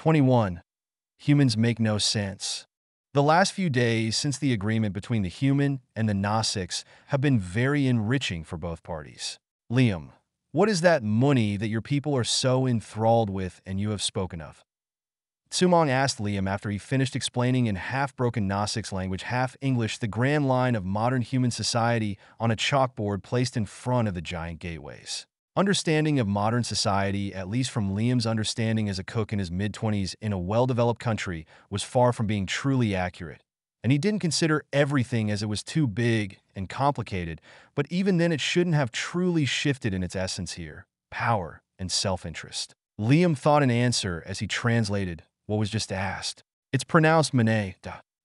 21. Humans make no sense. The last few days since the agreement between the human and the Gnostics have been very enriching for both parties. Liam, what is that money that your people are so enthralled with and you have spoken of? Sumong asked Liam after he finished explaining in half-broken Gnostics language, half-English, the grand line of modern human society on a chalkboard placed in front of the giant gateways. Understanding of modern society, at least from Liam's understanding as a cook in his mid-20s in a well-developed country, was far from being truly accurate. And he didn't consider everything as it was too big and complicated, but even then it shouldn't have truly shifted in its essence here: power and self-interest. Liam thought an answer as he translated what was just asked. It's pronounced Mane.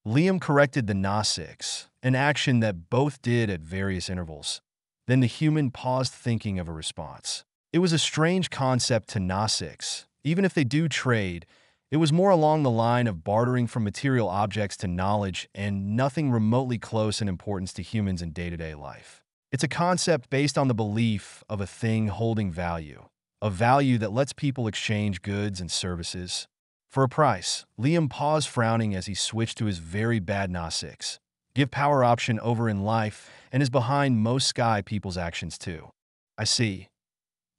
Liam corrected the Gnostics, an action that both did at various intervals. Then the human paused, thinking of a response. It was a strange concept to Gnostics. Even if they do trade, it was more along the line of bartering from material objects to knowledge, and nothing remotely close in importance to humans in day-to-day life. It's a concept based on the belief of a thing holding value, a value that lets people exchange goods and services for a price. Liam paused, frowning as he switched to his very bad Gnostics. Give power option over in life and is behind most Sky people's actions too. I see.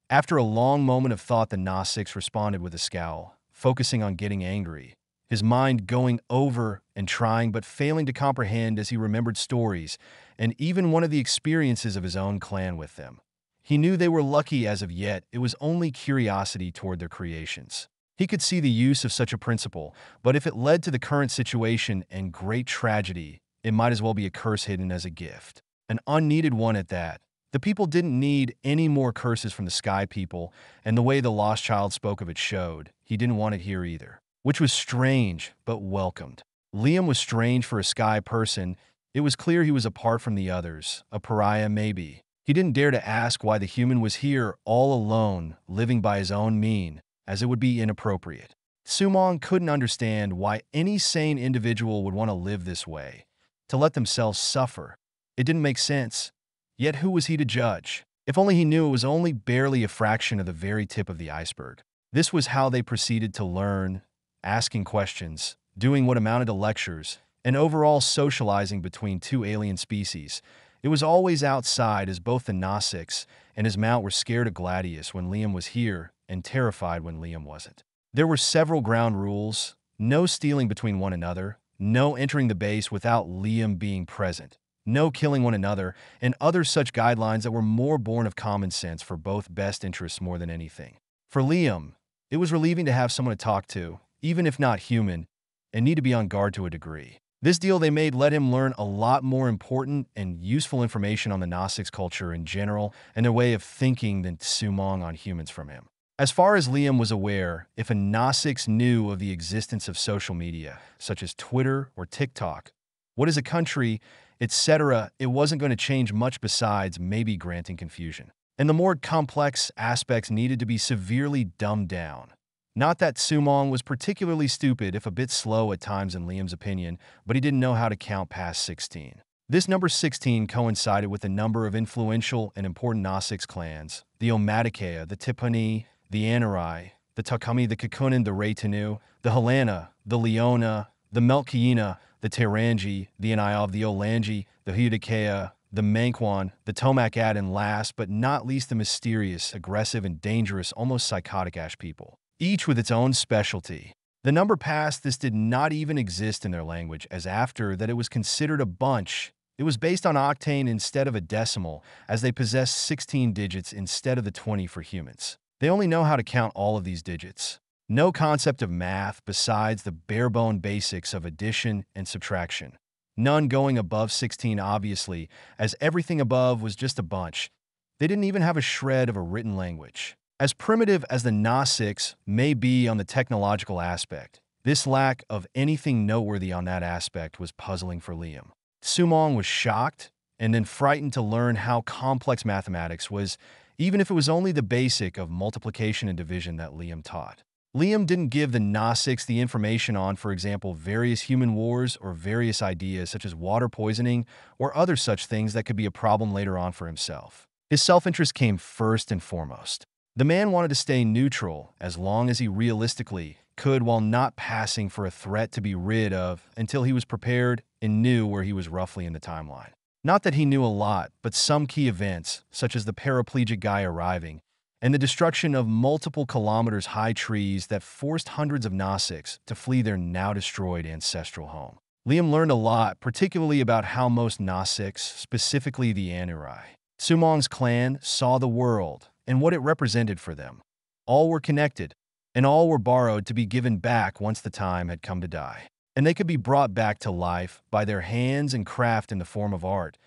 After a long moment of thought, the Gnostics responded with a scowl, focusing on getting angry, his mind going over and trying but failing to comprehend as he remembered stories and even one of the experiences of his own clan with them. He knew they were lucky as of yet, it was only curiosity toward their creations. He could see the use of such a principle, but if it led to the current situation and great tragedy, it might as well be a curse hidden as a gift. An unneeded one at that. The people didn't need any more curses from the Sky people, and the way the lost child spoke of it showed he didn't want it here either. Which was strange, but welcomed. Liam was strange for a Sky person. It was clear he was apart from the others, a pariah maybe. He didn't dare to ask why the human was here all alone, living by his own mean, as it would be inappropriate. Sumong couldn't understand why any sane individual would want to live this way, to let themselves suffer. It didn't make sense. Yet who was he to judge? If only he knew it was only barely a fraction of the very tip of the iceberg. This was how they proceeded to learn, asking questions, doing what amounted to lectures, and overall socializing between two alien species. It was always outside, as both the Gnostics and his mount were scared of Gladius when Liam was here and terrified when Liam wasn't. There were several ground rules: no stealing between one another, no entering the base without Liam being present, no killing one another, and other such guidelines that were more born of common sense for both best interests more than anything. For Liam, it was relieving to have someone to talk to, even if not human, and need to be on guard to a degree. This deal they made let him learn a lot more important and useful information on the Gnostics culture in general and their way of thinking than Sumong on humans from him. As far as Liam was aware, if a Gnostics knew of the existence of social media, such as Twitter or TikTok, what is a country, etc., it wasn't going to change much besides maybe granting confusion. And the more complex aspects needed to be severely dumbed down. Not that Sumong was particularly stupid, if a bit slow at times in Liam's opinion, but he didn't know how to count past 16. This number 16 coincided with a number of influential and important Gnostics clans: the Omadikeya, the Tipani, the Anarai, the Takami, the Kikunin, the Reitanu, the Helena, the Leona, the Melchiina, the Terangi, the Aniov, the Olangi, the Hyudikeya, the Manquan, the Tomakad, and last but not least the mysterious, aggressive, and dangerous, almost psychotic Ash people, each with its own specialty. The number past this did not even exist in their language, as after that it was considered a bunch. It was based on octane instead of a decimal, as they possessed 16 digits instead of the 20 for humans. They only know how to count all of these digits. No concept of math besides the bare-bone basics of addition and subtraction. None going above 16 obviously, as everything above was just a bunch. They didn't even have a shred of a written language. As primitive as the Gnostics may be on the technological aspect, this lack of anything noteworthy on that aspect was puzzling for Liam. Sumong was shocked and then frightened to learn how complex mathematics was, even if it was only the basic of multiplication and division that Liam taught. Liam didn't give the Gnostics the information on, for example, various human wars or various ideas such as water poisoning or other such things that could be a problem later on for himself. His self-interest came first and foremost. The man wanted to stay neutral as long as he realistically could while not passing for a threat to be rid of until he was prepared and knew where he was roughly in the timeline. Not that he knew a lot, but some key events, such as the paraplegic guy arriving, and the destruction of multiple kilometers high trees that forced hundreds of Nausicaa to flee their now-destroyed ancestral home. Liam learned a lot, particularly about how most Nausicaa, specifically the Anurai, Sumong's clan, saw the world and what it represented for them. All were connected, and all were borrowed to be given back once the time had come to die. And they could be brought back to life by their hands and craft in the form of art,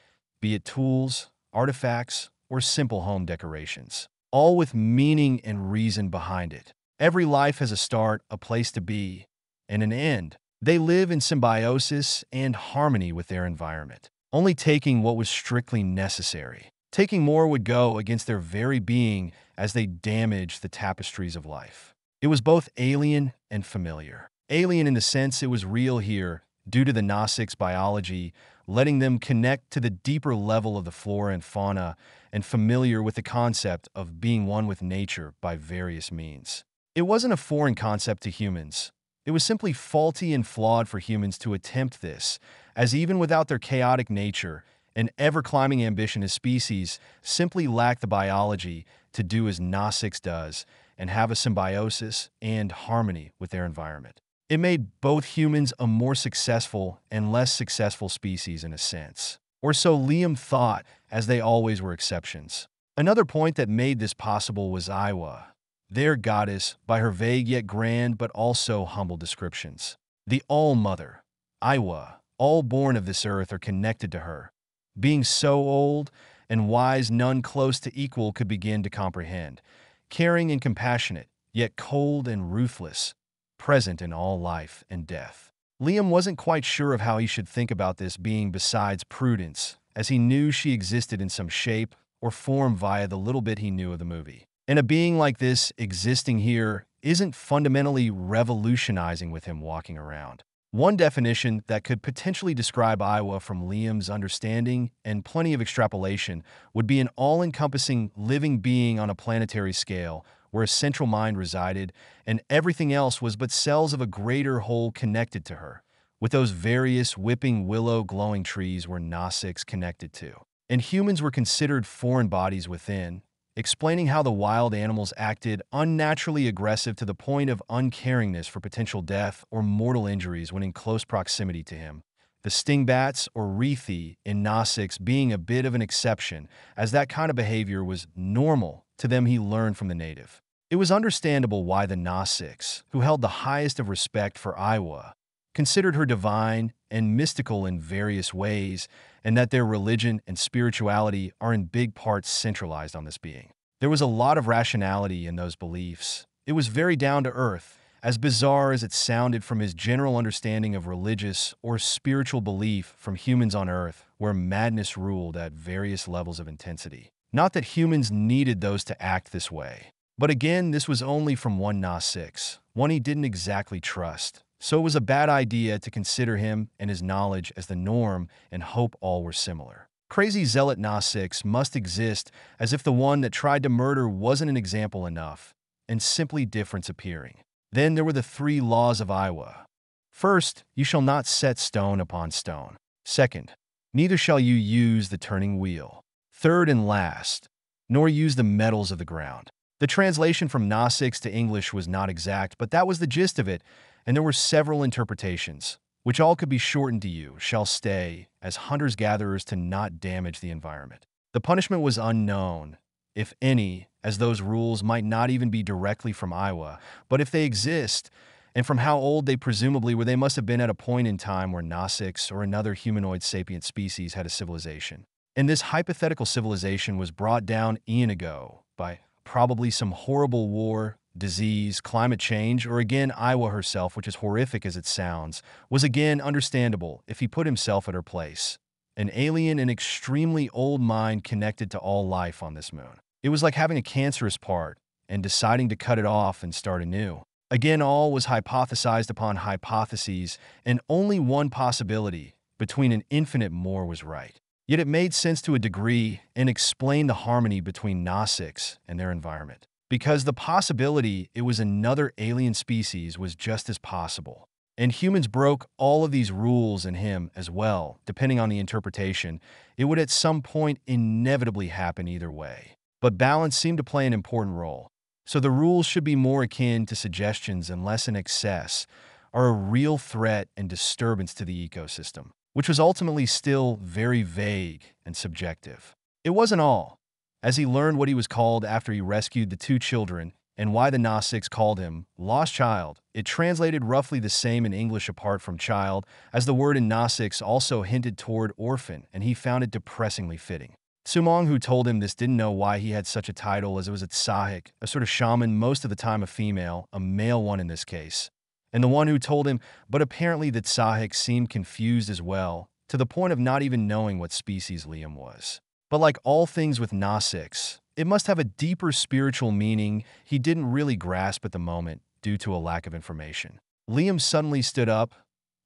be it tools, artifacts, or simple home decorations, all with meaning and reason behind it. Every life has a start, a place to be, and an end. They live in symbiosis and harmony with their environment, only taking what was strictly necessary. Taking more would go against their very being as they damage the tapestries of life. It was both alien and familiar. Alien in the sense it was real here, due to the Nausicaa's biology, letting them connect to the deeper level of the flora and fauna, and familiar with the concept of being one with nature by various means. It wasn't a foreign concept to humans. It was simply faulty and flawed for humans to attempt this, as even without their chaotic nature, an ever-climbing ambition as species simply lacked the biology to do as Nausicaa does and have a symbiosis and harmony with their environment. It made both humans a more successful and less successful species in a sense. Or so Liam thought, as they always were exceptions. Another point that made this possible was Iwa, their goddess, by her vague yet grand but also humble descriptions. The All-Mother, Iwa, all born of this earth are connected to her, being so old and wise none close to equal could begin to comprehend, caring and compassionate, yet cold and ruthless, present in all life and death. Liam wasn't quite sure of how he should think about this being besides prudence, as he knew she existed in some shape or form via the little bit he knew of the movie. And a being like this existing here isn't fundamentally revolutionizing with him walking around. One definition that could potentially describe Iwa from Liam's understanding and plenty of extrapolation would be an all-encompassing living being on a planetary scale where a central mind resided and everything else was but cells of a greater whole connected to her, with those various whipping willow glowing trees were Nausicaa connected to. And humans were considered foreign bodies within, explaining how the wild animals acted unnaturally aggressive to the point of uncaringness for potential death or mortal injuries when in close proximity to him. The stingbats or Reethi in Nausicaa being a bit of an exception, as that kind of behavior was normal to them he learned from the native. It was understandable why the Nausicaa, who held the highest of respect for Iwa, considered her divine and mystical in various ways, and that their religion and spirituality are in big parts centralized on this being. There was a lot of rationality in those beliefs. It was very down to earth, as bizarre as it sounded from his general understanding of religious or spiritual belief from humans on Earth, where madness ruled at various levels of intensity. Not that humans needed those to act this way. But again, this was only from one Nausicaa, one he didn't exactly trust. So it was a bad idea to consider him and his knowledge as the norm and hope all were similar. Crazy zealot Nausicaa must exist as if the one that tried to murder wasn't an example enough, and simply difference appearing. Then there were the 3 laws of Iwa. First, you shall not set stone upon stone. Second, neither shall you use the turning wheel. Third and last, nor use the metals of the ground. The translation from Nausicaa to English was not exact, but that was the gist of it, and there were several interpretations, which all could be shortened to you shall stay as hunters-gatherers to not damage the environment. The punishment was unknown, if any, as those rules might not even be directly from Iwa, but if they exist, and from how old they presumably were, they must have been at a point in time where Nausicaa or another humanoid sapient species had a civilization. And this hypothetical civilization was brought down eon ago by probably some horrible war, disease, climate change, or again Iwa herself, which is horrific as it sounds, was again understandable if he put himself at her place. An alien and extremely old mind connected to all life on this moon. It was like having a cancerous part and deciding to cut it off and start anew. Again, all was hypothesized upon hypotheses, and only one possibility between an infinite more was right. Yet it made sense to a degree and explained the harmony between Nausicaa and their environment. because the possibility it was another alien species was just as possible. And humans broke all of these rules in him as well. Depending on the interpretation, it would at some point inevitably happen either way. But balance seemed to play an important role. So the rules should be more akin to suggestions and less in excess, are a real threat and disturbance to the ecosystem, which was ultimately still very vague and subjective. It wasn't all. As he learned what he was called after he rescued the two children and why the Gnostics called him Lost Child, it translated roughly the same in English apart from child, as the word in Gnostics also hinted toward orphan, and he found it depressingly fitting. Sumong, who told him this, didn't know why he had such a title, as it was a tsahik, a sort of shaman, most of the time a female, a male one in this case. And the one who told him, but apparently the tsahik seemed confused as well, to the point of not even knowing what species Liam was. But like all things with Gnostics, it must have a deeper spiritual meaning he didn't really grasp at the moment due to a lack of information. Liam suddenly stood up,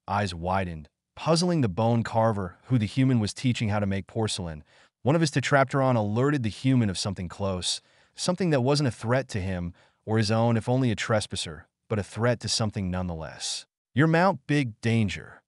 eyes widened, puzzling the bone carver who the human was teaching how to make porcelain. One of his Tetrapteron alerted the human of something close, something that wasn't a threat to him or his own, if only a trespasser, but a threat to something nonetheless. "Your mount big danger,"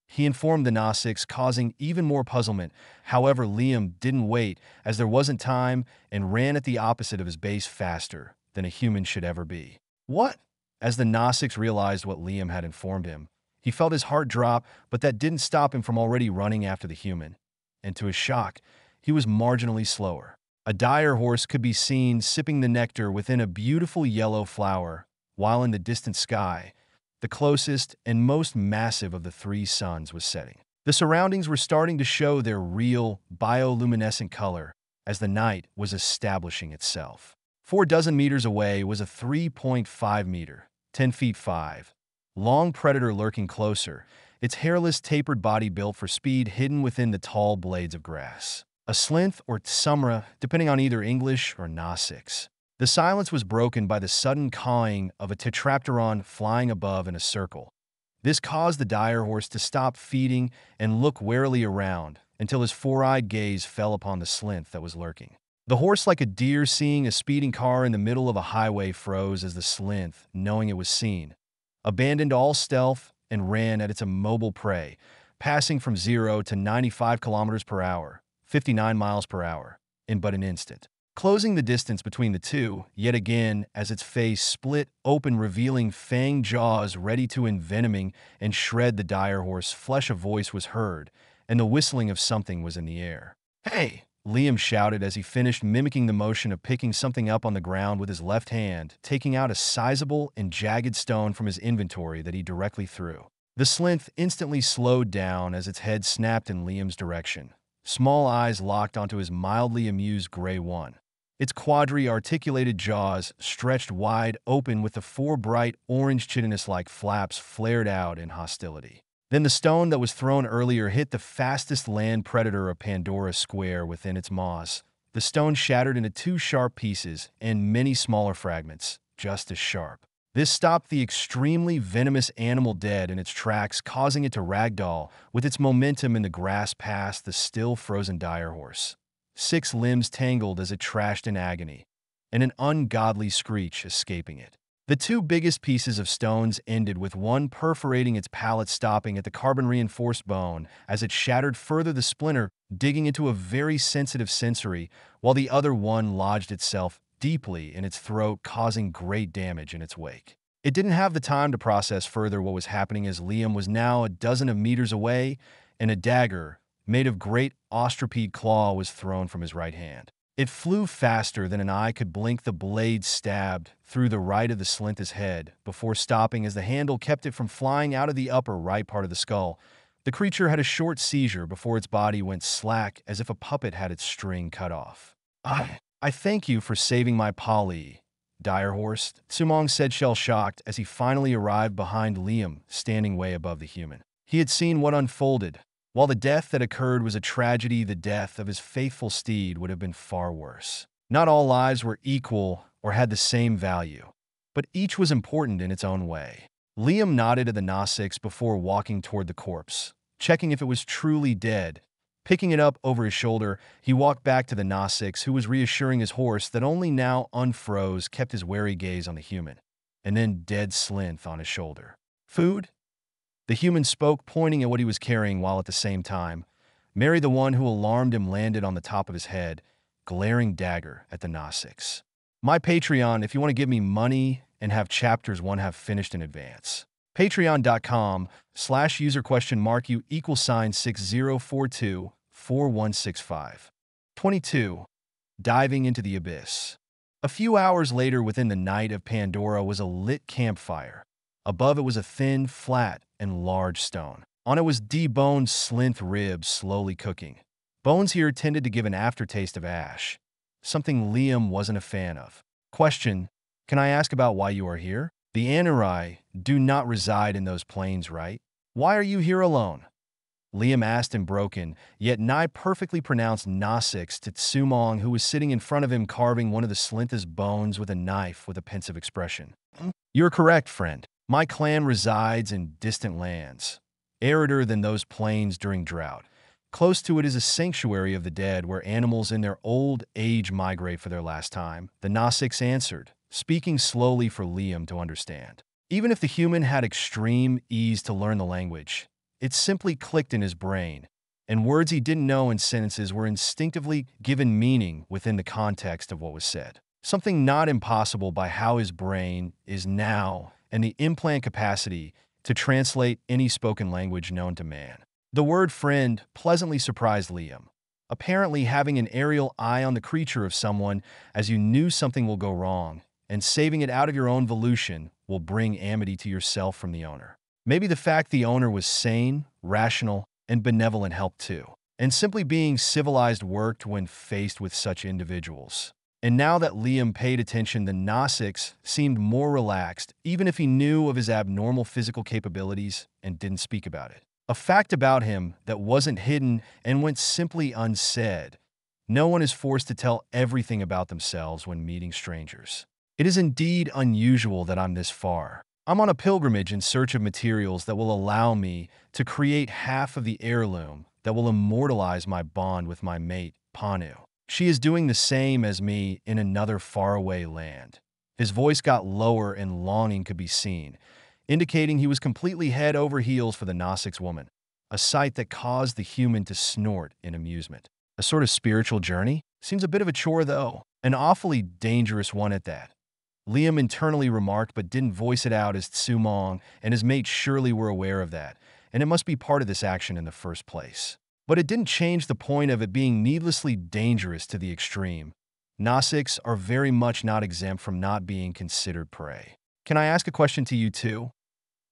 he informed the Gnostics, causing even more puzzlement. However, Liam didn't wait, as there wasn't time, and ran at the opposite of his base faster than a human should ever be. "What?" As the Gnostics realized what Liam had informed him, he felt his heart drop, but that didn't stop him from already running after the human. And to his shock, he was marginally slower. A dire horse could be seen sipping the nectar within a beautiful yellow flower, while in the distant sky, the closest and most massive of the three suns was setting. The surroundings were starting to show their real, bioluminescent color as the night was establishing itself. 4 meters away was a 3.5-meter, 10 feet 5, long predator lurking closer, its hairless, tapered body built for speed hidden within the tall blades of grass. A slinth or tsumra, depending on either English or Gnostics. The silence was broken by the sudden cawing of a Tetrapteron flying above in a circle. This caused the dire horse to stop feeding and look warily around until his four-eyed gaze fell upon the slinth that was lurking. The horse, like a deer seeing a speeding car in the middle of a highway, froze as the slinth, knowing it was seen, abandoned all stealth and ran at its immobile prey, passing from 0 to 95 kilometers per hour, 59 miles per hour, in but an instant. Closing the distance between the two, yet again, as its face split open, revealing fanged jaws ready to envenoming and shred the dire horse flesh, a voice was heard, and the whistling of something was in the air. "Hey!" Liam shouted as he finished mimicking the motion of picking something up on the ground with his left hand, taking out a sizable and jagged stone from his inventory that he directly threw. The slinth instantly slowed down as its head snapped in Liam's direction. Small eyes locked onto his mildly amused gray one. Its quadri-articulated jaws stretched wide open with the 4 bright orange chitinous-like flaps flared out in hostility. Then the stone that was thrown earlier hit the fastest land predator of Pandora square within its maws. The stone shattered into 2 sharp pieces and many smaller fragments, just as sharp. This stopped the extremely venomous animal dead in its tracks, causing it to ragdoll with its momentum in the grass past the still frozen dire horse. 6 limbs tangled as it trashed in agony, and an ungodly screech escaping it. The 2 biggest pieces of stones ended with one perforating its palate, stopping at the carbon-reinforced bone as it shattered further, the splinter digging into a very sensitive sensory, while the other one lodged itself deeply in its throat, causing great damage in its wake. It didn't have the time to process further what was happening, as Liam was now a dozen of meters away, and a dagger made of great ostropede claw was thrown from his right hand. It flew faster than an eye could blink. The blade stabbed through the right of the slinth's head before stopping as the handle kept it from flying out of the upper right part of the skull. The creature had a short seizure before its body went slack as if a puppet had its string cut off. I thank you for saving my Polly, dire horse," Sumong said, shell-shocked, as he finally arrived behind Liam, standing way above the human. He had seen what unfolded. While the death that occurred was a tragedy, the death of his faithful steed would have been far worse. Not all lives were equal or had the same value, but each was important in its own way. Liam nodded at the Gnostics before walking toward the corpse, checking if it was truly dead, Picking it up over his shoulder, he walked back to the Gnostics, who was reassuring his horse that only now unfroze kept his wary gaze on the human, and then dead Slinth on his shoulder. Food? The human spoke, pointing at what he was carrying while at the same time. Mary, the one who alarmed him, landed on the top of his head, glaring dagger at the Gnostics. My Patreon, if you want to give me money and have chapters 1 have finished in advance. Patreon.com/user?mark60424165. 22. Diving into the abyss. A few hours later, within the night of Pandora, was a lit campfire. Above it was a thin, flat, and large stone. On it was deboned Slinth ribs slowly cooking. Bones here tended to give an aftertaste of ash, something Liam wasn't a fan of. Question: can I ask about why you are here? The Anurai do not reside in those plains, right? Why are you here alone? Liam asked in broken, yet nigh perfectly pronounced Gnostics to Tsumong, who was sitting in front of him carving one of the Slinth's bones with a knife with a pensive expression. You're correct, friend. My clan resides in distant lands, arider than those plains during drought. Close to it is a sanctuary of the dead where animals in their old age migrate for their last time, the Gnostics answered, speaking slowly for Liam to understand. Even if the human had extreme ease to learn the language, it simply clicked in his brain, and words he didn't know in sentences were instinctively given meaning within the context of what was said. Something not impossible by how his brain is now and the implant capacity to translate any spoken language known to man. The word friend pleasantly surprised Liam. Apparently, having an aerial eye on the creature of someone as you knew something will go wrong, and saving it out of your own volition will bring amity to yourself from the owner. Maybe the fact the owner was sane, rational, and benevolent helped too. And simply being civilized worked when faced with such individuals. And now that Liam paid attention, the Gnostics seemed more relaxed, even if he knew of his abnormal physical capabilities and didn't speak about it. A fact about him that wasn't hidden and went simply unsaid. No one is forced to tell everything about themselves when meeting strangers. It is indeed unusual that I'm this far. I'm on a pilgrimage in search of materials that will allow me to create half of the heirloom that will immortalize my bond with my mate, Panu. She is doing the same as me in another faraway land. His voice got lower and longing could be seen, indicating he was completely head over heels for the Gnostics woman, a sight that caused the human to snort in amusement. A sort of spiritual journey? Seems a bit of a chore, though. An awfully dangerous one at that. Liam internally remarked but didn't voice it out, as Tsumong and his mate surely were aware of that, and it must be part of this action in the first place. But it didn't change the point of it being needlessly dangerous to the extreme. Gnostics are very much not exempt from not being considered prey. Can I ask a question to you too?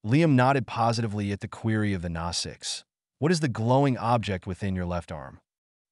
Liam nodded positively at the query of the Gnostics. What is the glowing object within your left arm?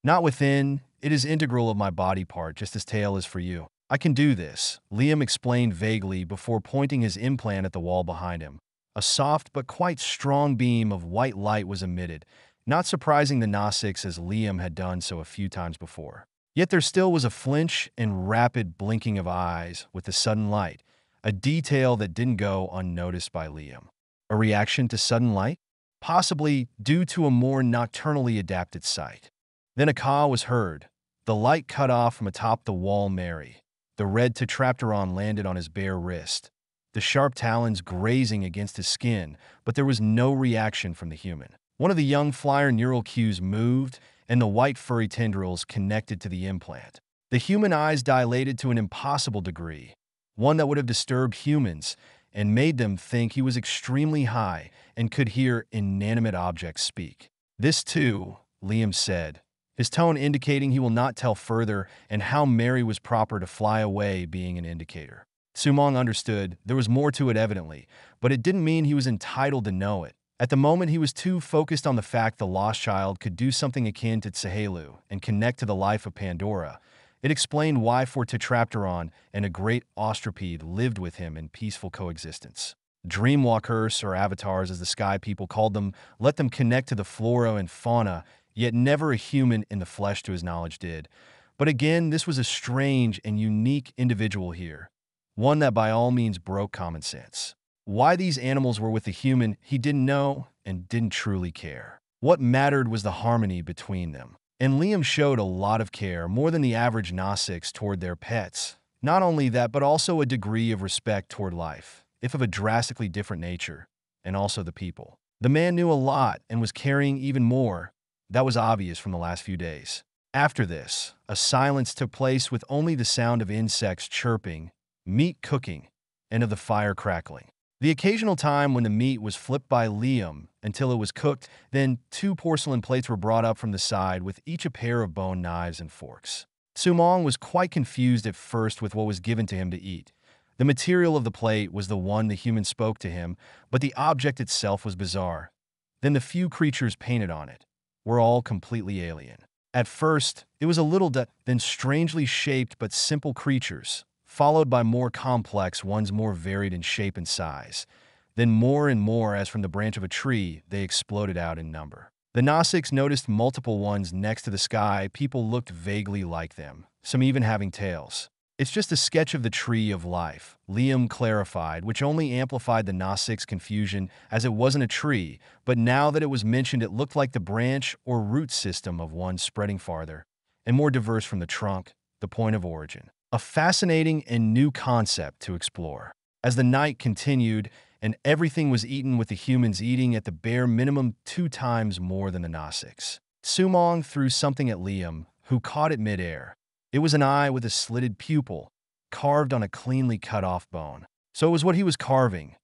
Not within, it is integral of my body part, just as tail is for you. I can do this, Liam explained vaguely before pointing his implant at the wall behind him. A soft but quite strong beam of white light was emitted, not surprising the Gnostics as Liam had done so a few times before. Yet there still was a flinch and rapid blinking of eyes with the sudden light, a detail that didn't go unnoticed by Liam. A reaction to sudden light? Possibly due to a more nocturnally adapted sight. Then a caw was heard. The light cut off from atop the wall. Mary. The red tetrapteron landed on his bare wrist, the sharp talons grazing against his skin, but there was no reaction from the human. One of the young flyer neural cues moved, and the white furry tendrils connected to the implant. The human eyes dilated to an impossible degree, one that would have disturbed humans and made them think he was extremely high and could hear inanimate objects speak. This too, Liam said, his tone indicating he will not tell further, and how Mary was proper to fly away being an indicator. Tsumong understood there was more to it evidently, but it didn't mean he was entitled to know it. At the moment, he was too focused on the fact the lost child could do something akin to Tsahelu and connect to the life of Pandora. It explained why for Tetrapteron and a great Ostropede lived with him in peaceful coexistence. Dreamwalkers, or avatars as the sky people called them, let them connect to the flora and fauna, yet never a human in the flesh to his knowledge did. But again, this was a strange and unique individual here, one that by all means broke common sense. Why these animals were with the human, he didn't know and didn't truly care. What mattered was the harmony between them. And Liam showed a lot of care, more than the average Gnostics toward their pets. Not only that, but also a degree of respect toward life, if of a drastically different nature, and also the people. The man knew a lot and was carrying even more. That was obvious from the last few days. After this, a silence took place with only the sound of insects chirping, meat cooking, and of the fire crackling. The occasional time when the meat was flipped by Liam until it was cooked, then 2 porcelain plates were brought up from the side with each a pair of bone knives and forks. Sumong was quite confused at first with what was given to him to eat. The material of the plate was the one the human spoke to him, but the object itself was bizarre. Then the few creatures painted on it were all completely alien. At first, it was a little then strangely shaped but simple creatures, followed by more complex ones more varied in shape and size. Then more and more, as from the branch of a tree, they exploded out in number. The Gnostics noticed multiple ones next to the sky. People looked vaguely like them, some even having tails. It's just a sketch of the tree of life, Liam clarified, which only amplified the Gnostics' confusion as it wasn't a tree, but now that it was mentioned it looked like the branch or root system of one spreading farther, and more diverse from the trunk, the point of origin. A fascinating and new concept to explore. As the night continued, and everything was eaten with the humans eating at the bare minimum 2 times more than the Gnostics. Sumong threw something at Liam, who caught it midair. It was an eye with a slitted pupil, carved on a cleanly cut-off bone. So it was what he was carving.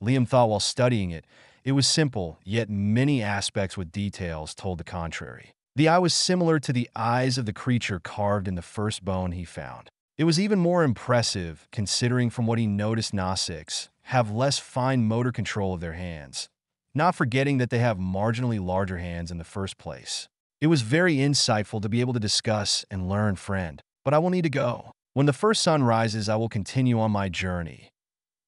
Liam thought while studying it. It was simple, yet many aspects with details told the contrary. The eye was similar to the eyes of the creature carved in the first bone he found. It was even more impressive, considering from what he noticed Gnostics have less fine motor control of their hands, not forgetting that they have marginally larger hands in the first place. It was very insightful to be able to discuss and learn, friend, but I will need to go. When the first sun rises, I will continue on my journey.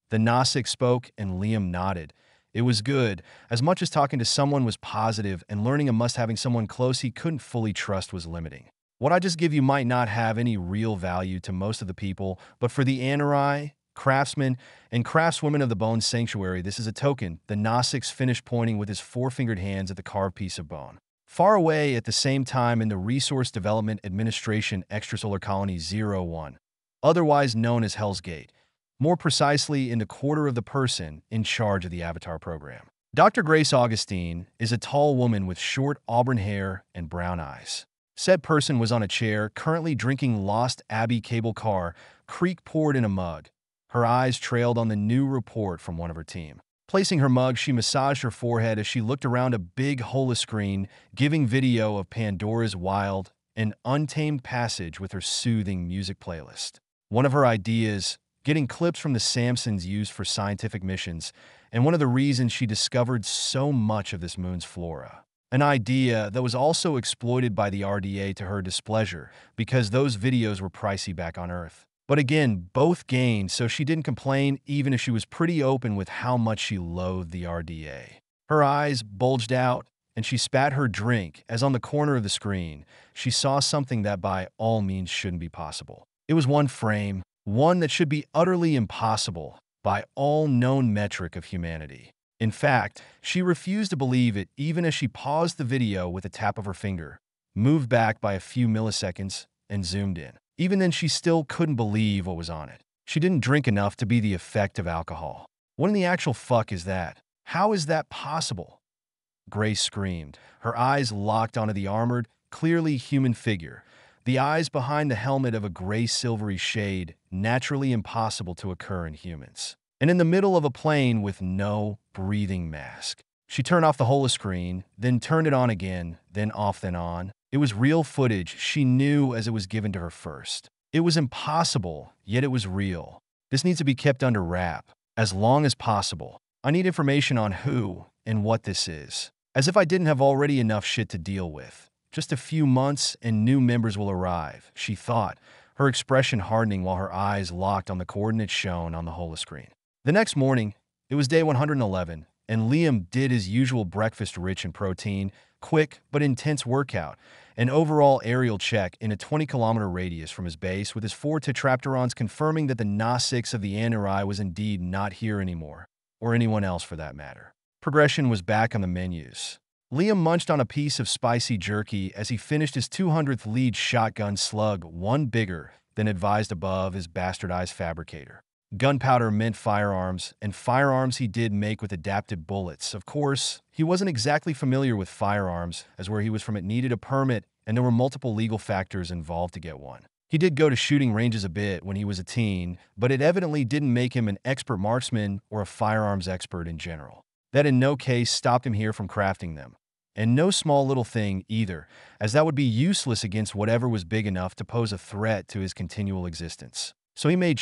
The Gnostic spoke, and Liam nodded. It was good. As much as talking to someone was positive, and learning a must having someone close he couldn't fully trust was limiting. What I just give you might not have any real value to most of the people, but for the Anurai, craftsmen, and craftswomen of the Bone Sanctuary, this is a token. The Gnostics finished pointing with his 4-fingered hands at the carved piece of bone. Far away at the same time in the Resource Development Administration Extrasolar Colony 01, otherwise known as Hell's Gate, more precisely in the quarter of the person in charge of the Avatar program. Dr. Grace Augustine is a tall woman with short auburn hair and brown eyes. Said person was on a chair, currently drinking Lost Abbey cable car, creek poured in a mug. Her eyes trailed on the new report from one of her team. Placing her mug, she massaged her forehead as she looked around a big holoscreen, giving video of Pandora's wild and untamed passage with her soothing music playlist. One of her ideas, getting clips from the Samsons used for scientific missions, and one of the reasons she discovered so much of this moon's flora. An idea that was also exploited by the RDA to her displeasure, because those videos were pricey back on Earth. But again, both gained, so she didn't complain even if she was pretty open with how much she loathed the RDA. Her eyes bulged out, and she spat her drink as on the corner of the screen, she saw something that by all means shouldn't be possible. It was one frame, one that should be utterly impossible by all known metric of humanity. In fact, she refused to believe it even as she paused the video with a tap of her finger, moved back by a few milliseconds, and zoomed in. Even then, she still couldn't believe what was on it. She didn't drink enough to be the effect of alcohol. What in the actual fuck is that? How is that possible? Grace screamed, her eyes locked onto the armored, clearly human figure. The eyes behind the helmet of a gray-silvery shade, naturally impossible to occur in humans. And in the middle of a plane with no breathing mask. She turned off the holoscreen, then turned it on again, then off, then on. It was real footage she knew as it was given to her first. It was impossible, yet it was real. This needs to be kept under wrap, as long as possible. I need information on who and what this is. As if I didn't have already enough shit to deal with. Just a few months and new members will arrive, she thought, her expression hardening while her eyes locked on the coordinates shown on the holoscreen. The next morning, it was day 111, and Liam did his usual breakfast rich in protein, quick but intense workout, an overall aerial check in a 20-kilometer radius from his base with his 4 tetrapterons confirming that the Gnostics of the Anurai was indeed not here anymore, or anyone else for that matter. Progression was back on the menus. Liam munched on a piece of spicy jerky as he finished his 200th lead shotgun slug, one bigger than advised above his bastardized fabricator. Gunpowder meant firearms, and firearms he did make with adapted bullets. Of course, he wasn't exactly familiar with firearms, as where he was from it needed a permit, and there were multiple legal factors involved to get one. He did go to shooting ranges a bit when he was a teen, but it evidently didn't make him an expert marksman or a firearms expert in general. That in no case stopped him here from crafting them. And no small little thing either, as that would be useless against whatever was big enough to pose a threat to his continual existence. So he made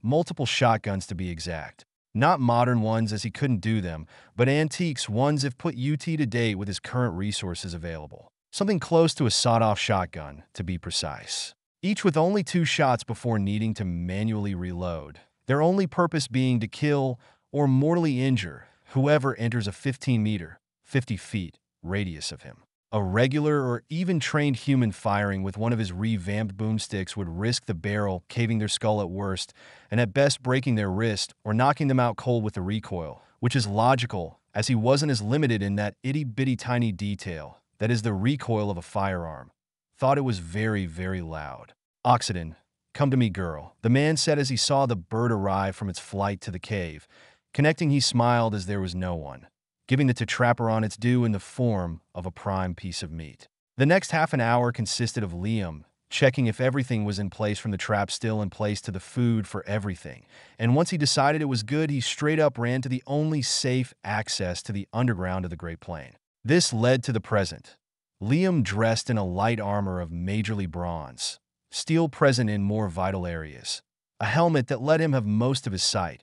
multiple shotguns to be exact. Not modern ones as he couldn't do them, but antiques ones if put UT to date with his current resources available. Something close to a sawed-off shotgun, to be precise. Each with only 2 shots before needing to manually reload. Their only purpose being to kill or mortally injure whoever enters a 15-meter, 50 feet, radius of him. A regular or even trained human firing with one of his revamped boomsticks would risk the barrel caving their skull at worst, and at best breaking their wrist or knocking them out cold with the recoil, which is logical, as he wasn't as limited in that itty-bitty tiny detail, that is the recoil of a firearm. Thought it was very, very loud. Oxiden, come to me, girl, the man said as he saw the bird arrive from its flight to the cave. Connecting, he smiled as there was no one, giving the tetrapperon its due in the form of a prime piece of meat. The next half an hour consisted of Liam checking if everything was in place, from the trap still in place to the food for everything. And once he decided it was good, he straight up ran to the only safe access to the underground of the Great Plain. This led to the present. Liam dressed in a light armor of majorly bronze, steel present in more vital areas, a helmet that let him have most of his sight,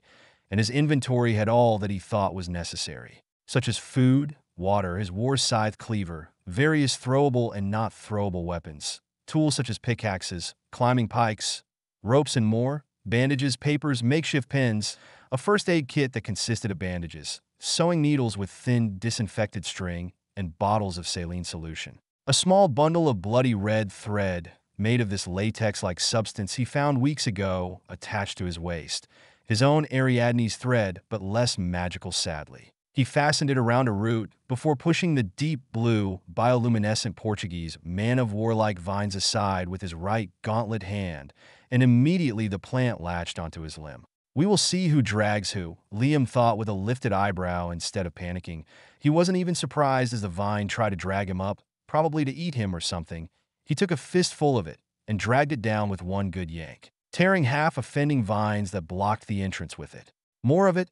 and his inventory had all that he thought was necessary, such as food, water, his war scythe cleaver, various throwable and not throwable weapons, tools such as pickaxes, climbing pikes, ropes and more, bandages, papers, makeshift pins, a first aid kit that consisted of bandages, sewing needles with thin, disinfected string, and bottles of saline solution. A small bundle of bloody red thread made of this latex-like substance he found weeks ago attached to his waist. His own Ariadne's thread, but less magical, sadly. He fastened it around a root before pushing the deep blue, bioluminescent Portuguese man-of-war-like vines aside with his right gauntlet hand, and immediately the plant latched onto his limb. We will see who drags who, Liam thought with a lifted eyebrow instead of panicking. He wasn't even surprised as the vine tried to drag him up, probably to eat him or something. He took a fistful of it and dragged it down with one good yank, tearing half offending vines that blocked the entrance with it. More of it?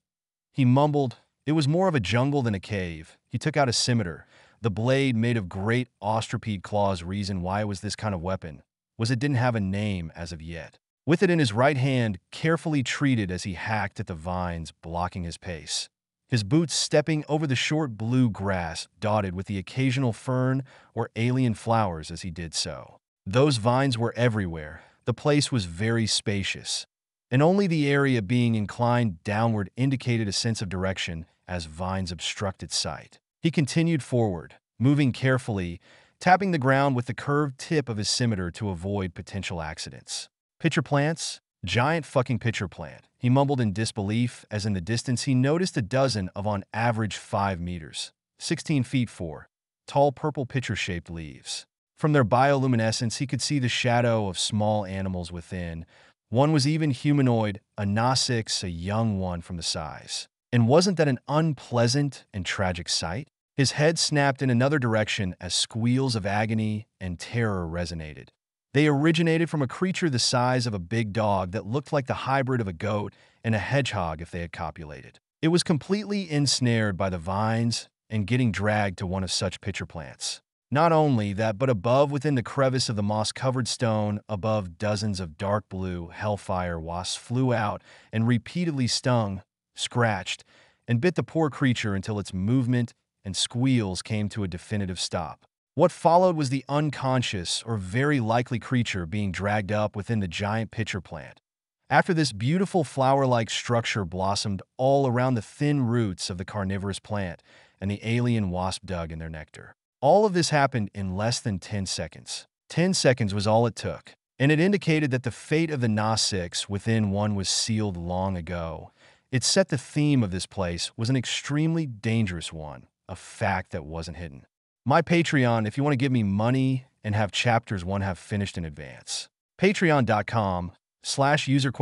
He mumbled. It was more of a jungle than a cave. He took out a scimitar, the blade made of great ostripede claws. Reason why it was this kind of weapon was it didn't have a name as of yet. With it in his right hand, carefully treated as he hacked at the vines blocking his pace. His boots stepping over the short blue grass dotted with the occasional fern or alien flowers as he did so. Those vines were everywhere. The place was very spacious, and only the area being inclined downward indicated a sense of direction as vines obstructed sight. He continued forward, moving carefully, tapping the ground with the curved tip of his scimitar to avoid potential accidents. Pitcher plants? Giant fucking pitcher plant, he mumbled in disbelief as in the distance he noticed a dozen of on average 5 meters, 16 feet 4, tall purple pitcher-shaped leaves. From their bioluminescence he could see the shadow of small animals within. One was even humanoid, a Gnosix, a young one from the size. And wasn't that an unpleasant and tragic sight? His head snapped in another direction as squeals of agony and terror resonated. They originated from a creature the size of a big dog that looked like the hybrid of a goat and a hedgehog if they had copulated. It was completely ensnared by the vines and getting dragged to one of such pitcher plants. Not only that, but above, within the crevice of the moss-covered stone, above, dozens of dark blue hellfire wasps flew out and repeatedly stung, scratched, and bit the poor creature until its movement and squeals came to a definitive stop. What followed was the unconscious or very likely creature being dragged up within the giant pitcher plant. After this, beautiful flower-like structure blossomed all around the thin roots of the carnivorous plant, and the alien wasp dug in their nectar. All of this happened in less than 10 seconds. 10 seconds was all it took, and it indicated that the fate of the Gnosix within one was sealed long ago. It set the theme of this place was an extremely dangerous one, a fact that wasn't hidden. My Patreon, if you want to give me money and have chapters 1 have finished in advance. Patreon.com/user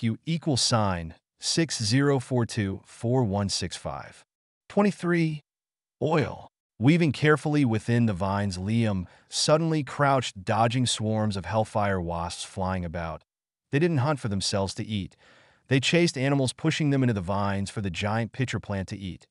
U =sign 60424165. 23. Oil. Weaving carefully within the vines, Liam suddenly crouched, dodging swarms of hellfire wasps flying about. They didn't hunt for themselves to eat. They chased animals, pushing them into the vines for the giant pitcher plant to eat.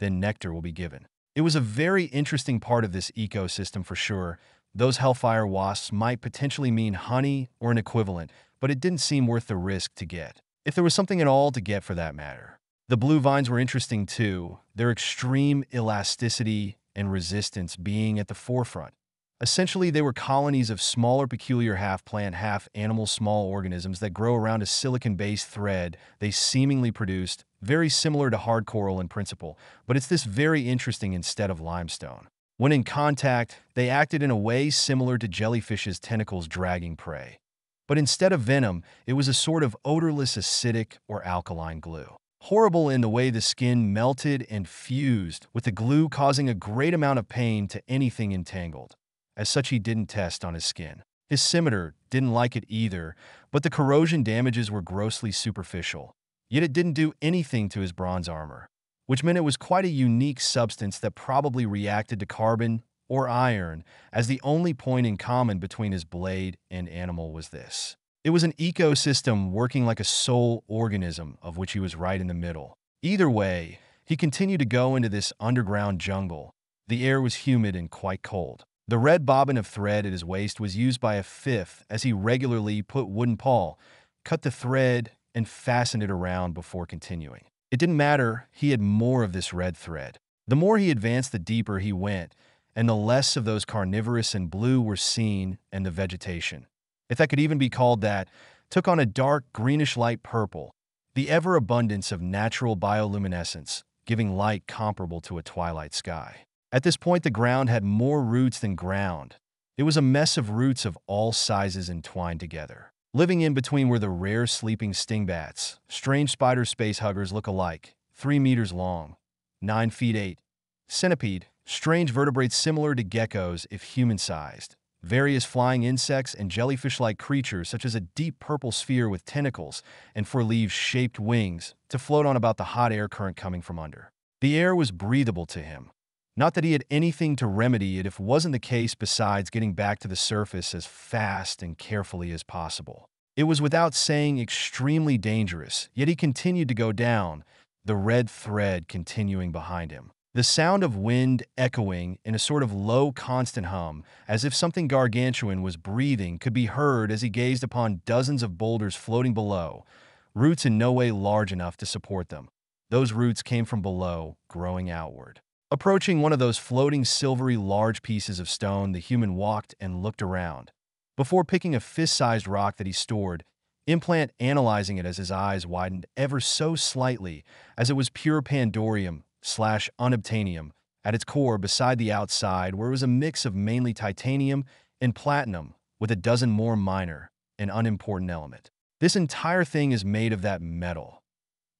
Then nectar will be given. It was a very interesting part of this ecosystem for sure. Those hellfire wasps might potentially mean honey or an equivalent, but it didn't seem worth the risk to get, if there was something at all to get for that matter. The blue vines were interesting too, their extreme elasticity and resistance being at the forefront. Essentially, they were colonies of smaller, peculiar half-plant, half-animal small organisms that grow around a silicon-based thread they seemingly produced, very similar to hard coral in principle, but it's this very interesting instead of limestone. When in contact, they acted in a way similar to jellyfish's tentacles dragging prey. But instead of venom, it was a sort of odorless acidic or alkaline glue. Horrible in the way the skin melted and fused with the glue, causing a great amount of pain to anything entangled. As such, he didn't test on his skin. His scimitar didn't like it either, but the corrosion damages were grossly superficial. Yet it didn't do anything to his bronze armor, which meant it was quite a unique substance that probably reacted to carbon or iron, as the only point in common between his blade and animal was this. It was an ecosystem working like a sole organism, of which he was right in the middle. Either way, he continued to go into this underground jungle. The air was humid and quite cold. The red bobbin of thread at his waist was used by a fifth, as he regularly put wooden pawl, cut the thread, and fastened it around before continuing. It didn't matter, he had more of this red thread. The more he advanced, the deeper he went, and the less of those carnivorous and blue were seen, and the vegetation, if that could even be called that, took on a dark greenish-light purple, the ever-abundance of natural bioluminescence, giving light comparable to a twilight sky. At this point, the ground had more roots than ground. It was a mess of roots of all sizes entwined together. Living in between were the rare sleeping stingbats, strange spider space huggers look alike, 3 meters long, 9 feet 8, centipede, strange vertebrates similar to geckos if human-sized, various flying insects and jellyfish-like creatures such as a deep purple sphere with tentacles and 4 leaf-shaped wings to float on about the hot air current coming from under. The air was breathable to him. Not that he had anything to remedy it if it wasn't the case besides getting back to the surface as fast and carefully as possible. It was without saying extremely dangerous, yet he continued to go down, the red thread continuing behind him. The sound of wind echoing in a sort of low constant hum, as if something gargantuan was breathing, could be heard as he gazed upon dozens of boulders floating below, roots in no way large enough to support them. Those roots came from below, growing outward. Approaching one of those floating silvery large pieces of stone, the human walked and looked around. Before picking a fist-sized rock that he stored, Implant analyzing it as his eyes widened ever so slightly, as it was pure Pandorium/unobtainium at its core, beside the outside, where it was a mix of mainly titanium and platinum, with a dozen more minor and unimportant elements. This entire thing is made of that metal.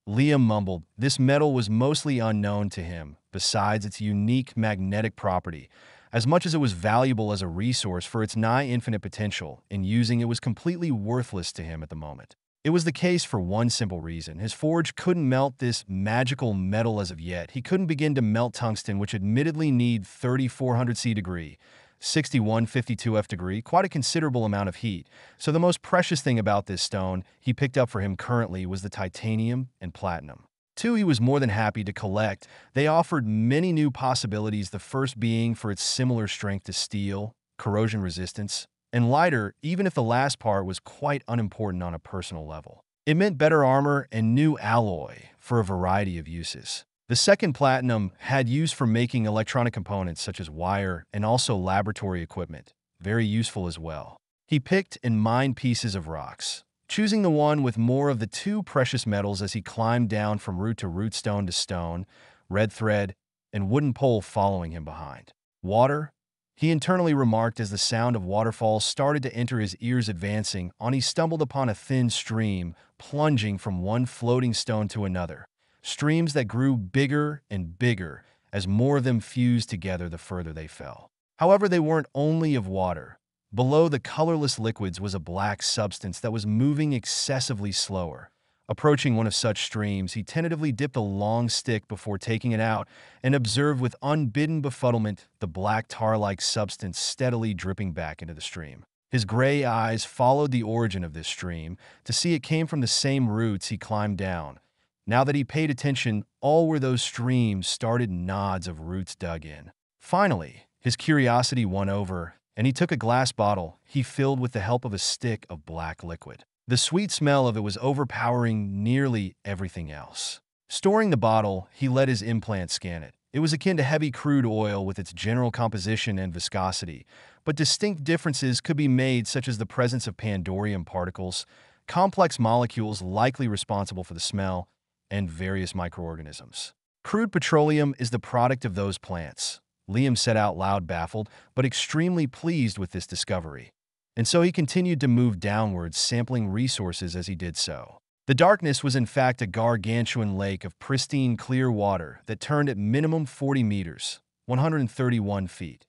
Liam mumbled. This metal was mostly unknown to him, besides its unique magnetic property. As much as it was valuable as a resource for its nigh-infinite potential, in using it was completely worthless to him at the moment. It was the case for one simple reason. His forge couldn't melt this magical metal as of yet. He couldn't begin to melt tungsten, which admittedly need 3400 C degree, 6152 F degree, quite a considerable amount of heat. So the most precious thing about this stone he picked up for him currently was the titanium and platinum. Two he was more than happy to collect. They offered many new possibilities, the first being for its similar strength to steel, corrosion resistance, and lighter, even if the last part was quite unimportant on a personal level. It meant better armor and new alloy for a variety of uses. The second, platinum, had use for making electronic components such as wire and also laboratory equipment, very useful as well. He picked and mined pieces of rocks, choosing the one with more of the two precious metals as he climbed down from root to root, stone to stone, red thread and wooden pole following him behind. Water, he internally remarked as the sound of waterfalls started to enter his ears. Advancing on, he stumbled upon a thin stream, plunging from one floating stone to another. Streams that grew bigger and bigger as more of them fused together the further they fell. However, they weren't only of water. Below the colorless liquids was a black substance that was moving excessively slower. Approaching one of such streams, he tentatively dipped a long stick before taking it out and observed with unbidden befuddlement the black tar-like substance steadily dripping back into the stream. His gray eyes followed the origin of this stream to see it came from the same roots he climbed down. Now that he paid attention, all where those streams started nods of roots dug in. Finally, his curiosity won over, and he took a glass bottle he filled with the help of a stick of black liquid. The sweet smell of it was overpowering nearly everything else. Storing the bottle, he let his implant scan it. It was akin to heavy crude oil with its general composition and viscosity, but distinct differences could be made, such as the presence of pandorium particles, complex molecules likely responsible for the smell, and various microorganisms. Crude petroleum is the product of those plants. Liam said out loud, baffled, but extremely pleased with this discovery. And so he continued to move downwards, sampling resources as he did so. The darkness was in fact a gargantuan lake of pristine, clear water that turned at minimum 40 meters, 131 feet,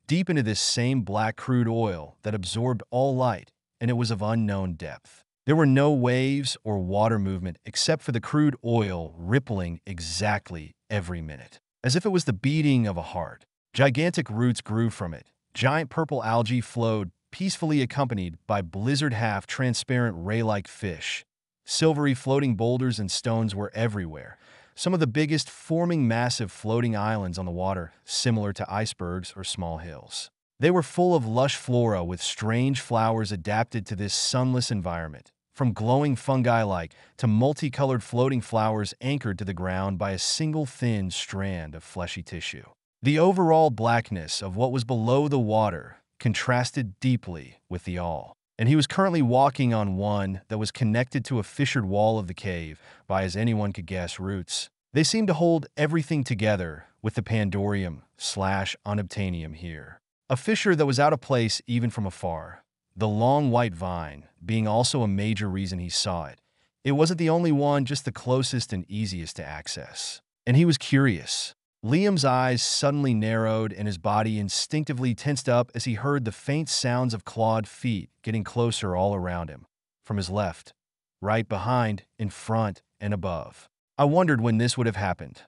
deep into this same black crude oil that absorbed all light, and it was of unknown depth. There were no waves or water movement except for the crude oil rippling exactly every minute, as if it was the beating of a heart. Gigantic roots grew from it. Giant purple algae flowed, peacefully accompanied by blizzard half-transparent ray-like fish. Silvery floating boulders and stones were everywhere, some of the biggest forming massive floating islands on the water, similar to icebergs or small hills. They were full of lush flora with strange flowers adapted to this sunless environment, from glowing fungi-like to multicolored floating flowers anchored to the ground by a single thin strand of fleshy tissue. The overall blackness of what was below the water contrasted deeply with the all, and he was currently walking on one that was connected to a fissured wall of the cave by, as anyone could guess, roots. They seemed to hold everything together with the Pandorium/unobtainium here. A fissure that was out of place even from afar. The long white vine being also a major reason he saw it. It wasn't the only one, just the closest and easiest to access. And he was curious. Liam's eyes suddenly narrowed and his body instinctively tensed up as he heard the faint sounds of clawed feet getting closer all around him, from his left, right, behind, in front, and above. I wondered when this would have happened,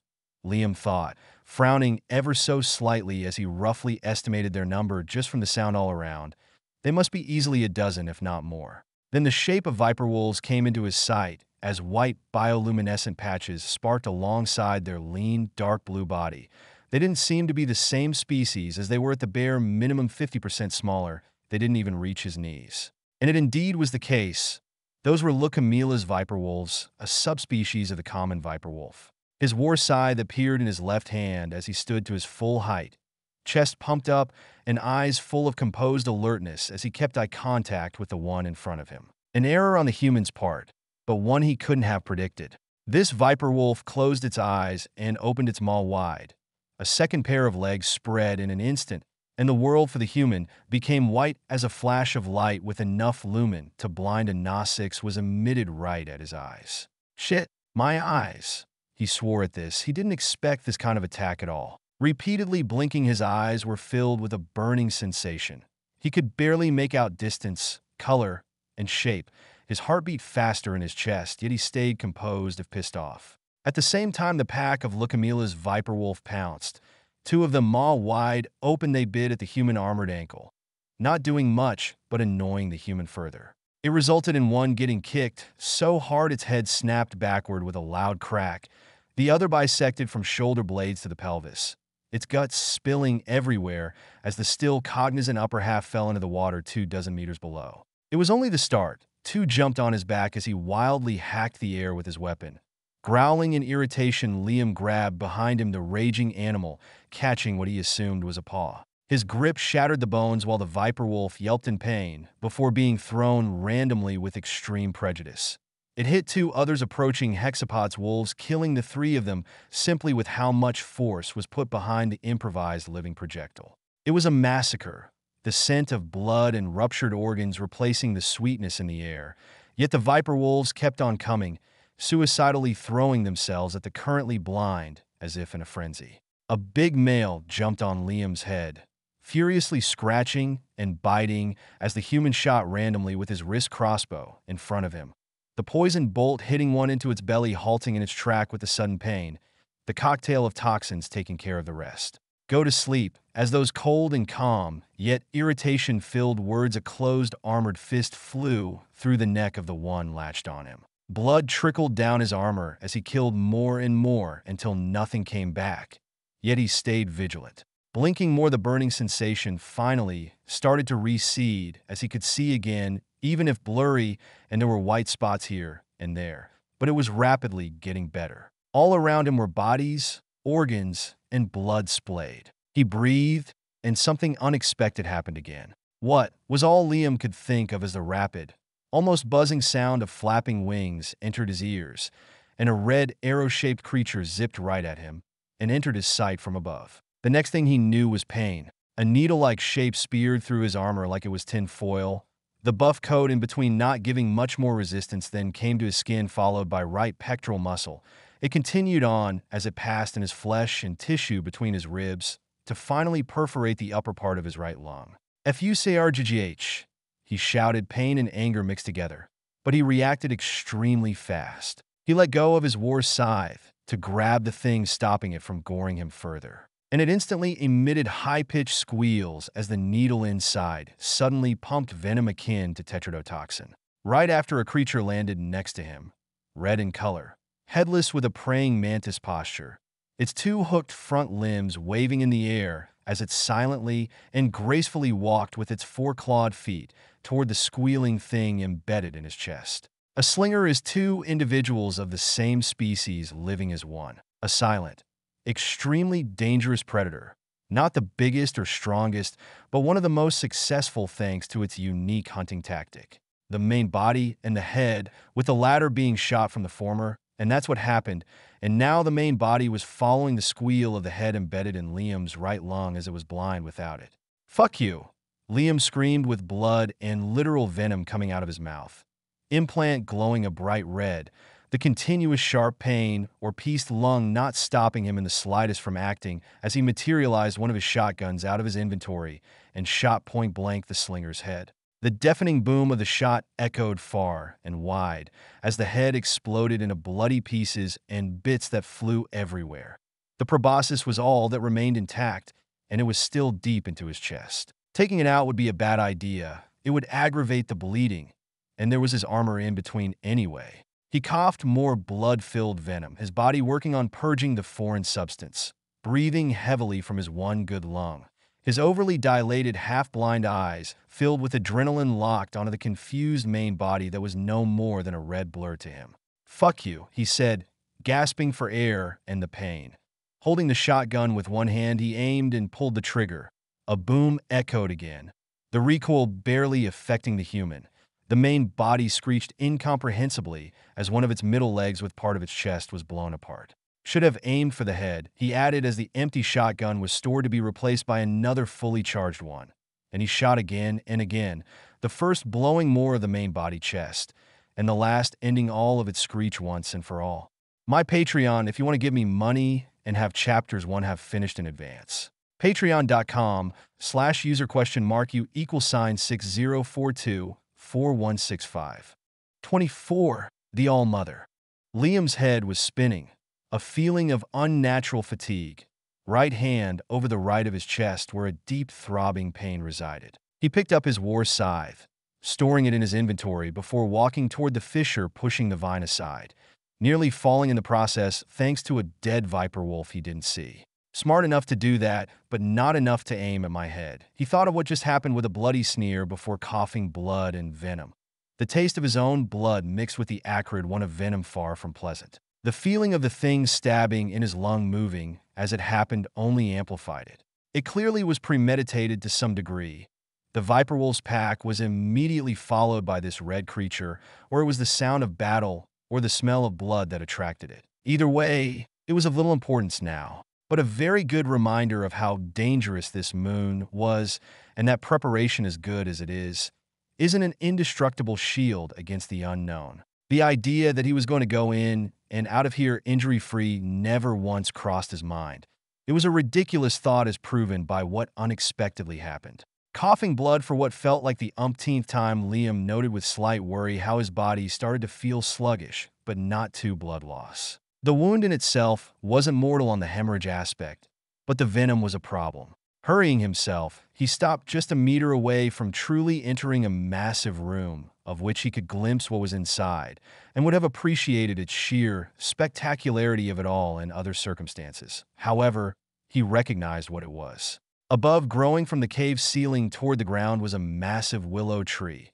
Liam thought, frowning ever so slightly as he roughly estimated their number just from the sound all around. They must be easily a dozen, if not more. Then the shape of viper wolves came into his sight as white bioluminescent patches sparked alongside their lean, dark blue body. They didn't seem to be the same species, as they were at the bare minimum 50% smaller. They didn't even reach his knees. And it indeed was the case. Those were Lucamila's viper wolves, a subspecies of the common viper wolf. His war scythe appeared in his left hand as he stood to his full height, chest pumped up and eyes full of composed alertness as he kept eye contact with the one in front of him. An error on the human's part, but one he couldn't have predicted. This viper wolf closed its eyes and opened its maw wide. A second pair of legs spread in an instant, and the world for the human became white as a flash of light with enough lumen to blind a Gnosix was emitted right at his eyes. Shit, my eyes. He swore at this. He didn't expect this kind of attack at all. Repeatedly blinking, his eyes were filled with a burning sensation. He could barely make out distance, color, and shape. His heart beat faster in his chest, yet he stayed composed if pissed off. At the same time, the pack of Lucamila's viper wolf pounced. Two of them, maw wide open, they bit at the human armored ankle, not doing much but annoying the human further. It resulted in one getting kicked so hard its head snapped backward with a loud crack. The other bisected from shoulder blades to the pelvis, its guts spilling everywhere as the still cognizant upper half fell into the water 24 meters below. It was only the start. Two jumped on his back as he wildly hacked the air with his weapon. Growling in irritation, Liam grabbed behind him the raging animal, catching what he assumed was a paw. His grip shattered the bones while the viper wolf yelped in pain before being thrown randomly with extreme prejudice. It hit two others approaching hexapods wolves, killing the three of them simply with how much force was put behind the improvised living projectile. It was a massacre, the scent of blood and ruptured organs replacing the sweetness in the air. Yet the viper wolves kept on coming, suicidally throwing themselves at the currently blind as if in a frenzy. A big male jumped on Liam's head, furiously scratching and biting as the human shot randomly with his wrist crossbow in front of him. The poisoned bolt hitting one into its belly, halting in its track with a sudden pain, the cocktail of toxins taking care of the rest. Go to sleep, as those cold and calm, yet irritation-filled words, a closed armored fist flew through the neck of the one latched on him. Blood trickled down his armor as he killed more and more until nothing came back. Yet he stayed vigilant. Blinking more, the burning sensation finally started to recede as he could see again, even if blurry, and there were white spots here and there. But it was rapidly getting better. All around him were bodies, organs, and blood splayed. He breathed, and something unexpected happened again. What was all Liam could think of as the rapid, almost buzzing sound of flapping wings entered his ears, and a red arrow-shaped creature zipped right at him and entered his sight from above. The next thing he knew was pain. A needle-like shape speared through his armor like it was tin foil. The buff coat in between not giving much more resistance then came to his skin, followed by right pectoral muscle. It continued on as it passed in his flesh and tissue between his ribs to finally perforate the upper part of his right lung. "Fucargh," he shouted, pain and anger mixed together. But he reacted extremely fast. He let go of his war scythe to grab the thing, stopping it from goring him further. And it instantly emitted high-pitched squeals as the needle inside suddenly pumped venom akin to tetrodotoxin. Right after, a creature landed next to him, red in color, headless with a praying mantis posture, its two hooked front limbs waving in the air as it silently and gracefully walked with its four-clawed feet toward the squealing thing embedded in his chest. A slinger is two individuals of the same species living as one. A silent, extremely dangerous predator. Not the biggest or strongest, but one of the most successful thanks to its unique hunting tactic. The main body and the head, with the latter being shot from the former, and that's what happened. And now the main body was following the squeal of the head embedded in Liam's right lung as it was blind without it. "Fuck you!" Liam screamed with blood and literal venom coming out of his mouth. Implant glowing a bright red, the continuous sharp pain or pieced lung not stopping him in the slightest from acting as he materialized one of his shotguns out of his inventory and shot point blank the slinger's head. The deafening boom of the shot echoed far and wide as the head exploded into bloody pieces and bits that flew everywhere. The proboscis was all that remained intact, and it was still deep into his chest. Taking it out would be a bad idea. It would aggravate the bleeding, and there was his armor in between anyway. He coughed more blood-filled venom, his body working on purging the foreign substance, breathing heavily from his one good lung. His overly dilated, half-blind eyes filled with adrenaline locked onto the confused main body that was no more than a red blur to him. "Fuck you," he said, gasping for air and the pain. Holding the shotgun with one hand, he aimed and pulled the trigger. A boom echoed again, the recoil barely affecting the human. The main body screeched incomprehensibly as one of its middle legs with part of its chest was blown apart. "Should have aimed for the head," he added as the empty shotgun was stored to be replaced by another fully charged one. And he shot again and again, the first blowing more of the main body chest, and the last ending all of its screech once and for all. My Patreon, if you want to give me money and have chapters 1/2 finished in advance. Patreon.com/user?mark_60424165. 24. The All-Mother. Liam's head was spinning, a feeling of unnatural fatigue. Right hand over the right of his chest where a deep throbbing pain resided. He picked up his war scythe, storing it in his inventory before walking toward the fissure, pushing the vine aside, nearly falling in the process thanks to a dead viper wolf he didn't see. Smart enough to do that, but not enough to aim at my head. He thought of what just happened with a bloody sneer before coughing blood and venom. The taste of his own blood mixed with the acrid one of venom, far from pleasant. The feeling of the thing stabbing in his lung moving as it happened only amplified it. It clearly was premeditated to some degree. The viper wolf's pack was immediately followed by this red creature, or it was the sound of battle or the smell of blood that attracted it. Either way, it was of little importance now, but a very good reminder of how dangerous this moon was, and that preparation, as good as it isn't an indestructible shield against the unknown. The idea that he was going to go in and out of here injury-free never once crossed his mind, It was a ridiculous thought as proven by what unexpectedly happened. Coughing blood for what felt like the umpteenth time, Liam noted with slight worry how his body started to feel sluggish, but not too blood loss. The wound in itself wasn't mortal on the hemorrhage aspect, but the venom was a problem. Hurrying himself, he stopped just a meter away from truly entering a massive room, of which he could glimpse what was inside, and would have appreciated its sheer spectacularity of it all in other circumstances. However, he recognized what it was. Above, growing from the cave ceiling toward the ground, was a massive willow tree.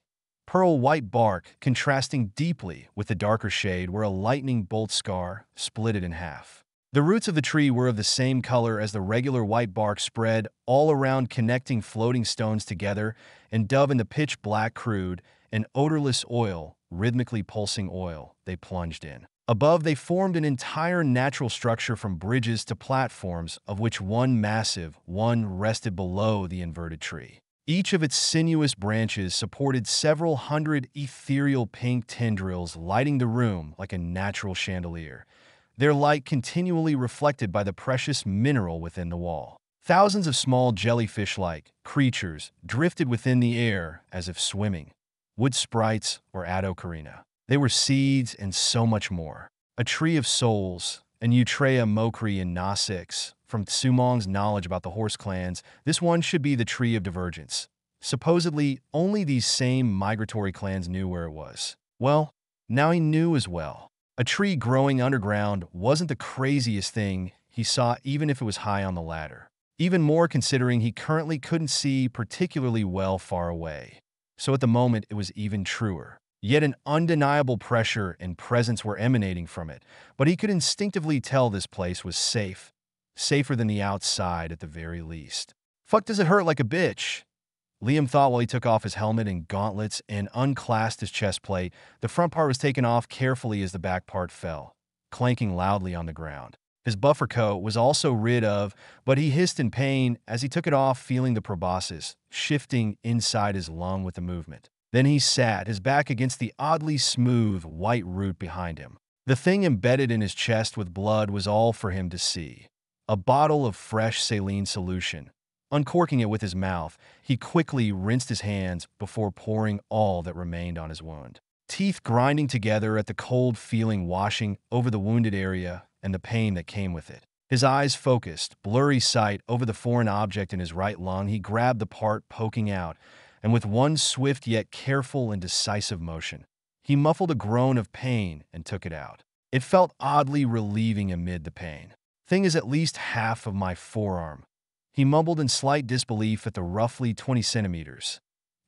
Pearl white bark contrasting deeply with the darker shade where a lightning bolt scar split it in half. The roots of the tree were of the same color as the regular white bark, spread all around, connecting floating stones together, and dove in the pitch-black crude and odorless oil, rhythmically pulsing oil, they plunged in. Above, they formed an entire natural structure from bridges to platforms, of which one massive one rested below the inverted tree. Each of its sinuous branches supported several hundred ethereal pink tendrils, lighting the room like a natural chandelier, their light continually reflected by the precious mineral within the wall. Thousands of small jellyfish-like creatures drifted within the air as if swimming. Wood sprites or adokarina. They were seeds and so much more. A tree of souls, an Utrea Mokri and Nasix. From Tsumong's knowledge about the horse clans, this one should be the Tree of Divergence. Supposedly, only these same migratory clans knew where it was. Well, now he knew as well. A tree growing underground wasn't the craziest thing he saw, even if it was high on the ladder. Even more considering he currently couldn't see particularly well far away. So at the moment, it was even truer. Yet an undeniable pressure and presence were emanating from it, but he could instinctively tell this place was safe. Safer than the outside at the very least. Fuck, does it hurt like a bitch? Liam thought while he took off his helmet and gauntlets and unclasped his chest plate. The front part was taken off carefully as the back part fell, clanking loudly on the ground. His buffer coat was also rid of, but he hissed in pain as he took it off, feeling the proboscis shifting inside his lung with the movement. Then he sat, his back against the oddly smooth white root behind him. The thing embedded in his chest with blood was all for him to see. A bottle of fresh saline solution. Uncorking it with his mouth, he quickly rinsed his hands before pouring all that remained on his wound. Teeth grinding together at the cold feeling washing over the wounded area and the pain that came with it. His eyes focused, blurry sight over the foreign object in his right lung, he grabbed the part poking out, and with one swift yet careful and decisive motion, he muffled a groan of pain and took it out. It felt oddly relieving amid the pain. Thing is at least half of my forearm. He mumbled in slight disbelief at the roughly 20 centimeters,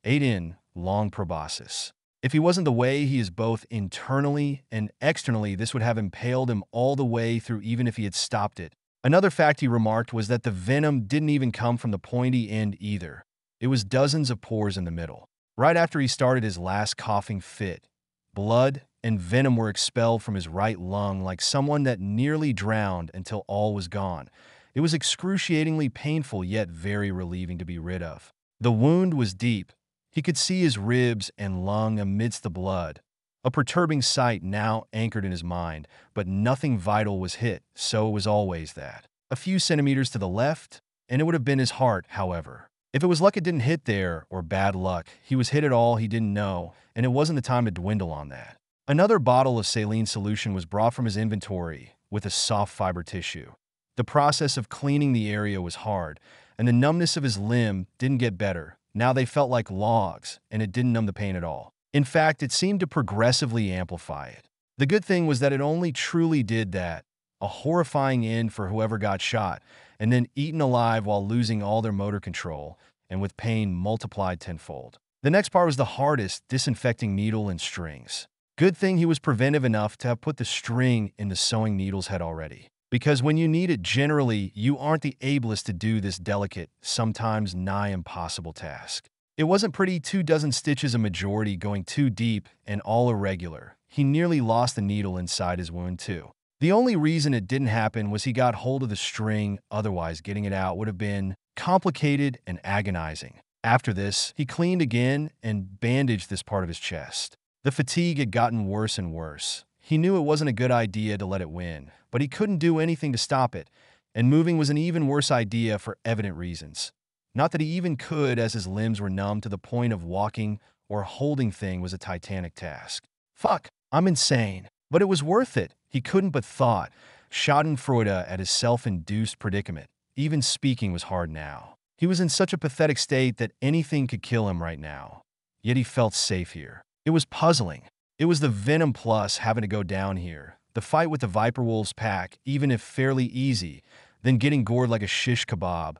8 in, long proboscis. If he wasn't the way he is both internally and externally, this would have impaled him all the way through even if he had stopped it. Another fact he remarked was that the venom didn't even come from the pointy end either. It was dozens of pores in the middle. Right after he started his last coughing fit, blood and venom were expelled from his right lung like someone that nearly drowned until all was gone. It was excruciatingly painful yet very relieving to be rid of. The wound was deep. He could see his ribs and lung amidst the blood. A perturbing sight now anchored in his mind, but nothing vital was hit, so it was always that. A few centimeters to the left, and it would have been his heart, however. If it was luck it didn't hit there, or bad luck, he was hit at all he didn't know, and it wasn't the time to dwindle on that. Another bottle of saline solution was brought from his inventory with a soft fiber tissue. The process of cleaning the area was hard, and the numbness of his limb didn't get better. Now they felt like logs, and it didn't numb the pain at all. In fact, it seemed to progressively amplify it. The good thing was that it only truly did that, a horrifying end for whoever got shot, and then eaten alive while losing all their motor control, and with pain multiplied tenfold. The next part was the hardest, disinfecting needle and strings. Good thing he was preventive enough to have put the string in the sewing needle's head already. Because when you need it, generally, you aren't the ablest to do this delicate, sometimes nigh impossible task. It wasn't pretty 24 stitches, a majority going too deep and all irregular. He nearly lost the needle inside his wound too. The only reason it didn't happen was he got hold of the string, otherwise getting it out would have been complicated and agonizing. After this, he cleaned again and bandaged this part of his chest. The fatigue had gotten worse and worse. He knew it wasn't a good idea to let it win, but he couldn't do anything to stop it, and moving was an even worse idea for evident reasons. Not that he even could, as his limbs were numb to the point of walking or holding thing was a titanic task. Fuck, I'm insane. But it was worth it, he couldn't but thought, schadenfreude at his self-induced predicament. Even speaking was hard now. He was in such a pathetic state that anything could kill him right now. Yet he felt safe here. It was puzzling. It was the Venom plus having to go down here. The fight with the Viper Wolves pack, even if fairly easy, then getting gored like a shish kebab,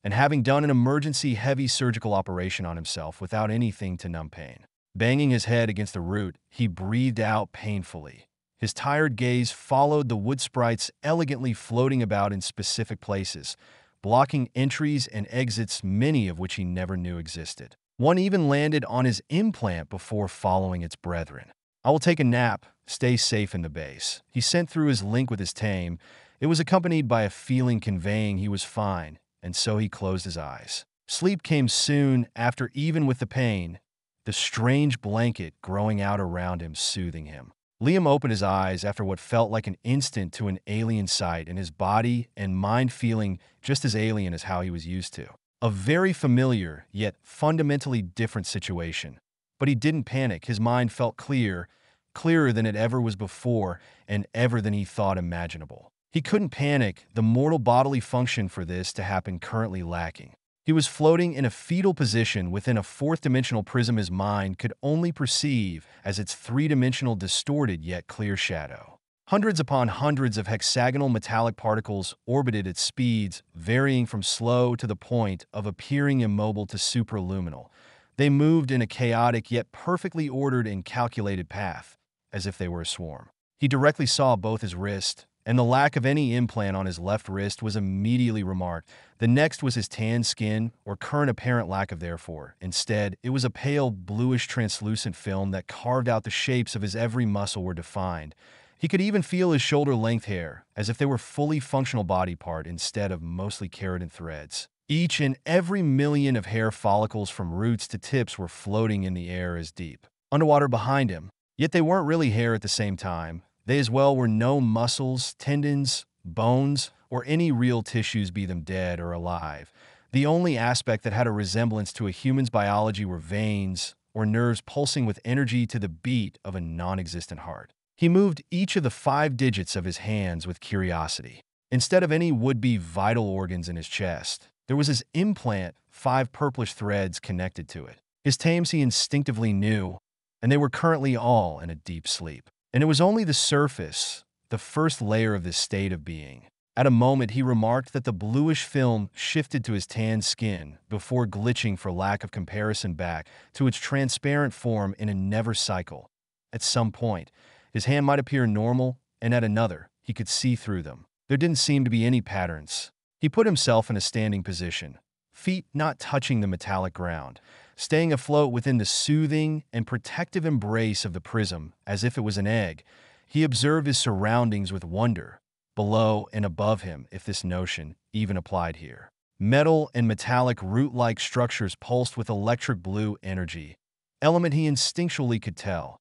and having done an emergency heavy surgical operation on himself without anything to numb pain. Banging his head against the root, he breathed out painfully. His tired gaze followed the wood sprites elegantly floating about in specific places, blocking entries and exits, many of which he never knew existed. One even landed on his implant before following its brethren. I will take a nap, stay safe in the base. He sent through his link with his tame. It was accompanied by a feeling conveying he was fine, and so he closed his eyes. Sleep came soon after, even with the pain, the strange blanket growing out around him soothing him. Liam opened his eyes after what felt like an instant to an alien sight, and his body and mind feeling just as alien as how he was used to. A very familiar, yet fundamentally different situation. But he didn't panic. His mind felt clear, clearer than it ever was before, and ever than he thought imaginable. He couldn't panic, the mortal bodily function for this to happen currently lacking. He was floating in a fetal position within a fourth-dimensional prism his mind could only perceive as its three-dimensional distorted yet clear shadow. Hundreds upon hundreds of hexagonal metallic particles orbited at speeds varying from slow to the point of appearing immobile to supraluminal. They moved in a chaotic yet perfectly ordered and calculated path, as if they were a swarm. He directly saw both his wrist, and the lack of any implant on his left wrist was immediately remarked. The next was his tan skin, or current apparent lack of therefore. Instead, it was a pale, bluish, translucent film that carved out the shapes of his every muscle were defined. He could even feel his shoulder-length hair, as if they were fully functional body part instead of mostly keratin threads. Each and every million of hair follicles from roots to tips were floating in the air as deep underwater behind him. Yet they weren't really hair at the same time. They as well were no muscles, tendons, bones, or any real tissues, be them dead or alive. The only aspect that had a resemblance to a human's biology were veins or nerves pulsing with energy to the beat of a non-existent heart. He moved each of the 5 digits of his hands with curiosity. Instead of any would-be vital organs in his chest, there was his implant, 5 purplish threads connected to it. His tames he instinctively knew, and they were currently all in a deep sleep. And it was only the surface, the first layer of this state of being. At a moment, he remarked that the bluish film shifted to his tan skin before glitching for lack of comparison back to its transparent form in a never cycle. At some point, his hand might appear normal, and at another, he could see through them. There didn't seem to be any patterns. He put himself in a standing position, feet not touching the metallic ground, staying afloat within the soothing and protective embrace of the prism as if it was an egg. He observed his surroundings with wonder, below and above him, if this notion even applied here. Metal and metallic root-like structures pulsed with electric blue energy, element he instinctually could tell,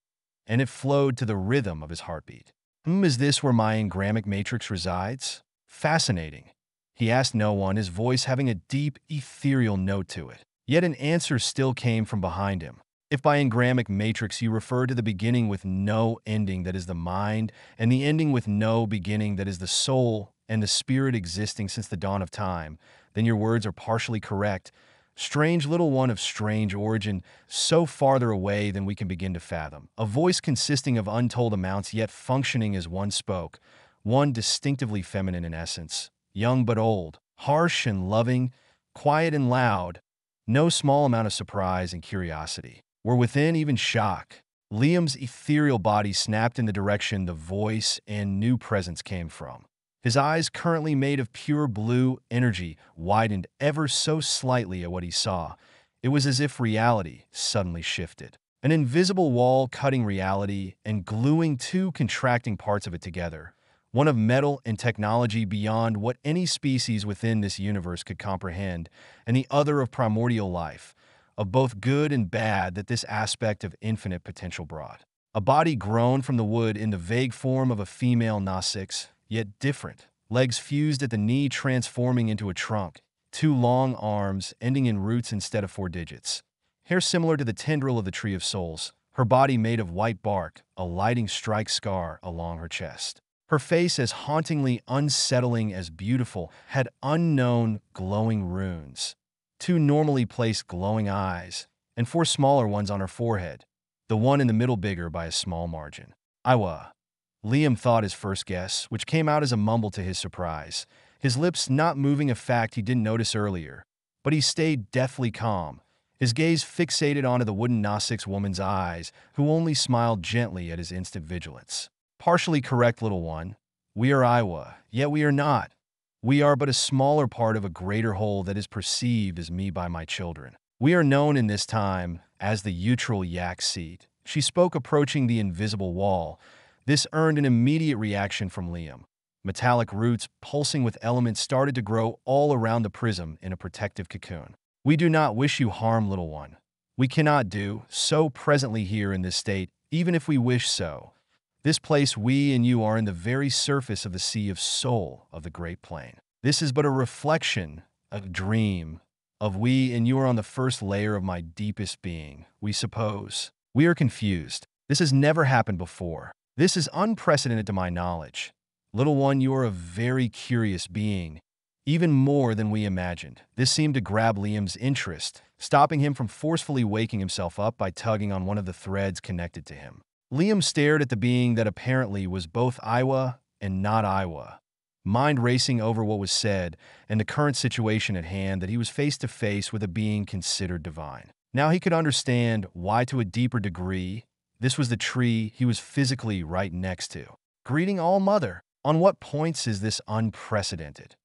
and it flowed to the rhythm of his heartbeat. Is this where my engrammic matrix resides? Fascinating. He asked no one, his voice having a deep, ethereal note to it. Yet an answer still came from behind him. If by engrammic matrix you refer to the beginning with no ending that is the mind, and the ending with no beginning that is the soul, and the spirit existing since the dawn of time, then your words are partially correct. Strange little one of strange origin, so farther away than we can begin to fathom. A voice consisting of untold amounts yet functioning as one spoke, one distinctively feminine in essence, young but old, harsh and loving, quiet and loud. No small amount of surprise and curiosity were within, even shock. Liam's ethereal body snapped in the direction the voice and new presence came from. His eyes, currently made of pure blue energy, widened ever so slightly at what he saw. It was as if reality suddenly shifted. An invisible wall cutting reality and gluing 2 contracting parts of it together. One of metal and technology beyond what any species within this universe could comprehend, and the other of primordial life, of both good and bad that this aspect of infinite potential brought. A body grown from the wood in the vague form of a female Gnosix, yet different, legs fused at the knee transforming into a trunk, two long arms ending in roots instead of 4 digits. Hair similar to the tendril of the Tree of Souls, her body made of white bark, a lightning strike scar along her chest. Her face, as hauntingly unsettling as beautiful, had unknown glowing runes. Two normally placed glowing eyes, and 4 smaller ones on her forehead, the one in the middle bigger by a small margin. Iwa. Liam thought his first guess, which came out as a mumble to his surprise, his lips not moving, a fact he didn't notice earlier. But he stayed deathly calm, his gaze fixated onto the wooden Gnostic's woman's eyes, who only smiled gently at his instant vigilance. Partially correct, little one. We are Iwa, yet we are not. We are but a smaller part of a greater whole that is perceived as me by my children. We are known in this time as the Utral Yak Seat. She spoke, approaching the invisible wall. This earned an immediate reaction from Liam. Metallic roots, pulsing with elements, started to grow all around the prism in a protective cocoon. We do not wish you harm, little one. We cannot do so presently here in this state, even if we wish so. This place, we and you, are in the very surface of the sea of soul of the Great Plain. This is but a reflection, a dream, of we and you are on the first layer of my deepest being, we suppose. We are confused. This has never happened before. This is unprecedented to my knowledge. Little one, you are a very curious being, even more than we imagined. This seemed to grab Liam's interest, stopping him from forcefully waking himself up by tugging on one of the threads connected to him. Liam stared at the being that apparently was both Iwa and not Iwa, mind racing over what was said and the current situation at hand, that he was face to face with a being considered divine. Now he could understand why, to a deeper degree, this was the tree he was physically right next to. Greeting, All-Mother. On what points is this unprecedented?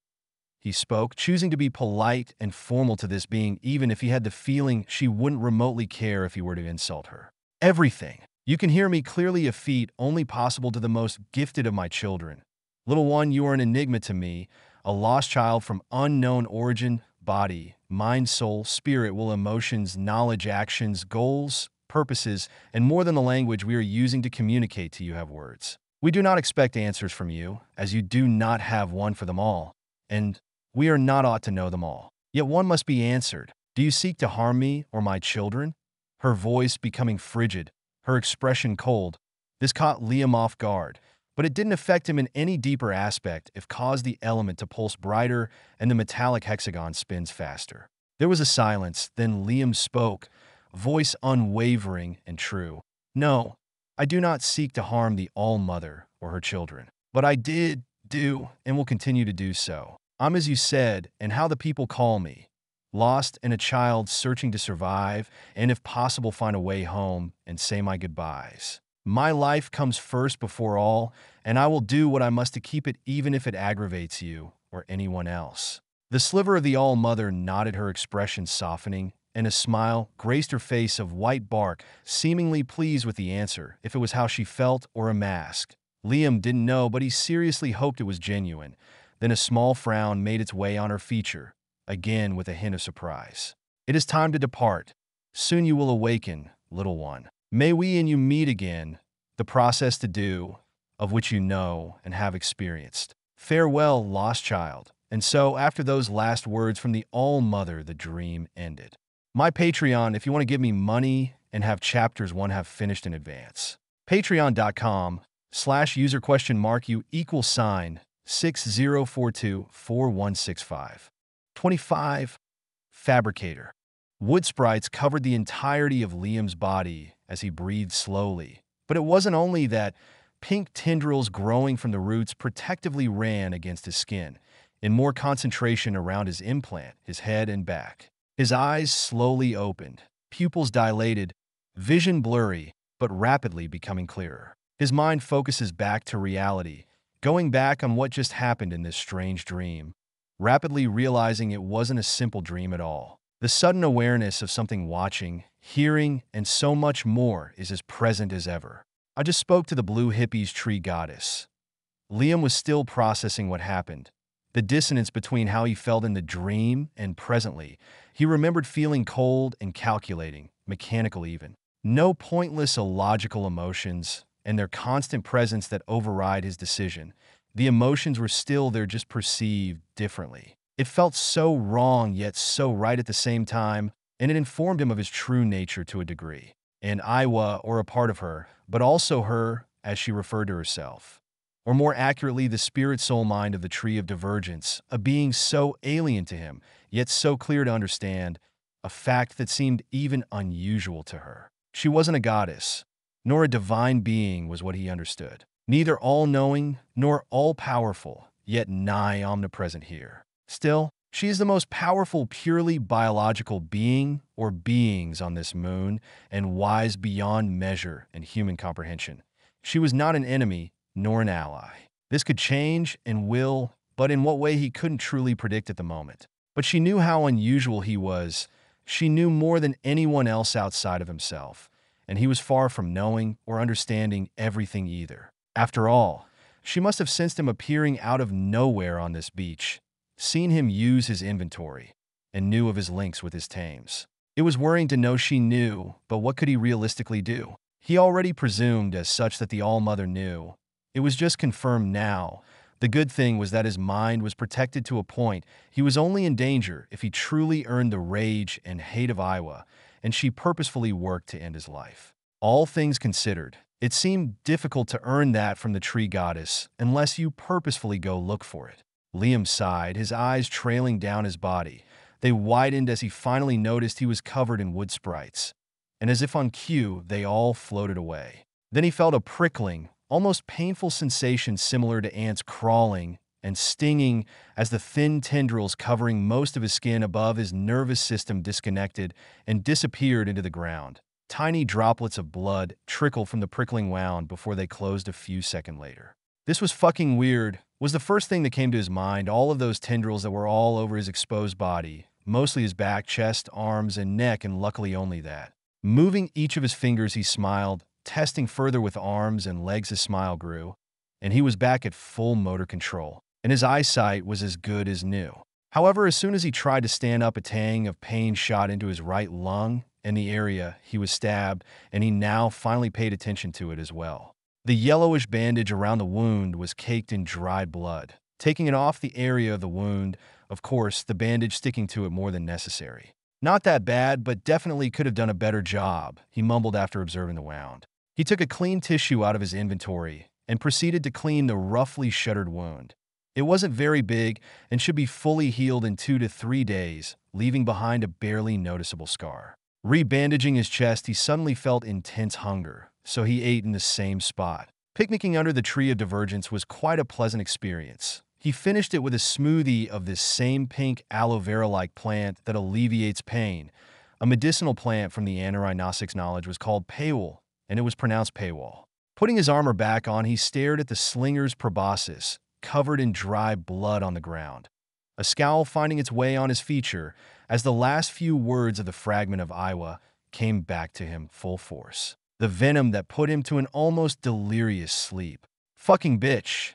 He spoke, choosing to be polite and formal to this being, even if he had the feeling she wouldn't remotely care if he were to insult her. Everything. You can hear me clearly, a feat only possible to the most gifted of my children. Little one, you are an enigma to me, a lost child from unknown origin, body, mind, soul, spirit, will, emotions, knowledge, actions, goals, purposes, and more than the language we are using to communicate to you have words. We do not expect answers from you, as you do not have one for them all, and we are not ought to know them all. Yet one must be answered. Do you seek to harm me or my children? Her voice becoming frigid, her expression cold. This caught Liam off guard, but it didn't affect him in any deeper aspect. It caused the element to pulse brighter and the metallic hexagon spins faster. There was a silence, then Liam spoke, voice unwavering and true. No, I do not seek to harm the All-Mother or her children, but I did, do, and will continue to do so. I'm as you said, and how the people call me. Lost and a child searching to survive, and if possible find a way home and say my goodbyes. My life comes first before all, and I will do what I must to keep it, even if it aggravates you or anyone else. The sliver of the All-Mother nodded, her expression softening, and a smile graced her face of white bark, seemingly pleased with the answer, if it was how she felt or a mask. Liam didn't know, but he seriously hoped it was genuine. Then a small frown made its way on her feature, again with a hint of surprise. It is time to depart. Soon you will awaken, little one. May we and you meet again, the process to do, of which you know and have experienced. Farewell, lost child. And so, after those last words from the All-Mother, the dream ended. My Patreon, if you want to give me money and have chapters 1 have finished in advance. Patreon.com/user?mark_60424165. 25. Fabricator. Wood sprites covered the entirety of Liam's body as he breathed slowly. But it wasn't only that. Pink tendrils growing from the roots protectively ran against his skin, in more concentration around his implant, his head and back. His eyes slowly opened, pupils dilated, vision blurry, but rapidly becoming clearer. His mind focuses back to reality, going back on what just happened in this strange dream, rapidly realizing it wasn't a simple dream at all. The sudden awareness of something watching, hearing, and so much more is as present as ever. I just spoke to the blue hippie's tree goddess. Liam was still processing what happened, the dissonance between how he felt in the dream and presently. He remembered feeling cold and calculating, mechanical even. No pointless illogical emotions, and their constant presence that override his decision. The emotions were still there, just perceived differently. It felt so wrong, yet so right at the same time, and it informed him of his true nature to a degree. And Iwa, or a part of her, but also her, as she referred to herself. Or more accurately, the spirit soul mind of the Tree of Divergence, a being so alien to him, yet so clear to understand, a fact that seemed even unusual to her. She wasn't a goddess, nor a divine being was what he understood. Neither all-knowing, nor all-powerful, yet nigh omnipresent here. Still, she is the most powerful purely biological being or beings on this moon, and wise beyond measure and human comprehension. She was not an enemy, nor an ally. This could change and will, but in what way he couldn't truly predict at the moment. But she knew how unusual he was. She knew more than anyone else outside of himself, and he was far from knowing or understanding everything either. After all, she must have sensed him appearing out of nowhere on this beach, seen him use his inventory, and knew of his links with his tames. It was worrying to know she knew, but what could he realistically do? He already presumed as such that the All-Mother knew. It was just confirmed now. The good thing was that his mind was protected to a point. He was only in danger if he truly earned the rage and hate of Iwa, and she purposefully worked to end his life. All things considered, it seemed difficult to earn that from the tree goddess unless you purposefully go look for it. Liam sighed, his eyes trailing down his body. They widened as he finally noticed he was covered in wood sprites, and as if on cue, they all floated away. Then he felt a prickling, almost painful sensation similar to ants crawling and stinging as the thin tendrils covering most of his skin above his nervous system disconnected and disappeared into the ground. Tiny droplets of blood trickled from the prickling wound before they closed a few seconds later. This was fucking weird, was the first thing that came to his mind, all of those tendrils that were all over his exposed body, mostly his back, chest, arms, and neck, and luckily only that. Moving each of his fingers, he smiled, testing further with arms and legs. His smile grew, and he was back at full motor control, and his eyesight was as good as new. However, as soon as he tried to stand up, a tang of pain shot into his right lung and the area he was stabbed, and he now finally paid attention to it as well. The yellowish bandage around the wound was caked in dried blood. Taking it off the area of the wound, of course, the bandage sticking to it more than necessary. Not that bad, but definitely could have done a better job, he mumbled after observing the wound. He took a clean tissue out of his inventory and proceeded to clean the roughly shuttered wound. It wasn't very big and should be fully healed in 2 to 3 days, leaving behind a barely noticeable scar. Rebandaging his chest, he suddenly felt intense hunger, so he ate in the same spot. Picnicking under the Tree of Divergence was quite a pleasant experience. He finished it with a smoothie of this same pink aloe vera-like plant that alleviates pain. A medicinal plant from the Anarinoxics knowledge was called paywall, and it was pronounced paywall. Putting his armor back on, he stared at the slinger's proboscis, covered in dry blood on the ground. A scowl finding its way on his feature as the last few words of the fragment of Iwa came back to him full force. The venom that put him to an almost delirious sleep. Fucking bitch.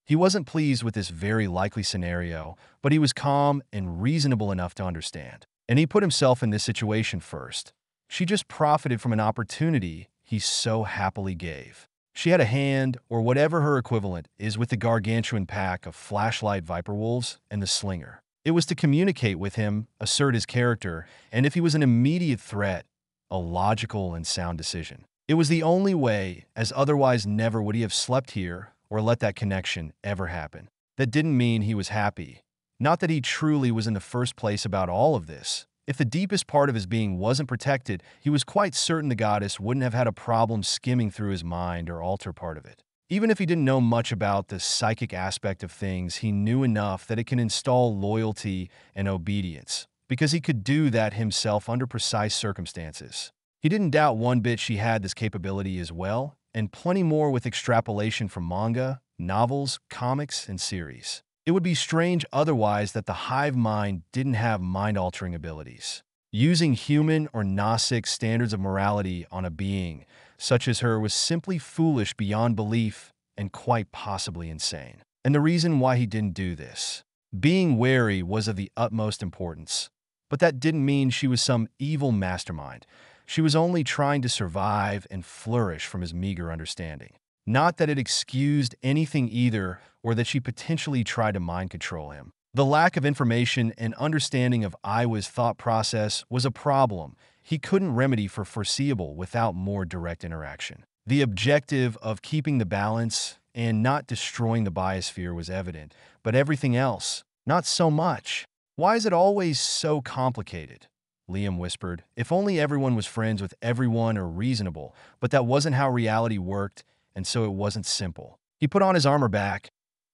He wasn't pleased with this very likely scenario, but he was calm and reasonable enough to understand. And he put himself in this situation first. She just profited from an opportunity he so happily gave. She had a hand, or whatever her equivalent is, with the gargantuan pack of flashlight viper wolves and the slinger. It was to communicate with him, assert his character, and if he was an immediate threat, a logical and sound decision. It was the only way, as otherwise never would he have slept here or let that connection ever happen. That didn't mean he was happy. Not that he truly was in the first place about all of this. If the deepest part of his being wasn't protected, he was quite certain the goddess wouldn't have had a problem skimming through his mind or alter part of it. Even if he didn't know much about the psychic aspect of things, he knew enough that it can install loyalty and obedience, because he could do that himself under precise circumstances. He didn't doubt one bit she had this capability as well, and plenty more with extrapolation from manga, novels, comics, and series. It would be strange otherwise that the hive mind didn't have mind-altering abilities. Using human or Gnostic standards of morality on a being such as her was simply foolish beyond belief and quite possibly insane. And the reason why he didn't do this. Being wary was of the utmost importance. But that didn't mean she was some evil mastermind. She was only trying to survive and flourish from his meager understanding. Not that it excused anything either, or that she potentially tried to mind control him. The lack of information and understanding of Iwa's thought process was a problem he couldn't remedy for foreseeable without more direct interaction. The objective of keeping the balance and not destroying the biosphere was evident, but everything else, not so much. Why is it always so complicated? Liam whispered. If only everyone was friends with everyone or reasonable, but that wasn't how reality worked, and so it wasn't simple. He put on his armor back,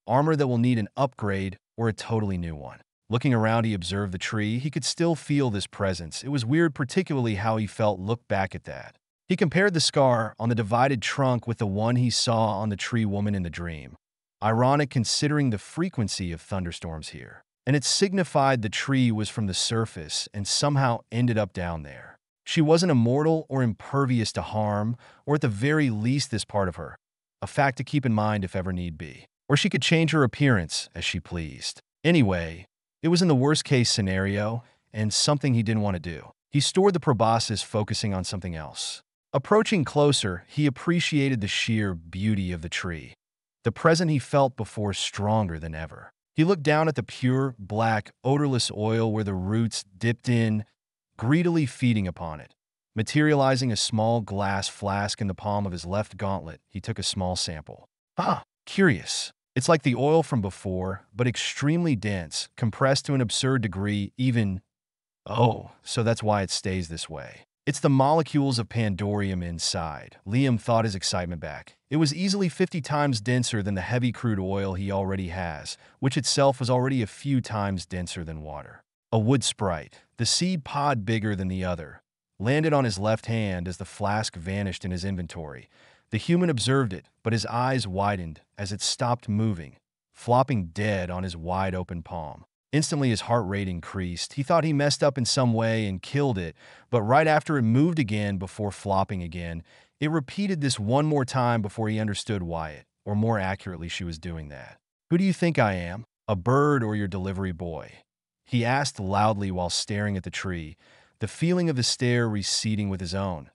armor that will need an upgrade or a totally new one. Looking around, he observed the tree. He could still feel this presence. It was weird, particularly how he felt look back at that. He compared the scar on the divided trunk with the one he saw on the tree woman in the dream. Ironic considering the frequency of thunderstorms here. And it signified the tree was from the surface and somehow ended up down there. She wasn't immortal or impervious to harm, or at the very least this part of her. A fact to keep in mind if ever need be. Or she could change her appearance as she pleased. Anyway, it was in the worst-case scenario, and something he didn't want to do. He stored the proboscis, focusing on something else. Approaching closer, he appreciated the sheer beauty of the tree. The present he felt before stronger than ever. He looked down at the pure, black, odorless oil where the roots dipped in, greedily feeding upon it. Materializing a small glass flask in the palm of his left gauntlet, he took a small sample. Curious. It's like the oil from before, but extremely dense, compressed to an absurd degree, even... Oh, so that's why it stays this way. It's the molecules of Pandorium inside. Liam thought his excitement back. It was easily 50 times denser than the heavy crude oil he already has, which itself was already a few times denser than water. A wood sprite, the seed pod bigger than the other, landed on his left hand as the flask vanished in his inventory. The human observed it, but his eyes widened as it stopped moving, flopping dead on his wide-open palm. Instantly, his heart rate increased. He thought he messed up in some way and killed it, but right after it moved again before flopping again, it repeated this one more time before he understood why it, or more accurately, she was doing that. Who do you think I am? A bird or your delivery boy? He asked loudly while staring at the tree, the feeling of the stare receding with his own.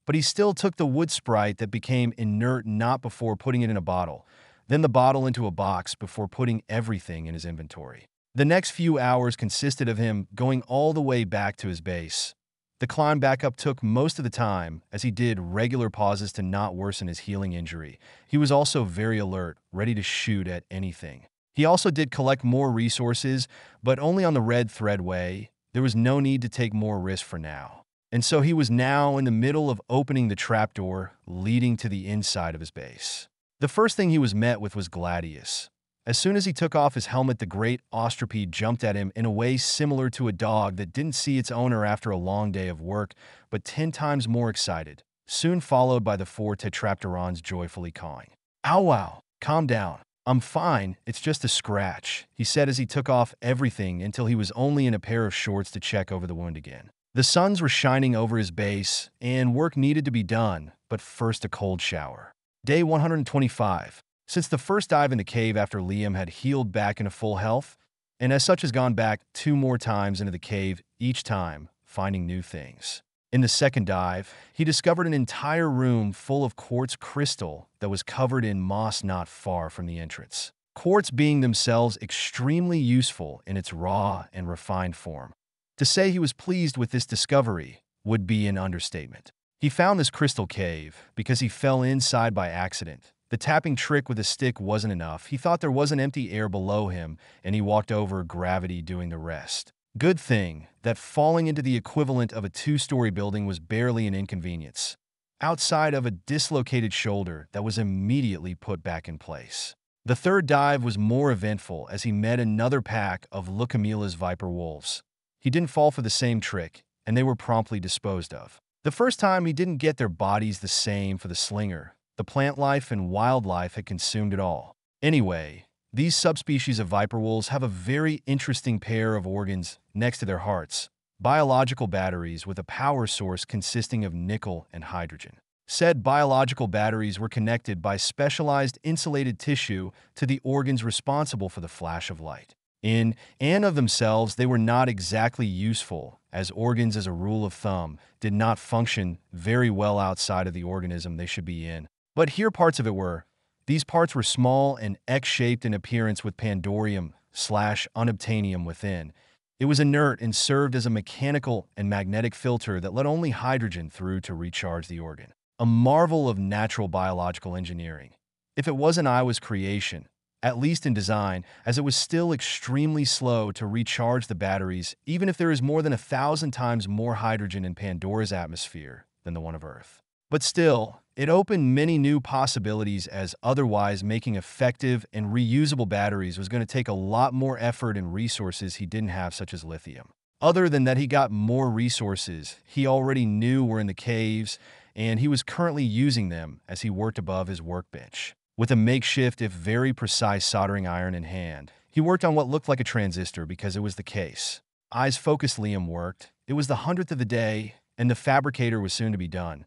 But he still took the wood sprite that became inert not before putting it in a bottle, then the bottle into a box before putting everything in his inventory. The next few hours consisted of him going all the way back to his base. The climb back up took most of the time, as he did regular pauses to not worsen his healing injury. He was also very alert, ready to shoot at anything. He also did collect more resources, but only on the red thread way. There was no need to take more risk for now. And so he was now in the middle of opening the trapdoor leading to the inside of his base. The first thing he was met with was Gladius. As soon as he took off his helmet, the great ostropede jumped at him in a way similar to a dog that didn't see its owner after a long day of work, but 10 times more excited, soon followed by the 4 tetrapterons joyfully cawing. "Ow, wow, calm down. I'm fine, it's just a scratch," he said as he took off everything until he was only in a pair of shorts to check over the wound again. The suns were shining over his base, and work needed to be done, but first a cold shower. Day 125. Since the first dive in the cave after Liam had healed back into full health, and as such has gone back 2 more times into the cave, each time finding new things. In the second dive, he discovered an entire room full of quartz crystal that was covered in moss not far from the entrance. Quartz being themselves extremely useful in its raw and refined form. To say he was pleased with this discovery would be an understatement. He found this crystal cave because he fell inside by accident. The tapping trick with a stick wasn't enough. He thought there was an empty air below him, and he walked over, gravity doing the rest. Good thing that falling into the equivalent of a 2-story building was barely an inconvenience, outside of a dislocated shoulder that was immediately put back in place. The third dive was more eventful as he met another pack of Lucamila's viper wolves. He didn't fall for the same trick, and they were promptly disposed of. The first time he didn't get their bodies the same for the slinger. The plant life and wildlife had consumed it all. Anyway, these subspecies of viper wolves have a very interesting pair of organs next to their hearts, biological batteries with a power source consisting of nickel and hydrogen. Said biological batteries were connected by specialized insulated tissue to the organs responsible for the flash of light. In and of themselves, they were not exactly useful, as organs, as a rule of thumb, did not function very well outside of the organism they should be in. But here parts of it were. These parts were small and X-shaped in appearance with pandorium/unobtainium within. It was inert and served as a mechanical and magnetic filter that let only hydrogen through to recharge the organ. A marvel of natural biological engineering. If it wasn't Iowa's creation, at least in design, as it was still extremely slow to recharge the batteries, even if there is more than 1,000 times more hydrogen in Pandora's atmosphere than the one of Earth. But still, it opened many new possibilities, as otherwise making effective and reusable batteries was going to take a lot more effort and resources he didn't have, such as lithium. Other than that, he got more resources he already knew were in the caves, and he was currently using them as he worked above his workbench. With a makeshift, if very precise soldering iron in hand, he worked on what looked like a transistor because it was the case. Eyes-focused Liam worked. It was the 100th of the day, and the fabricator was soon to be done.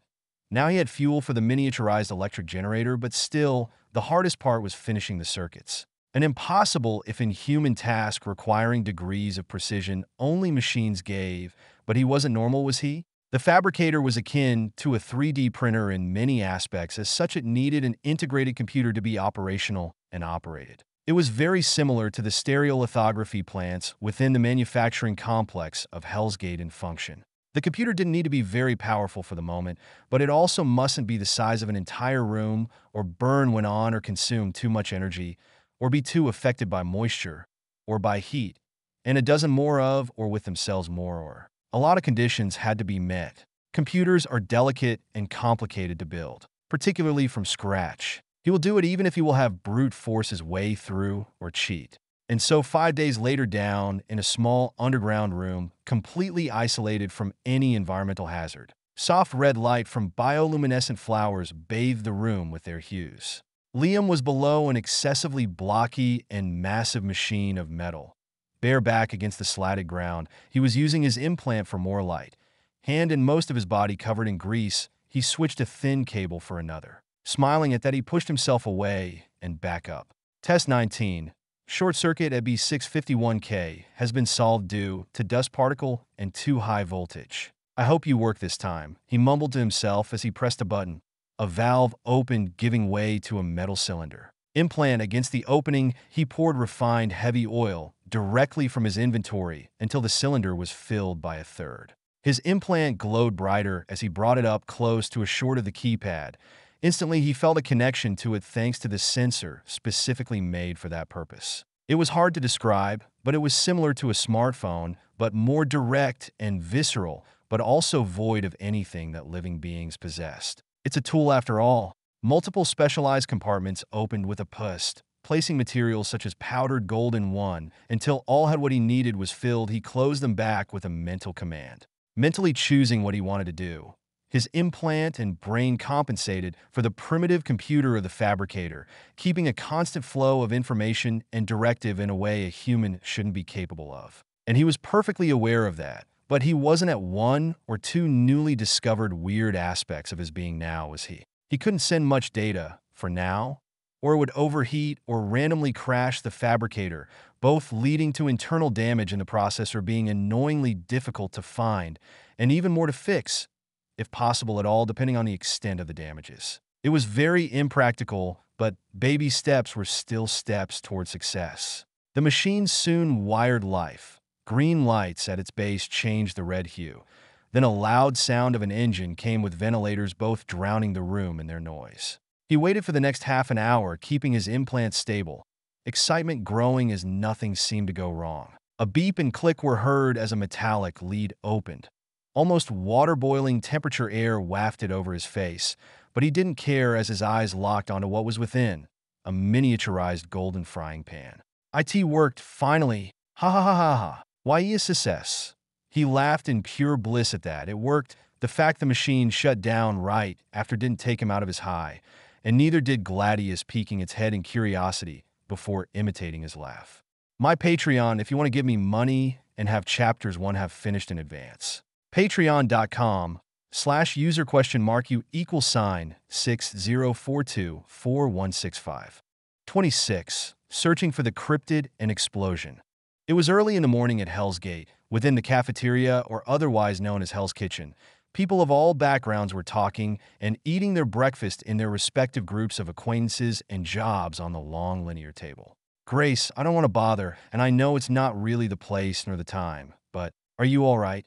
Now he had fuel for the miniaturized electric generator, but still, the hardest part was finishing the circuits. An impossible, if inhuman task requiring degrees of precision only machines gave, but he wasn't normal, was he? The fabricator was akin to a 3D printer in many aspects, as such it needed an integrated computer to be operational and operated. It was very similar to the stereolithography plants within the manufacturing complex of Hell's Gate in function. The computer didn't need to be very powerful for the moment, but it also mustn't be the size of an entire room, or burn when on or consume too much energy, or be too affected by moisture, or by heat, and a dozen more of, or with themselves more or. A lot of conditions had to be met. Computers are delicate and complicated to build, particularly from scratch. He will do it even if he will have brute force his way through or cheat. And so 5 days later, down in a small underground room, completely isolated from any environmental hazard, soft red light from bioluminescent flowers bathed the room with their hues. Liam was below an excessively blocky and massive machine of metal. Bare back against the slatted ground, he was using his implant for more light. Hand and most of his body covered in grease, he switched a thin cable for another. Smiling at that, he pushed himself away and back up. Test 19. Short circuit at B651K has been solved due to dust particle and too high voltage. I hope you work this time, he mumbled to himself as he pressed a button. A valve opened, giving way to a metal cylinder. Implant against the opening, he poured refined heavy oil directly from his inventory until the cylinder was filled by a third. His implant glowed brighter as he brought it up close to a short of the keypad. Instantly, he felt a connection to it thanks to the sensor specifically made for that purpose. It was hard to describe, but it was similar to a smartphone, but more direct and visceral, but also void of anything that living beings possessed. It's a tool after all. Multiple specialized compartments opened with a push, placing materials such as powdered gold in one. Until all had what he needed was filled, he closed them back with a mental command. Mentally choosing what he wanted to do. His implant and brain compensated for the primitive computer of the fabricator, keeping a constant flow of information and directive in a way a human shouldn't be capable of. And he was perfectly aware of that, but he wasn't at one or two newly discovered weird aspects of his being now, was he? He couldn't send much data, for now, or it would overheat or randomly crash the fabricator, both leading to internal damage in the processor being annoyingly difficult to find, and even more to fix, if possible at all, depending on the extent of the damages. It was very impractical, but baby steps were still steps toward success. The machine soon wired life. Green lights at its base changed the red hue. Then a loud sound of an engine came with ventilators both drowning the room in their noise. He waited for the next half an hour, keeping his implant stable, excitement growing as nothing seemed to go wrong. A beep and click were heard as a metallic lead opened. Almost water-boiling temperature air wafted over his face, but he didn't care as his eyes locked onto what was within, a miniaturized golden frying pan. IT worked, finally. Ha ha ha ha ha. Why a success. He laughed in pure bliss at that. It worked. The fact the machine shut down right after didn't take him out of his high, and neither did Gladius, peeking its head in curiosity before imitating his laugh. My Patreon, if you want to give me money and have chapters 1 have finished in advance. Patreon.com/user?U=60424165. 26. Searching for the cryptid and explosion. It was early in the morning at Hell's Gate, within the cafeteria, or otherwise known as Hell's Kitchen. People of all backgrounds were talking and eating their breakfast in their respective groups of acquaintances and jobs on the long linear table. Grace, I don't want to bother, and I know it's not really the place nor the time, but are you all right?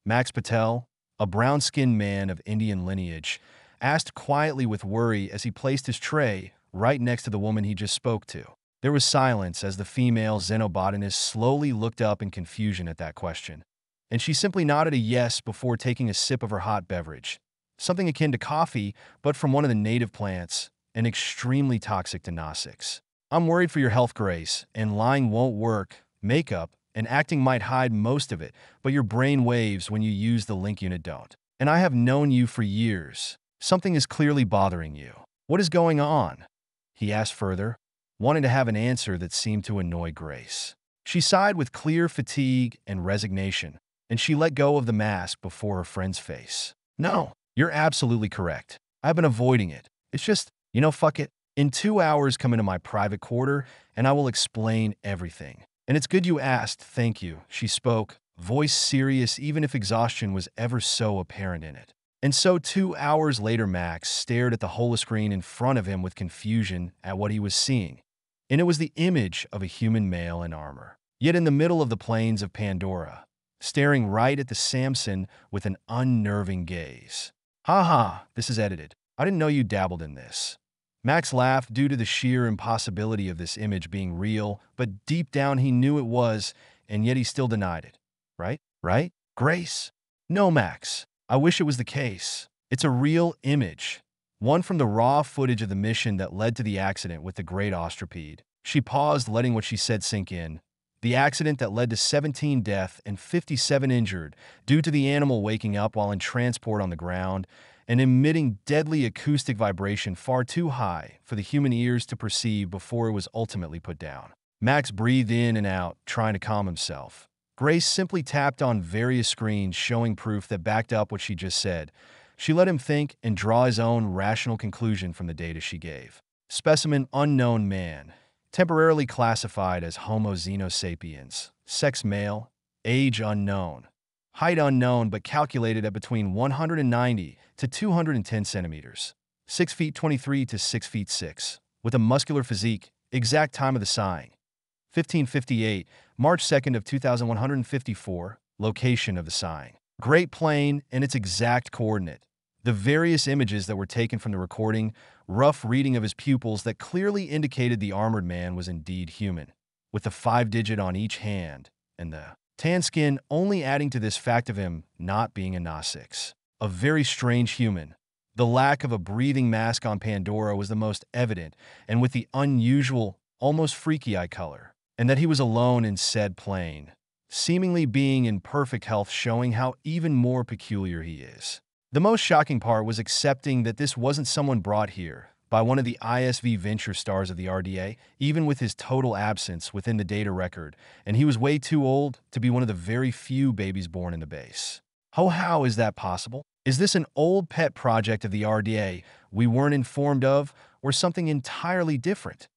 Max Patel, a brown-skinned man of Indian lineage, asked quietly with worry as he placed his tray right next to the woman he just spoke to. There was silence as the female xenobotanist slowly looked up in confusion at that question, and she simply nodded a yes before taking a sip of her hot beverage, something akin to coffee, but from one of the native plants, and extremely toxic to Nasics. I'm worried for your health, Grace, and lying won't work. Makeup and acting might hide most of it, but your brain waves when you use the link unit don't. And I have known you for years. Something is clearly bothering you. What is going on? He asked further, wanting to have an answer that seemed to annoy Grace. She sighed with clear fatigue and resignation, and she let go of the mask before her friend's face. No, you're absolutely correct. I've been avoiding it. It's just, fuck it. In 2 hours, come into my private quarter, and I will explain everything. And it's good you asked, thank you, she spoke, voice serious even if exhaustion was ever so apparent in it. And so 2 hours later, Max stared at the holoscreen in front of him with confusion at what he was seeing. And it was the image of a human male in armor, yet in the middle of the plains of Pandora, staring right at the Samson with an unnerving gaze. Ha, this is edited. I didn't know you dabbled in this. Max laughed due to the sheer impossibility of this image being real, but deep down he knew it was, and yet he still denied it. Right? Grace? No, Max. I wish it was the case. It's a real image. One from the raw footage of the mission that led to the accident with the great Ostropede. She paused, letting what she said sink in. The accident that led to 17 death and 57 injured due to the animal waking up while in transport on the ground and emitting deadly acoustic vibration far too high for the human ears to perceive before it was ultimately put down. Max breathed in and out, trying to calm himself. Grace simply tapped on various screens showing proof that backed up what she just said. She let him think and draw his own rational conclusion from the data she gave. Specimen unknown man, temporarily classified as Homo xenosapiens, sex male, age unknown, height unknown but calculated at between 190 to 210 centimeters, 6 feet 23 to 6 feet 6, with a muscular physique, exact time of the signing, 1558, March 2nd of 2154, location of the sign, Great Plain and its exact coordinate. The various images that were taken from the recording, rough reading of his pupils that clearly indicated the armored man was indeed human, with the 5-digit on each hand, and the tan skin only adding to this fact of him not being a Nasics. A very strange human. The lack of a breathing mask on Pandora was the most evident, and with the unusual, almost freaky eye color, and that he was alone in said plane, seemingly being in perfect health, showing how even more peculiar he is. The most shocking part was accepting that this wasn't someone brought here by one of the ISV venture stars of the RDA, even with his total absence within the data record, and he was way too old to be one of the very few babies born in the base. How is that possible? Is this an old pet project of the RDA we weren't informed of, or something entirely different?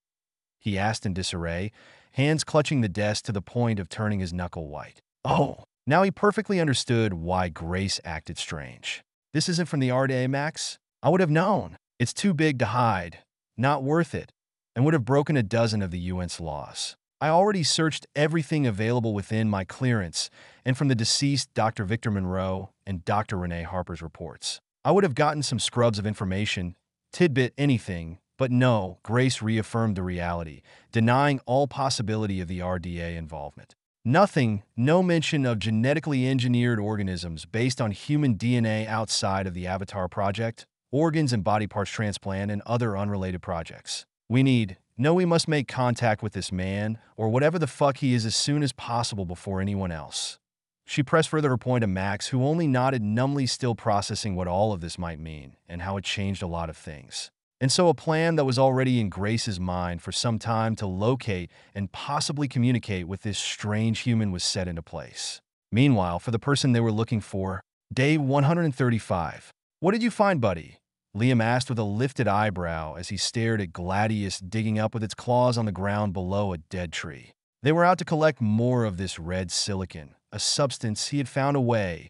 He asked in disarray, hands clutching the desk to the point of turning his knuckle white. Oh, now he perfectly understood why Grace acted strange. This isn't from the RDA, Max? I would have known. It's too big to hide. Not worth it. And would have broken a dozen of the UN's laws. I already searched everything available within my clearance and from the deceased Dr. Victor Monroe and Dr. Renee Harper's reports. I would have gotten some scrubs of information, tidbit, anything, but no, Grace reaffirmed the reality, denying all possibility of the RDA involvement. Nothing, no mention of genetically engineered organisms based on human DNA outside of the Avatar project, organs and body parts transplant, and other unrelated projects. We must make contact with this man, or whatever the fuck he is, as soon as possible before anyone else. She pressed further her point to Max, who only nodded numbly, still processing what all of this might mean, and how it changed a lot of things. And so a plan that was already in Grace's mind for some time to locate and possibly communicate with this strange human was set into place. Meanwhile, for the person they were looking for, day 135. What did you find, buddy? Liam asked with a lifted eyebrow as he stared at Gladius digging up with its claws on the ground below a dead tree. They were out to collect more of this red silicon, a substance he had found a way,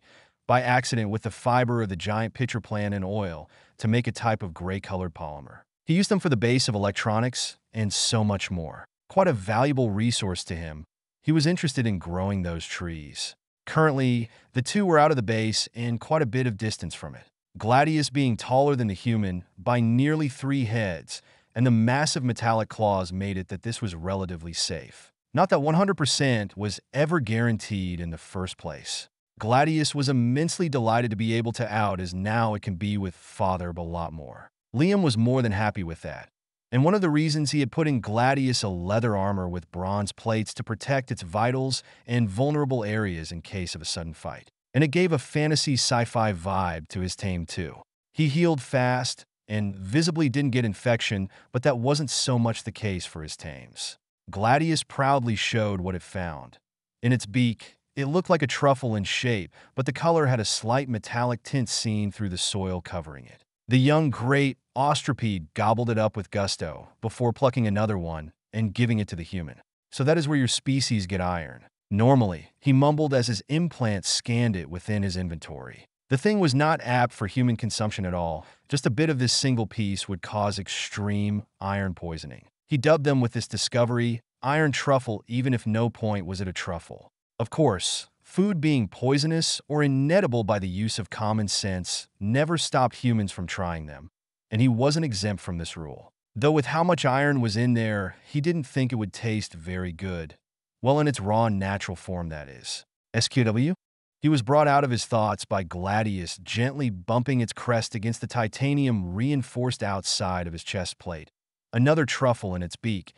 by accident with the fiber of the giant pitcher plant and oil to make a type of gray-colored polymer. He used them for the base of electronics and so much more. Quite a valuable resource to him. He was interested in growing those trees. Currently, the two were out of the base and quite a bit of distance from it. Gladius being taller than the human by nearly 3 heads, and the massive metallic claws made it that this was relatively safe. Not that 100% was ever guaranteed in the first place. Gladius was immensely delighted to be able to out as now it can be with Father a lot more. Liam was more than happy with that. And one of the reasons he had put in Gladius a leather armor with bronze plates to protect its vitals and vulnerable areas in case of a sudden fight. And it gave a fantasy sci-fi vibe to his tame too. He healed fast and visibly didn't get infection, but that wasn't so much the case for his tames. Gladius proudly showed what it found. In its beak, it looked like a truffle in shape, but the color had a slight metallic tint seen through the soil covering it. The young great ostropede gobbled it up with gusto before plucking another one and giving it to the human. So that is where your species get iron. Normally, he mumbled as his implant scanned it within his inventory. The thing was not apt for human consumption at all. Just a bit of this single piece would cause extreme iron poisoning. He dubbed them with this discovery, iron truffle, even if no point was it a truffle. Of course, food being poisonous or inedible by the use of common sense never stopped humans from trying them, and he wasn't exempt from this rule. Though with how much iron was in there, he didn't think it would taste very good. Well, in its raw natural form, that is. SQW? He was brought out of his thoughts by Gladius gently bumping its crest against the titanium reinforced outside of his chest plate. Another truffle in its beak,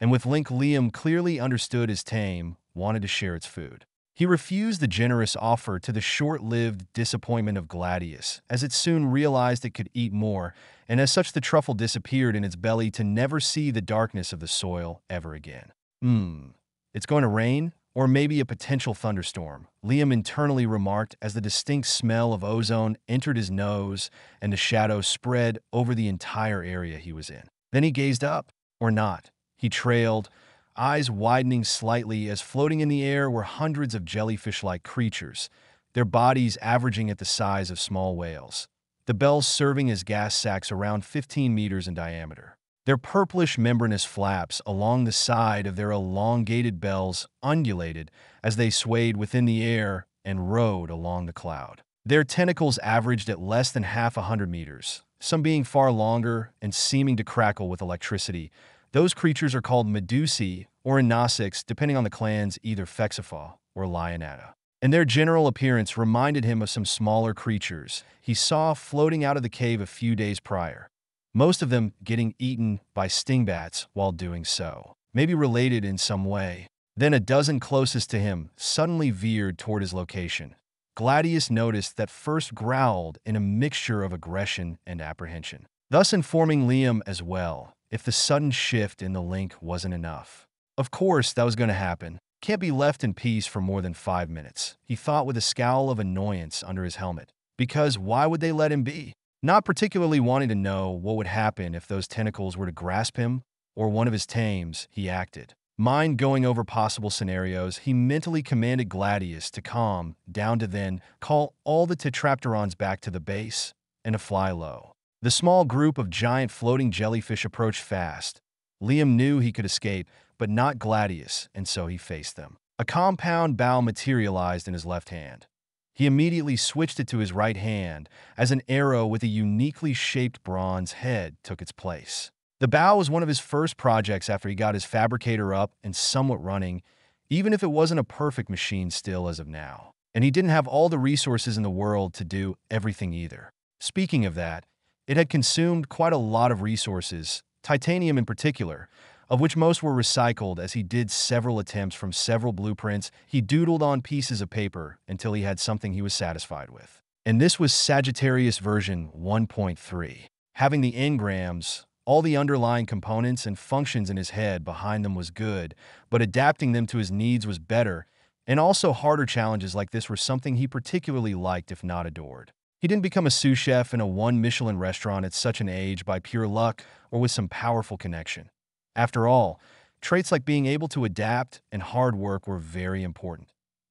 and with Link Liam clearly understood his tame, wanted to share its food. He refused the generous offer to the short-lived disappointment of Gladius, as it soon realized it could eat more, and as such the truffle disappeared in its belly to never see the darkness of the soil ever again. It's going to rain? Or maybe a potential thunderstorm, Liam internally remarked as the distinct smell of ozone entered his nose and the shadow spread over the entire area he was in. Then he gazed up, or not. He trailed, eyes widening slightly as floating in the air were hundreds of jellyfish-like creatures, their bodies averaging at the size of small whales, the bells serving as gas sacs around 15 meters in diameter. Their purplish membranous flaps along the side of their elongated bells undulated as they swayed within the air and rode along the cloud. Their tentacles averaged at less than 100 meters, some being far longer and seeming to crackle with electricity. Those creatures are called Medusae or in Nausicaa, depending on the clans, either Fexipha or Lionata. And their general appearance reminded him of some smaller creatures he saw floating out of the cave a few days prior. Most of them getting eaten by stingbats while doing so, maybe related in some way. Then a dozen closest to him suddenly veered toward his location. Gladius noticed that first growled in a mixture of aggression and apprehension, thus informing Liam as well, if the sudden shift in the link wasn't enough. Of course, that was going to happen. Can't be left in peace for more than 5 minutes, he thought with a scowl of annoyance under his helmet. Because why would they let him be? Not particularly wanting to know what would happen if those tentacles were to grasp him or one of his tames, he acted. Mind going over possible scenarios, he mentally commanded Gladius to calm down to then call all the Tetrapterons back to the base and to fly low. The small group of giant floating jellyfish approached fast. Liam knew he could escape, but not Gladius, and so he faced them. A compound bow materialized in his left hand. He immediately switched it to his right hand as an arrow with a uniquely shaped bronze head took its place. The bow was one of his first projects after he got his fabricator up and somewhat running, even if it wasn't a perfect machine still as of now. And he didn't have all the resources in the world to do everything either. Speaking of that, it had consumed quite a lot of resources, titanium in particular, of which most were recycled as he did several attempts from several blueprints he doodled on pieces of paper until he had something he was satisfied with. And this was Sagittarius version 1.3. Having the engrams, all the underlying components and functions in his head behind them was good, but adapting them to his needs was better, and also harder challenges like this were something he particularly liked if not adored. He didn't become a sous chef in a one-Michelin restaurant at such an age by pure luck or with some powerful connection. After all, traits like being able to adapt and hard work were very important,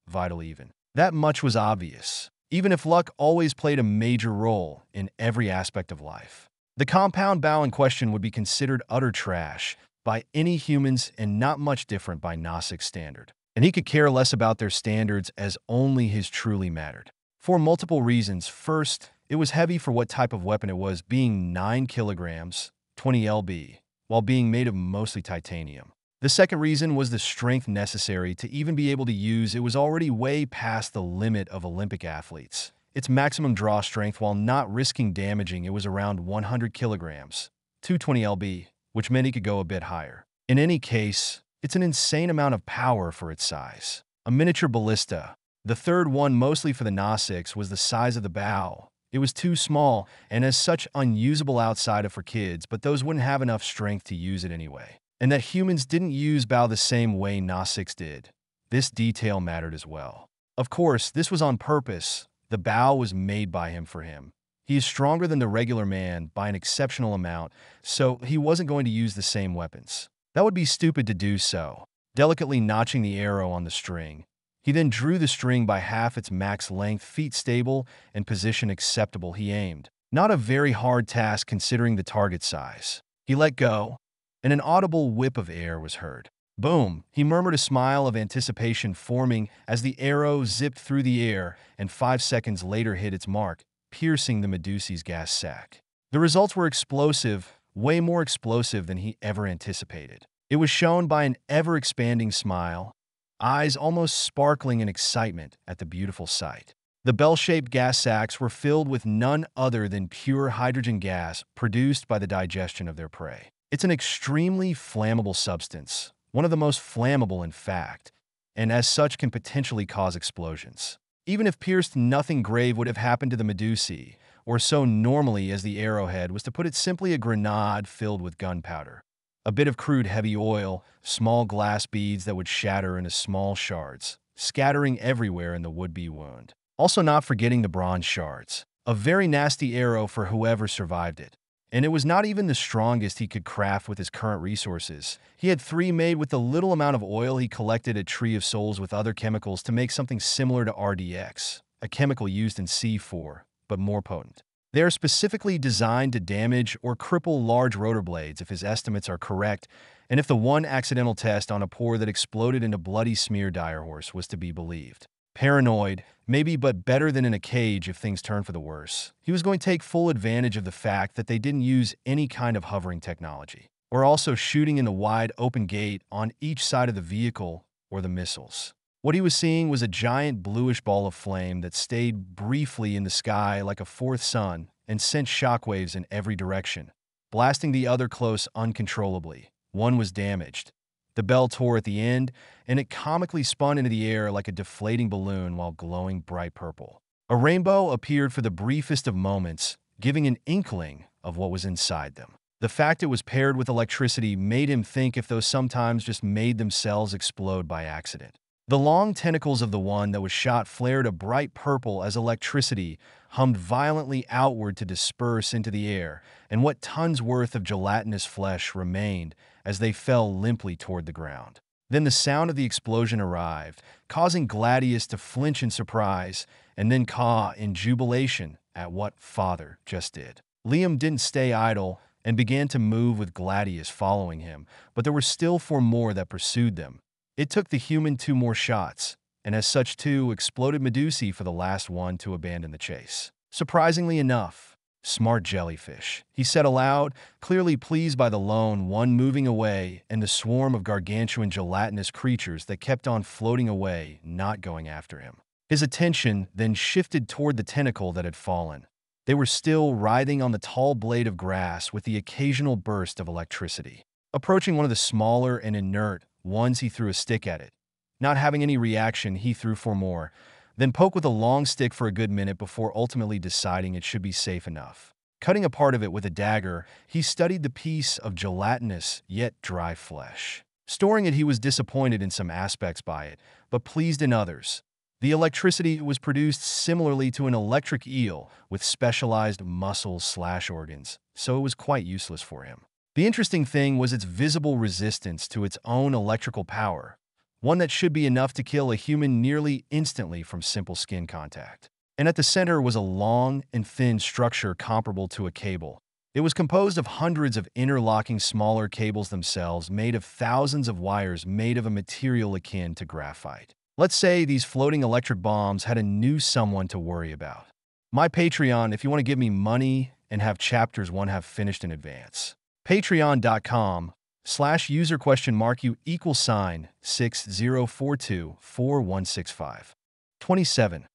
vital even. That much was obvious. even if luck always played a major role in every aspect of life. The compound bow in question would be considered utter trash by any humans and not much different by Gnostic's standard. And he could care less about their standards as only his truly mattered. For multiple reasons. First, it was heavy for what type of weapon it was, being 9 kilograms, 20 lb, while being made of mostly titanium. The second reason was the strength necessary to even be able to use it was already way past the limit of Olympic athletes. Its maximum draw strength, while not risking damaging it, was around 100 kilograms, 220 lb, which meant he could go a bit higher. In any case, it's an insane amount of power for its size. A miniature ballista. The third one, mostly for the Gnostics, was the size of the bow. It was too small and as such unusable outside of for kids, but those wouldn't have enough strength to use it anyway. And that humans didn't use bow the same way Gnostics did. This detail mattered as well. Of course, this was on purpose. The bow was made by him for him. He is stronger than the regular man by an exceptional amount, so he wasn't going to use the same weapons. That would be stupid to do so. Delicately notching the arrow on the string, he then drew the string by half its max length, feet stable, and position acceptable. He aimed. Not a very hard task considering the target size. He let go, and an audible whip of air was heard. Boom! He murmured, a smile of anticipation forming as the arrow zipped through the air and 5 seconds later hit its mark, piercing the Medusa's gas sac. The results were explosive, way more explosive than he ever anticipated. It was shown by an ever-expanding smile, eyes almost sparkling in excitement at the beautiful sight. The bell-shaped gas sacs were filled with none other than pure hydrogen gas produced by the digestion of their prey. It's an extremely flammable substance, one of the most flammable in fact, and as such can potentially cause explosions. Even if pierced, nothing grave would have happened to the Medusae, or so normally as the arrowhead was, to put it simply, a grenade filled with gunpowder. A bit of crude heavy oil, small glass beads that would shatter into small shards, scattering everywhere in the would-be wound. Also not forgetting the bronze shards. A very nasty arrow for whoever survived it. And it was not even the strongest he could craft with his current resources. He had 3 made with the little amount of oil he collected at Tree of Souls with other chemicals to make something similar to RDX, a chemical used in C4, but more potent. They are specifically designed to damage or cripple large rotor blades if his estimates are correct, and if the one accidental test on a pore that exploded into bloody smear dire horse was to be believed. Paranoid, maybe, but better than in a cage if things turn for the worse. He was going to take full advantage of the fact that they didn't use any kind of hovering technology, or also shooting in the wide open gate on each side of the vehicle or the missiles. What he was seeing was a giant bluish ball of flame that stayed briefly in the sky like a fourth sun and sent shockwaves in every direction, blasting the other close uncontrollably. One was damaged. The bell tore at the end, and it comically spun into the air like a deflating balloon while glowing bright purple. A rainbow appeared for the briefest of moments, giving an inkling of what was inside them. The fact it was paired with electricity made him think if those sometimes just made themselves explode by accident. The long tentacles of the one that was shot flared a bright purple as electricity hummed violently outward to disperse into the air, and what tons worth of gelatinous flesh remained as they fell limply toward the ground. Then the sound of the explosion arrived, causing Gladius to flinch in surprise and then caw in jubilation at what Father just did. Liam didn't stay idle and began to move with Gladius following him, but there were still 4 more that pursued them. It took the human 2 more shots, and as such 2 exploded Medusae for the last one to abandon the chase. Surprisingly enough, smart jellyfish, he said aloud, clearly pleased by the lone one moving away and the swarm of gargantuan gelatinous creatures that kept on floating away, not going after him. His attention then shifted toward the tentacle that had fallen. They were still writhing on the tall blade of grass with the occasional burst of electricity. Approaching one of the smaller and inert ones, he threw a stick at it. Not having any reaction, he threw 4 more, then poked with a long stick for a good minute before ultimately deciding it should be safe enough. Cutting a part of it with a dagger, he studied the piece of gelatinous yet dry flesh. Storing it, he was disappointed in some aspects by it, but pleased in others. The electricity was produced similarly to an electric eel with specialized muscles/organs, so it was quite useless for him. The interesting thing was its visible resistance to its own electrical power, one that should be enough to kill a human nearly instantly from simple skin contact. and at the center was a long and thin structure comparable to a cable. It was composed of hundreds of interlocking smaller cables themselves, made of thousands of wires made of a material akin to graphite. Let's say these floating electric bombs had a new someone to worry about. My Patreon, if you want to give me money and have chapters 1 finished in advance. Patreon.com/user?mark_60424165. 27.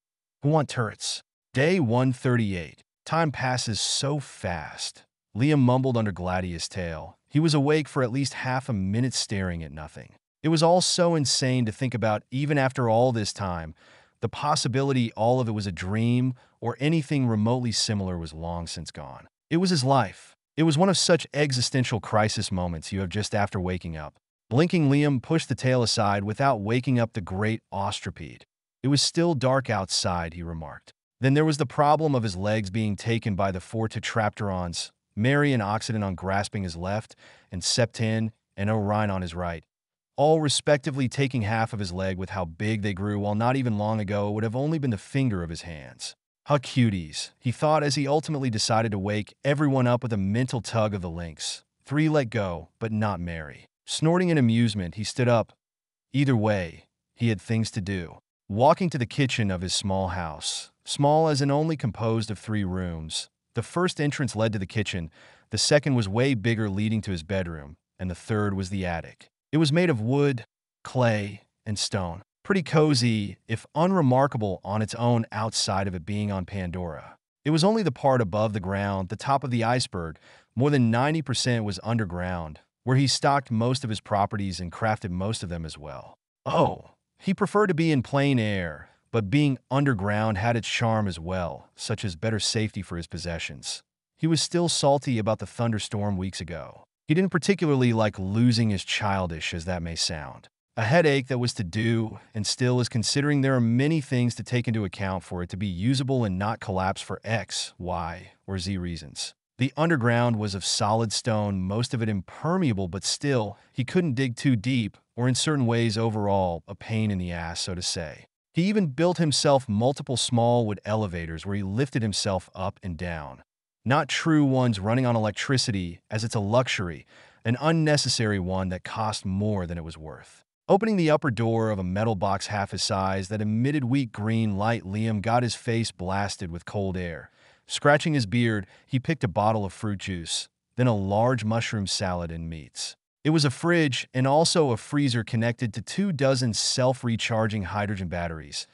Who want turrets? Day 138. Time passes so fast. Liam mumbled under Gladius' tail. He was awake for at least half a minute staring at nothing. It was all so insane to think about even after all this time. The possibility all of it was a dream or anything remotely similar was long since gone. It was his life. It was one of such existential crisis moments you have just after waking up. Blinking, Liam pushed the tail aside without waking up the great ostropede. It was still dark outside, he remarked. Then there was the problem of his legs being taken by the 4 tetrapterons, Mary and Oxidant on grasping his left, and Septin and Orion on his right, all respectively taking half of his leg with how big they grew, while not even long ago it would have only been the finger of his hands. Huh, cuties, he thought as he ultimately decided to wake everyone up with a mental tug of the links. 3 let go, but not Mary. Snorting in amusement, he stood up. Either way, he had things to do. Walking to the kitchen of his small house, small as in only composed of 3 rooms. The first entrance led to the kitchen, the second was way bigger leading to his bedroom, and the third was the attic. It was made of wood, clay, and stone. Pretty cozy, if unremarkable on its own outside of it being on Pandora. It was only the part above the ground, the top of the iceberg. More than 90% was underground, where he stocked most of his properties and crafted most of them as well. Oh, he preferred to be in plain air, but being underground had its charm as well, such as better safety for his possessions. He was still salty about the thunderstorm weeks ago. He didn't particularly like losing, as childish as that may sound. A headache that was to do, and still is, considering there are many things to take into account for it to be usable and not collapse for X, Y, or Z reasons. The underground was of solid stone, most of it impermeable, but still, he couldn't dig too deep, or in certain ways overall, a pain in the ass, so to say. He even built himself multiple small wood elevators where he lifted himself up and down. Not true ones running on electricity, as it's a luxury, an unnecessary one that cost more than it was worth. Opening the upper door of a metal box half his size that emitted weak green light, Liam got his face blasted with cold air. Scratching his beard, he picked a bottle of fruit juice, then a large mushroom salad and meats. It was a fridge and also a freezer connected to 24 self-recharging hydrogen batteries,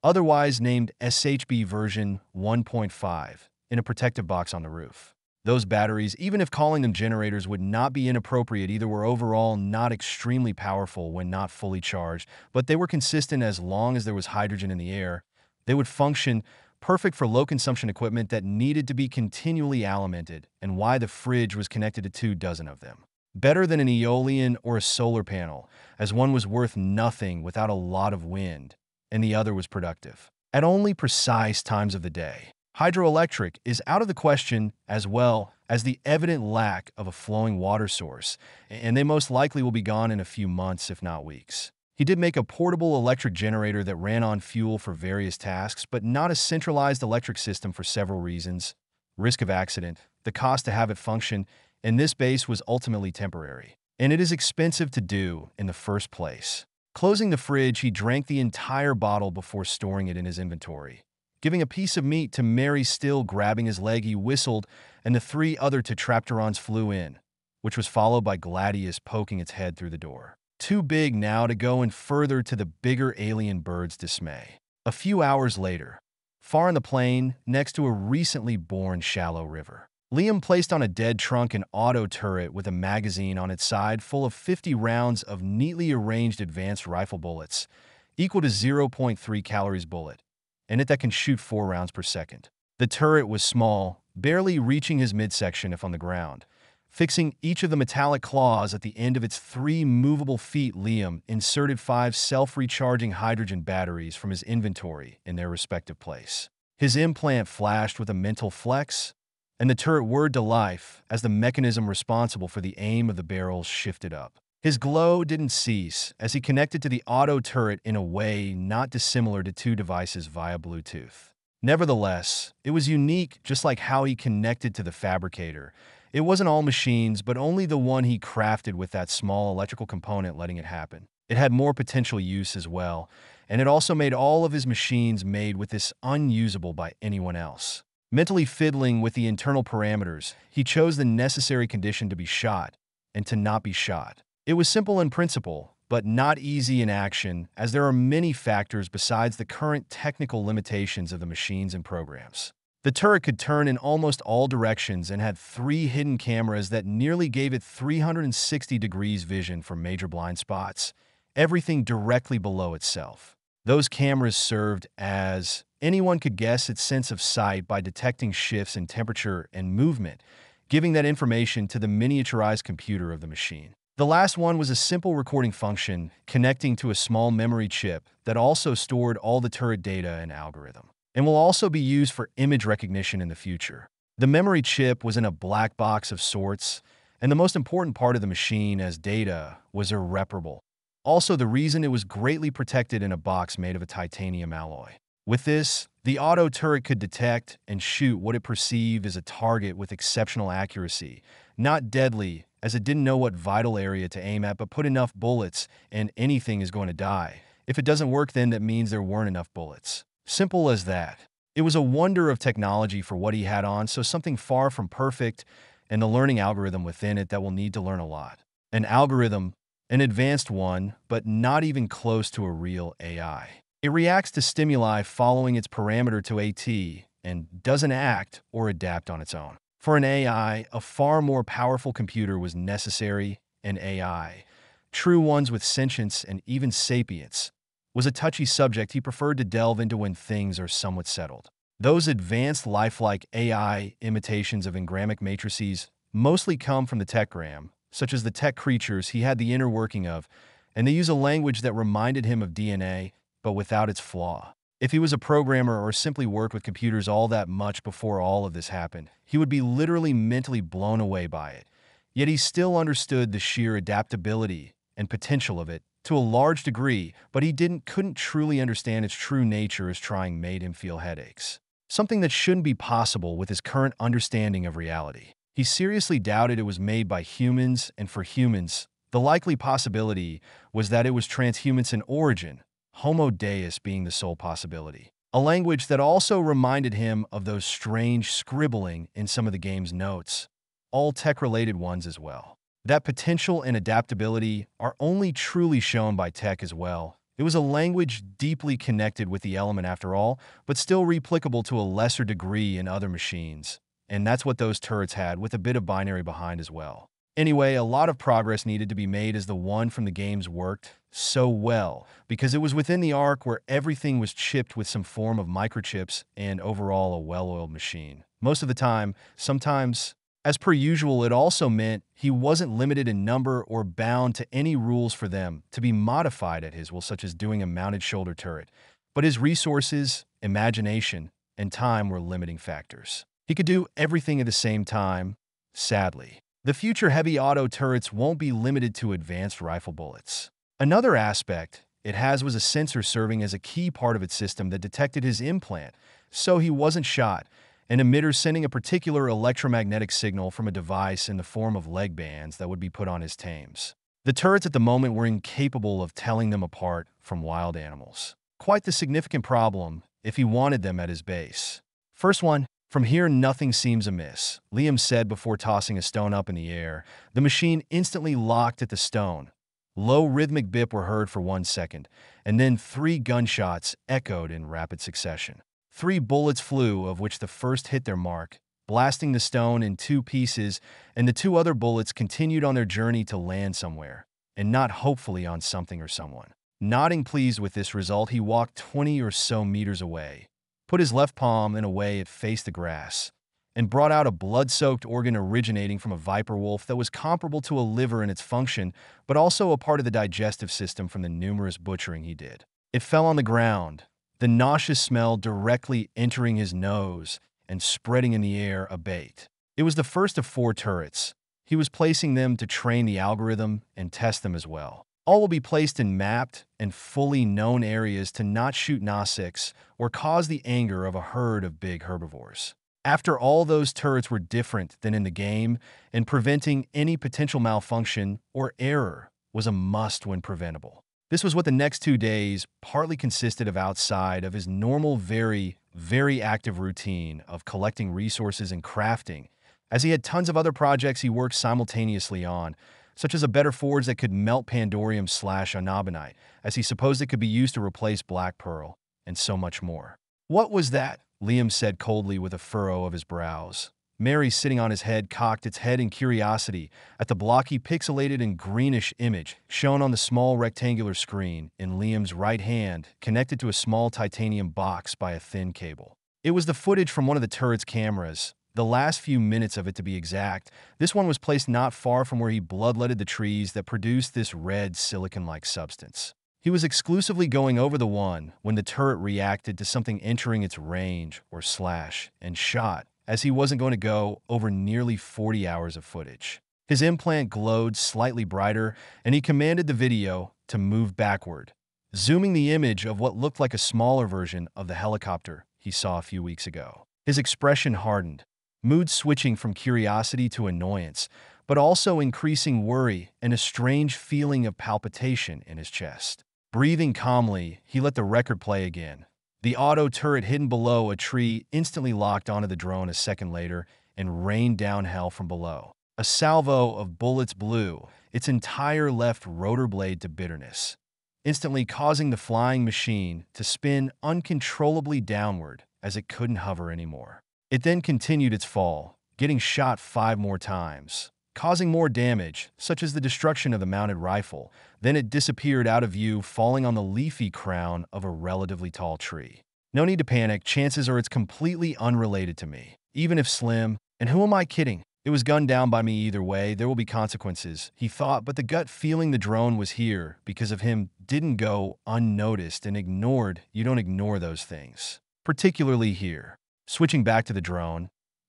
otherwise named SHB version 1.5, in a protective box on the roof. Those batteries, even if calling them generators would not be inappropriate either, were overall not extremely powerful when not fully charged, but they were consistent as long as there was hydrogen in the air. They would function, perfect for low-consumption equipment that needed to be continually alimented, and why the fridge was connected to 24 of them. Better than an eolian or a solar panel, as one was worth nothing without a lot of wind, and the other was productive at only precise times of the day. Hydroelectric is out of the question, as well as the evident lack of a flowing water source, and they most likely will be gone in a few months, if not weeks. He did make a portable electric generator that ran on fuel for various tasks, but not a centralized electric system for several reasons. Risk of accident, the cost to have it function, and this base was ultimately temporary. And it is expensive to do in the first place. Closing the fridge, he drank the entire bottle before storing it in his inventory. Giving a piece of meat to Mary, still grabbing his leg, he whistled, and the 3 other tetrapterons flew in, which was followed by Gladius poking its head through the door. Too big now to go in further, to the bigger alien bird's dismay. A few hours later, far in the plain, next to a recently born shallow river, Liam placed on a dead trunk an auto turret with a magazine on its side full of 50 rounds of neatly arranged advanced rifle bullets, equal to 0.3 calories bullet, and it that can shoot 4 rounds per second. The turret was small, barely reaching his midsection if on the ground. Fixing each of the metallic claws at the end of its 3 movable feet, Liam inserted 5 self-recharging hydrogen batteries from his inventory in their respective place. His implant flashed with a mental flex, and the turret whirred to life as the mechanism responsible for the aim of the barrels shifted up. His glow didn't cease as he connected to the auto turret in a way not dissimilar to 2 devices via Bluetooth. Nevertheless, it was unique, just like how he connected to the fabricator. It wasn't all machines, but only the one he crafted with that small electrical component letting it happen. It had more potential use as well, and it also made all of his machines made with this unusable by anyone else. Mentally fiddling with the internal parameters, he chose the necessary condition to be shot and to not be shot. It was simple in principle, but not easy in action, as there are many factors besides the current technical limitations of the machines and programs. The turret could turn in almost all directions and had 3 hidden cameras that nearly gave it 360 degrees vision for major blind spots, everything directly below itself. Those cameras served as anyone could guess its sense of sight by detecting shifts in temperature and movement, giving that information to the miniaturized computer of the machine. The last one was a simple recording function connecting to a small memory chip that also stored all the turret data and algorithm, and will also be used for image recognition in the future. The memory chip was in a black box of sorts, and the most important part of the machine as data was irreparable. Also, the reason it was greatly protected in a box made of a titanium alloy. With this, the auto turret could detect and shoot what it perceived as a target with exceptional accuracy, not deadly, as it didn't know what vital area to aim at, but put enough bullets and anything is going to die. If it doesn't work, then that means there weren't enough bullets. Simple as that. It was a wonder of technology for what he had on, so something far from perfect, and the learning algorithm within it that will need to learn a lot. An algorithm, an advanced one, but not even close to a real AI. It reacts to stimuli following its parameter to AT and doesn't act or adapt on its own. For an AI, a far more powerful computer was necessary. An AI, true ones with sentience and even sapience, was a touchy subject he preferred to delve into when things are somewhat settled. Those advanced lifelike AI imitations of engramic matrices mostly come from the techgram, such as the tech creatures he had the inner working of, and they use a language that reminded him of DNA, but without its flaw. If he was a programmer or simply worked with computers all that much before all of this happened, he would be literally mentally blown away by it. Yet he still understood the sheer adaptability and potential of it to a large degree, but he couldn't truly understand its true nature as trying made him feel headaches. Something that shouldn't be possible with his current understanding of reality. He seriously doubted it was made by humans and for humans. The likely possibility was that it was transhuman in origin, Homo Deus being the sole possibility. A language that also reminded him of those strange scribbling in some of the game's notes, all tech-related ones as well. That potential and adaptability are only truly shown by tech as well. It was a language deeply connected with the element after all, but still replicable to a lesser degree in other machines. And that's what those turrets had, with a bit of binary behind as well. Anyway, a lot of progress needed to be made as the one from the games worked so well, because it was within the ARK where everything was chipped with some form of microchips and overall a well-oiled machine. Most of the time, sometimes, as per usual, it also meant he wasn't limited in number or bound to any rules for them to be modified at his will, such as doing a mounted shoulder turret. But his resources, imagination, and time were limiting factors. He could do everything at the same time, sadly. The future heavy auto turrets won't be limited to advanced rifle bullets. Another aspect it has was a sensor serving as a key part of its system that detected his implant, so he wasn't shot, an emitter sending a particular electromagnetic signal from a device in the form of leg bands that would be put on his tames. The turrets at the moment were incapable of telling them apart from wild animals. Quite the significant problem if he wanted them at his base. First one. From here, nothing seems amiss, Liam said before tossing a stone up in the air. The machine instantly locked at the stone. Low rhythmic bip were heard for 1 second, and then 3 gunshots echoed in rapid succession. 3 bullets flew, of which the first hit their mark, blasting the stone in 2 pieces, and the 2 other bullets continued on their journey to land somewhere, and not hopefully on something or someone. Nodding pleased with this result, he walked 20 or so meters away, put his left palm in a way it faced the grass, and brought out a blood-soaked organ originating from a viper wolf that was comparable to a liver in its function, but also a part of the digestive system from the numerous butchering he did. It fell on the ground, the nauseous smell directly entering his nose and spreading in the air a bait. It was the first of 4 turrets. He was placing them to train the algorithm and test them as well. All will be placed in mapped and fully known areas to not shoot Nausicaa or cause the anger of a herd of big herbivores. After all, those turrets were different than in the game, and preventing any potential malfunction or error was a must when preventable. This was what the next 2 days partly consisted of outside of his normal, very active routine of collecting resources and crafting, as he had tons of other projects he worked simultaneously on, such as a better forge that could melt Pandorium/Anobonite, as he supposed it could be used to replace Black Pearl, and so much more. "What was that?" Liam said coldly with a furrow of his brows. Mary, sitting on his head, cocked its head in curiosity at the blocky, pixelated, and greenish image shown on the small rectangular screen in Liam's right hand, connected to a small titanium box by a thin cable. It was the footage from one of the turret's cameras, the last few minutes of it to be exact. This one was placed not far from where he bloodletted the trees that produced this red silicon-like substance. He was exclusively going over the one when the turret reacted to something entering its range or slash and shot, as he wasn't going to go over nearly 40 hours of footage. His implant glowed slightly brighter, and he commanded the video to move backward, zooming the image of what looked like a smaller version of the helicopter he saw a few weeks ago. His expression hardened, mood switching from curiosity to annoyance, but also increasing worry and a strange feeling of palpitation in his chest. Breathing calmly, he let the record play again. The auto turret hidden below a tree instantly locked onto the drone a second later and rained down hell from below. A salvo of bullets blew its entire left rotor blade to bitterness, instantly causing the flying machine to spin uncontrollably downward as it couldn't hover anymore. It then continued its fall, getting shot 5 more times, causing more damage, such as the destruction of the mounted rifle. Then it disappeared out of view, falling on the leafy crown of a relatively tall tree. No need to panic, chances are it's completely unrelated to me, even if slim, and who am I kidding? It was gunned down by me either way, there will be consequences, he thought, but the gut feeling the drone was here because of him didn't go unnoticed and ignored. You don't ignore those things, particularly here. Switching back to the drone,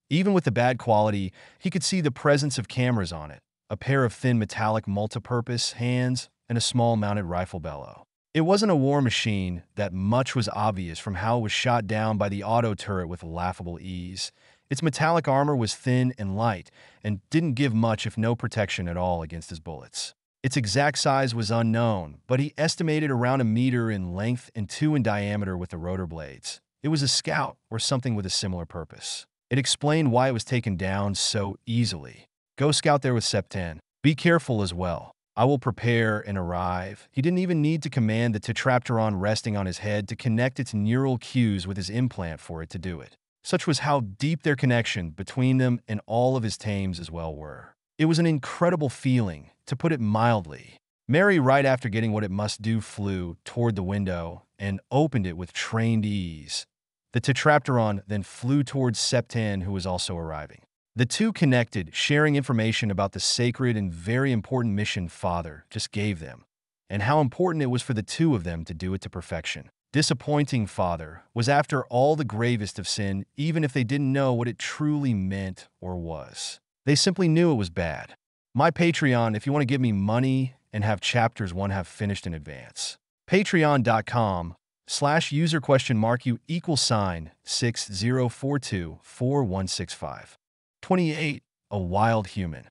even with the bad quality, he could see the presence of cameras on it, a pair of thin metallic multipurpose hands, and a small mounted rifle bellow. It wasn't a war machine, that much was obvious from how it was shot down by the auto turret with laughable ease. Its metallic armor was thin and light, and didn't give much if no protection at all against his bullets. Its exact size was unknown, but he estimated around 1 meter in length and 2 in diameter with the rotor blades. It was a Scout or something with a similar purpose. It explained why it was taken down so easily. "Go scout there with Sep-10. Be careful as well. I will prepare and arrive." He didn't even need to command the tetrapteron resting on his head to connect its neural cues with his implant for it to do it. Such was how deep their connection between them and all of his tames as well were. It was an incredible feeling, to put it mildly. Mary, right after getting what it must do, flew toward the window and opened it with trained ease. The tetrapteron then flew towards Sep-10, who was also arriving. The two connected, sharing information about the sacred and very important mission Father just gave them, and how important it was for the two of them to do it to perfection. Disappointing Father was, after all, the gravest of sin, even if they didn't know what it truly meant or was. They simply knew it was bad. My Patreon, if you want to give me money and have chapters 1 have finished in advance. Patreon.com/user?mark_60424165. 28. A Wild Human.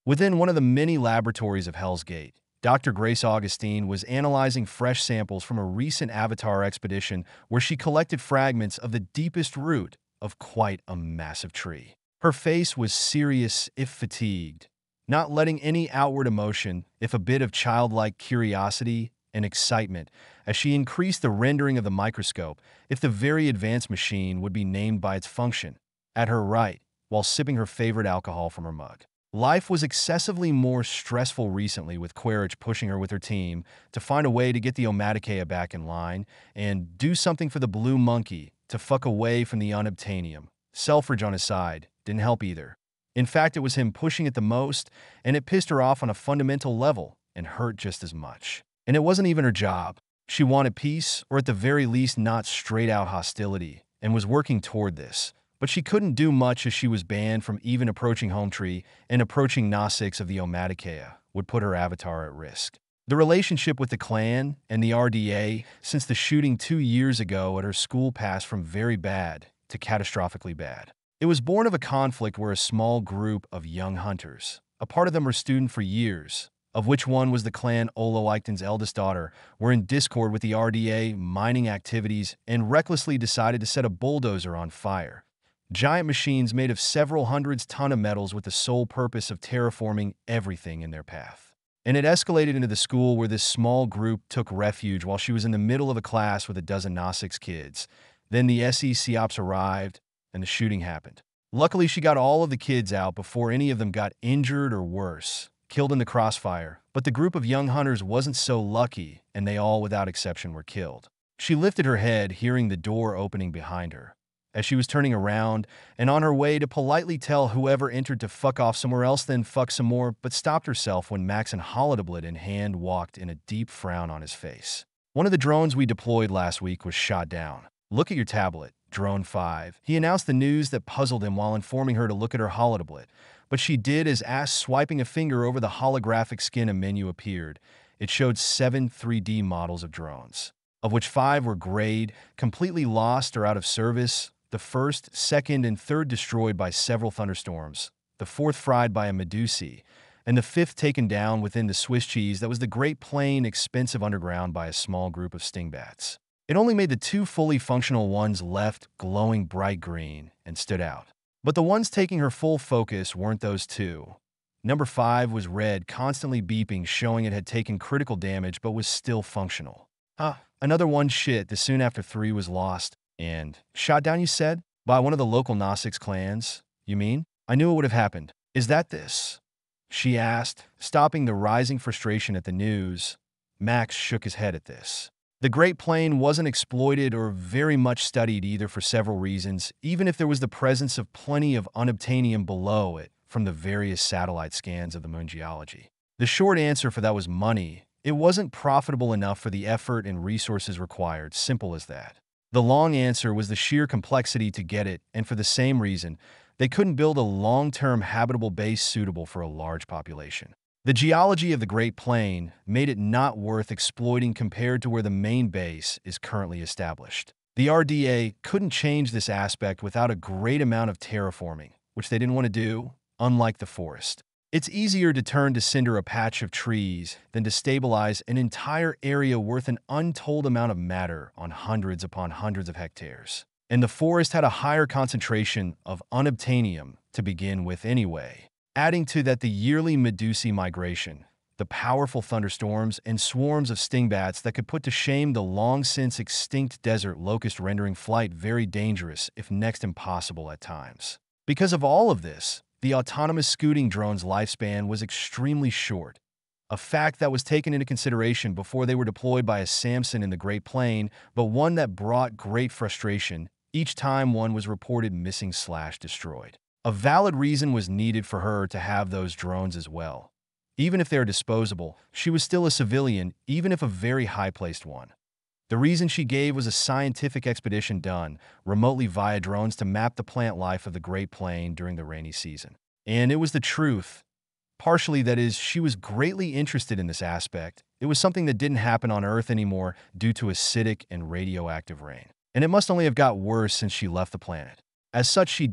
Within one of the many laboratories of Hell's Gate, Dr. Grace Augustine was analyzing fresh samples from a recent Avatar expedition where she collected fragments of the deepest root of quite a massive tree. Her face was serious if fatigued, not letting any outward emotion, if a bit of childlike curiosity and excitement, as she increased the rendering of the microscope, if the very advanced machine would be named by its function, at her right, while sipping her favorite alcohol from her mug. Life was excessively more stressful recently, with Quaritch pushing her with her team to find a way to get the Omaticea back in line and do something for the blue monkey to fuck away from the unobtainium. Selfridge on his side didn't help either. In fact, it was him pushing it the most, and it pissed her off on a fundamental level and hurt just as much. And it wasn't even her job. She wanted peace, or at the very least not straight-out hostility, and was working toward this. But she couldn't do much as she was banned from even approaching Hometree, and approaching Nausicaa of the Omaticea would put her avatar at risk. The relationship with the clan and the RDA since the shooting 2 years ago at her school passed from very bad to catastrophically bad. It was born of a conflict where a small group of young hunters, a part of them were student for years, of which one was the clan Oloikton's eldest daughter, were in discord with the RDA mining activities and recklessly decided to set a bulldozer on fire. Giant machines made of several hundreds ton of metals with the sole purpose of terraforming everything in their path. And it escalated into the school where this small group took refuge while she was in the middle of a class with a dozen Gnostics kids. Then the SEC ops arrived, and the shooting happened. Luckily, she got all of the kids out before any of them got injured or worse, killed in the crossfire, but the group of young hunters wasn't so lucky, and they all, without exception, were killed. She lifted her head, hearing the door opening behind her. As she was turning around and on her way to politely tell whoever entered to fuck off somewhere else, then fuck some more, but stopped herself when Max and Holodablet in hand walked in, a deep frown on his face. One of the drones we deployed last week was shot down. Look at your tablet, Drone 5. He announced the news that puzzled him while informing her to look at her Holodablet, but she did as asked, swiping a finger over the holographic skin. A menu appeared. It showed 7 3D models of drones, of which 5 were grayed, completely lost or out of service. The first, second, and third destroyed by several thunderstorms, the fourth fried by a Medusi, and the fifth taken down within the Swiss cheese that was the Great Plain expensive underground by a small group of stingbats. It only made the 2 fully functional ones left glowing bright green and stood out. But the ones taking her full focus weren't those 2. Number 5 was red, constantly beeping, showing it had taken critical damage but was still functional. Another one shit the soon after 3 was lost. And shot down, you said? By one of the local Gnostics clans, you mean? I knew it would have happened. Is that this? She asked, stopping the rising frustration at the news. Max shook his head at this. The Great Plain wasn't exploited or very much studied either for several reasons, even if there was the presence of plenty of unobtainium below it from the various satellite scans of the moon geology. The short answer for that was money. It wasn't profitable enough for the effort and resources required, simple as that. The long answer was the sheer complexity to get it, and for the same reason, they couldn't build a long-term habitable base suitable for a large population. The geology of the Great Plain made it not worth exploiting compared to where the main base is currently established. The RDA couldn't change this aspect without a great amount of terraforming, which they didn't want to do, unlike the forest. It's easier to turn to cinder a patch of trees than to stabilize an entire area worth an untold amount of matter on hundreds upon hundreds of hectares. And the forest had a higher concentration of unobtainium to begin with anyway. Adding to that the yearly Medusi migration, the powerful thunderstorms, and swarms of stingbats that could put to shame the long-since extinct desert locust, rendering flight very dangerous, if next impossible at times. Because of all of this, the autonomous scooting drone's lifespan was extremely short, a fact that was taken into consideration before they were deployed by a Samson in the Great Plain, but one that brought great frustration each time one was reported missing/destroyed. A valid reason was needed for her to have those drones as well. Even if they're disposable, she was still a civilian, even if a very high-placed one. The reason she gave was a scientific expedition done remotely via drones to map the plant life of the Great Plain during the rainy season. And it was the truth. Partially, that is, she was greatly interested in this aspect. It was something that didn't happen on Earth anymore due to acidic and radioactive rain. And it must only have got worse since she left the planet. As such, she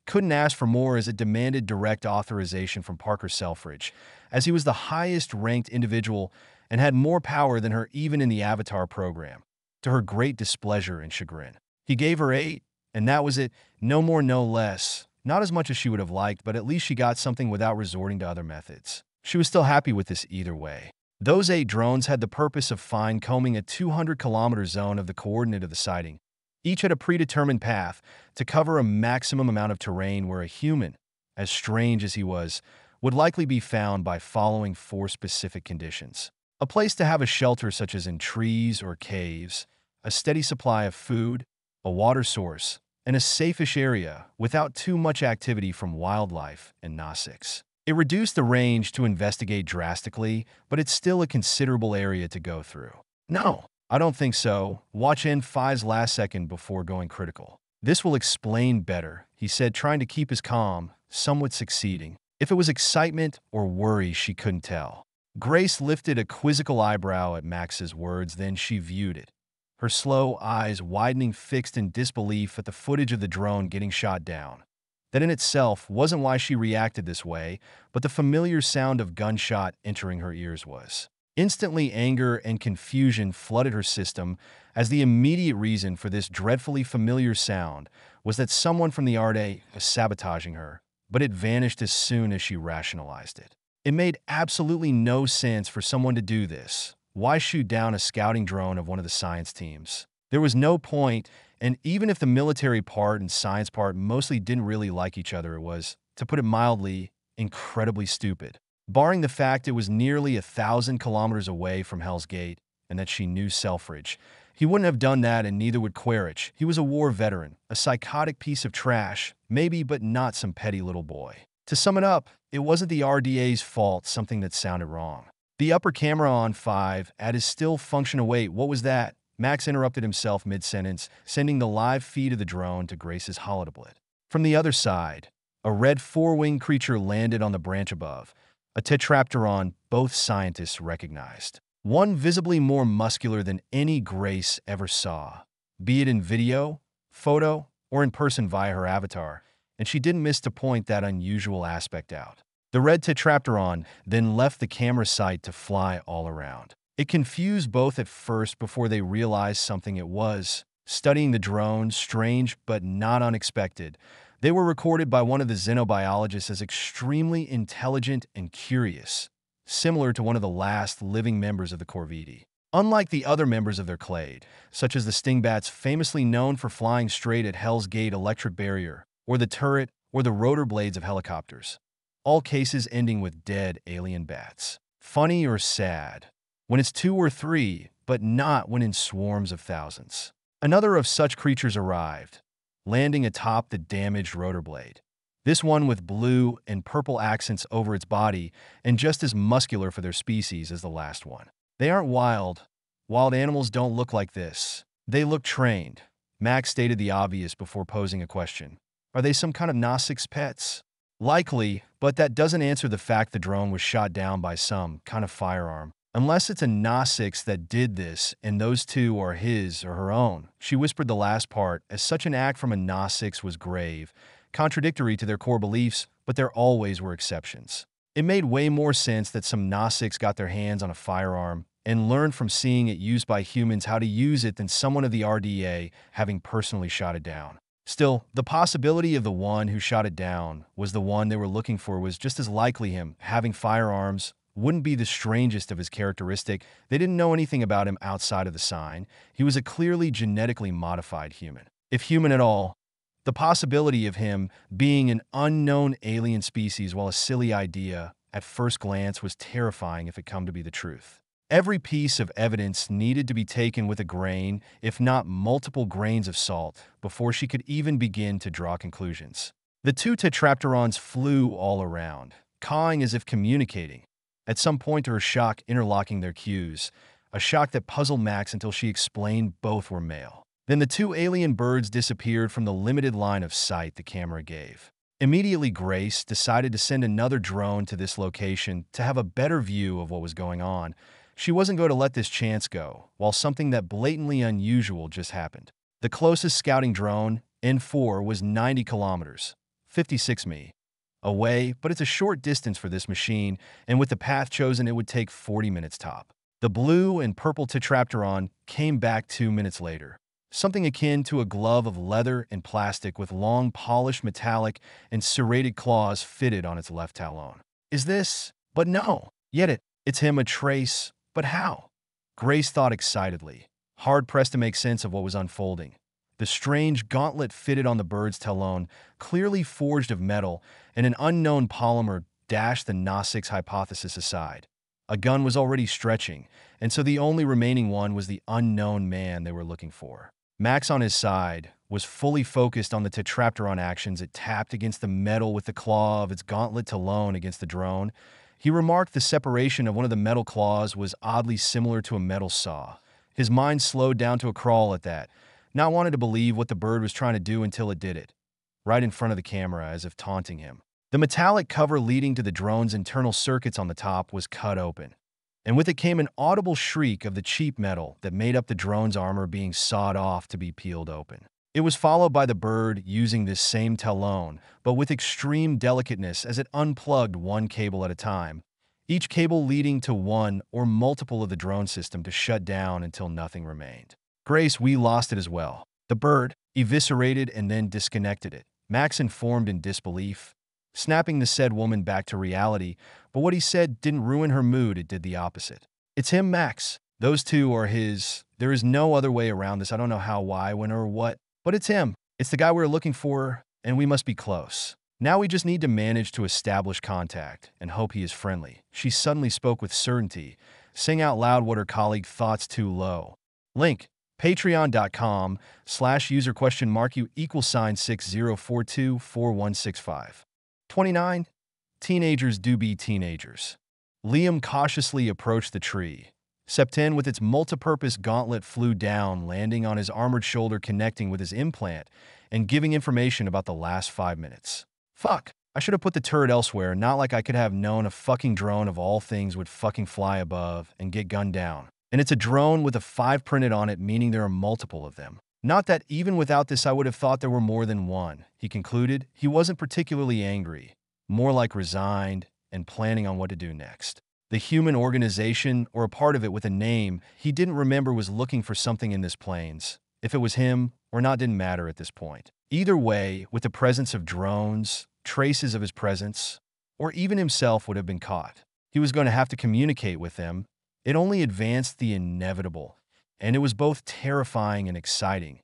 couldn't ask for more, as it demanded direct authorization from Parker Selfridge, as he was the highest-ranked individual and had more power than her even in the Avatar program, to her great displeasure and chagrin. He gave her 8, and that was it, no more, no less. Not as much as she would have liked, but at least she got something without resorting to other methods. She was still happy with this either way. Those 8 drones had the purpose of fine-combing a 200-kilometer zone of the coordinate of the sighting. Each had a predetermined path to cover a maximum amount of terrain where a human, as strange as he was, would likely be found by following 4 specific conditions. A place to have a shelter such as in trees or caves, a steady supply of food, a water source, and a safe-ish area without too much activity from wildlife and Gnostics. It reduced the range to investigate drastically, but it's still a considerable area to go through. No, I don't think so. Watch N5's last second before going critical. This will explain better, he said, trying to keep his calm, somewhat succeeding. If it was excitement or worry, she couldn't tell. Grace lifted a quizzical eyebrow at Max's words, then she viewed it, her slow eyes widening, fixed in disbelief at the footage of the drone getting shot down. That in itself wasn't why she reacted this way, but the familiar sound of gunshot entering her ears was. Instantly, anger and confusion flooded her system, as the immediate reason for this dreadfully familiar sound was that someone from the RDA was sabotaging her, but it vanished as soon as she rationalized it. It made absolutely no sense for someone to do this. Why shoot down a scouting drone of one of the science teams? There was no point, and even if the military part and science part mostly didn't really like each other, it was, to put it mildly, incredibly stupid. Barring the fact it was nearly 1,000 kilometers away from Hell's Gate, and that she knew Selfridge, he wouldn't have done that, and neither would Quaritch. He was a war veteran, a psychotic piece of trash, maybe, but not some petty little boy. To sum it up, it wasn't the RDA's fault, something that sounded wrong. The upper camera on 5 at his still function. Wait, what was that? Max interrupted himself mid-sentence, sending the live feed of the drone to Grace's holotablet. From the other side, a red four-winged creature landed on the branch above, a tetrapteron both scientists recognized. One visibly more muscular than any Grace ever saw, be it in video, photo, or in person via her avatar, and she didn't miss to point that unusual aspect out. The red tetrapteron then left the camera sight to fly all around. It confused both at first before they realized something it was. Studying the drone, strange but not unexpected, they were recorded by one of the xenobiologists as extremely intelligent and curious, similar to one of the last living members of the Corvidi. Unlike the other members of their clade, such as the stingbats famously known for flying straight at Hell's Gate electric barrier, or the turret, or the rotor blades of helicopters, all cases ending with dead alien bats. Funny or sad? When it's 2 or 3, but not when in swarms of thousands. Another of such creatures arrived, landing atop the damaged rotor blade. This one with blue and purple accents over its body, and just as muscular for their species as the last one. They aren't wild. Wild animals don't look like this. They look trained. Max stated the obvious before posing a question. Are they some kind of Gnostics pets? Likely, but that doesn't answer the fact the drone was shot down by some kind of firearm. Unless it's a Gnostics that did this, and those two are his or her own. She whispered the last part, as such an act from a Gnostics was grave, contradictory to their core beliefs, but there always were exceptions. It made way more sense that some Gnostics got their hands on a firearm and learned from seeing it used by humans how to use it than someone of the RDA having personally shot it down. Still, the possibility of the one who shot it down was the one they were looking for was just as likely. Him having firearms wouldn't be the strangest of his characteristic. They didn't know anything about him outside of the sign. He was a clearly genetically modified human. If human at all, the possibility of him being an unknown alien species, while a silly idea, at first glance was terrifying if it come to be the truth. Every piece of evidence needed to be taken with a grain, if not multiple grains of salt, before she could even begin to draw conclusions. The two tetrapterons flew all around, cawing as if communicating, at some point to her shock interlocking their cues, a shock that puzzled Max until she explained both were male. Then the two alien birds disappeared from the limited line of sight the camera gave. Immediately, Grace decided to send another drone to this location to have a better view of what was going on. She wasn't going to let this chance go, while something that blatantly unusual just happened. The closest scouting drone, N4, was 90 kilometers, 56 mi, away, but it's a short distance for this machine, and with the path chosen, it would take 40 minutes top. The blue and purple tetrapteron came back 2 minutes later. Something akin to a glove of leather and plastic with long polished metallic and serrated claws fitted on its left talon. Is this? But no. Yet it's him, a trace. But how? Grace thought excitedly, hard-pressed to make sense of what was unfolding. The strange gauntlet fitted on the bird's talon, clearly forged of metal, and an unknown polymer dashed the Gnostics hypothesis aside. A gun was already stretching, and so the only remaining one was the unknown man they were looking for. Max, on his side, was fully focused on the tetrapteron actions. It tapped against the metal with the claw of its gauntlet talon against the drone. He remarked the separation of one of the metal claws was oddly similar to a metal saw. His mind slowed down to a crawl at that, not wanting to believe what the bird was trying to do until it did it, right in front of the camera, as if taunting him. The metallic cover leading to the drone's internal circuits on the top was cut open. and with it came an audible shriek of the cheap metal that made up the drone's armor being sawed off to be peeled open. It was followed by the bird using this same talon, but with extreme delicateness as it unplugged one cable at a time, each cable leading to one or multiple of the drone system to shut down until nothing remained. Grace, we lost it as well. The bird eviscerated and then disconnected it. Max informed in disbelief, snapping the said woman back to reality, but what he said didn't ruin her mood, it did the opposite. It's him, Max. Those two are his. There is no other way around this. I don't know how, why, when, or what, but it's him. It's the guy we're looking for, and we must be close. Now we just need to manage to establish contact and hope he is friendly. She suddenly spoke with certainty, saying out loud what her colleague thought's too low. Link, patreon.com/user?U=60424165. 29. Teenagers do be teenagers. Liam cautiously approached the tree. Septen, with its multipurpose gauntlet, flew down, landing on his armored shoulder, connecting with his implant and giving information about the last 5 minutes. Fuck, I should have put the turret elsewhere, not like I could have known a fucking drone of all things would fucking fly above and get gunned down. And it's a drone with a 5 printed on it, meaning there are multiple of them. Not that even without this I would have thought there were more than one, he concluded. He wasn't particularly angry, more like resigned and planning on what to do next. The human organization, or a part of it with a name he didn't remember, was looking for something in this plains. If it was him or not didn't matter at this point. Either way, with the presence of drones, traces of his presence, or even himself would have been caught. He was going to have to communicate with them. It only advanced the inevitable, and it was both terrifying and exciting,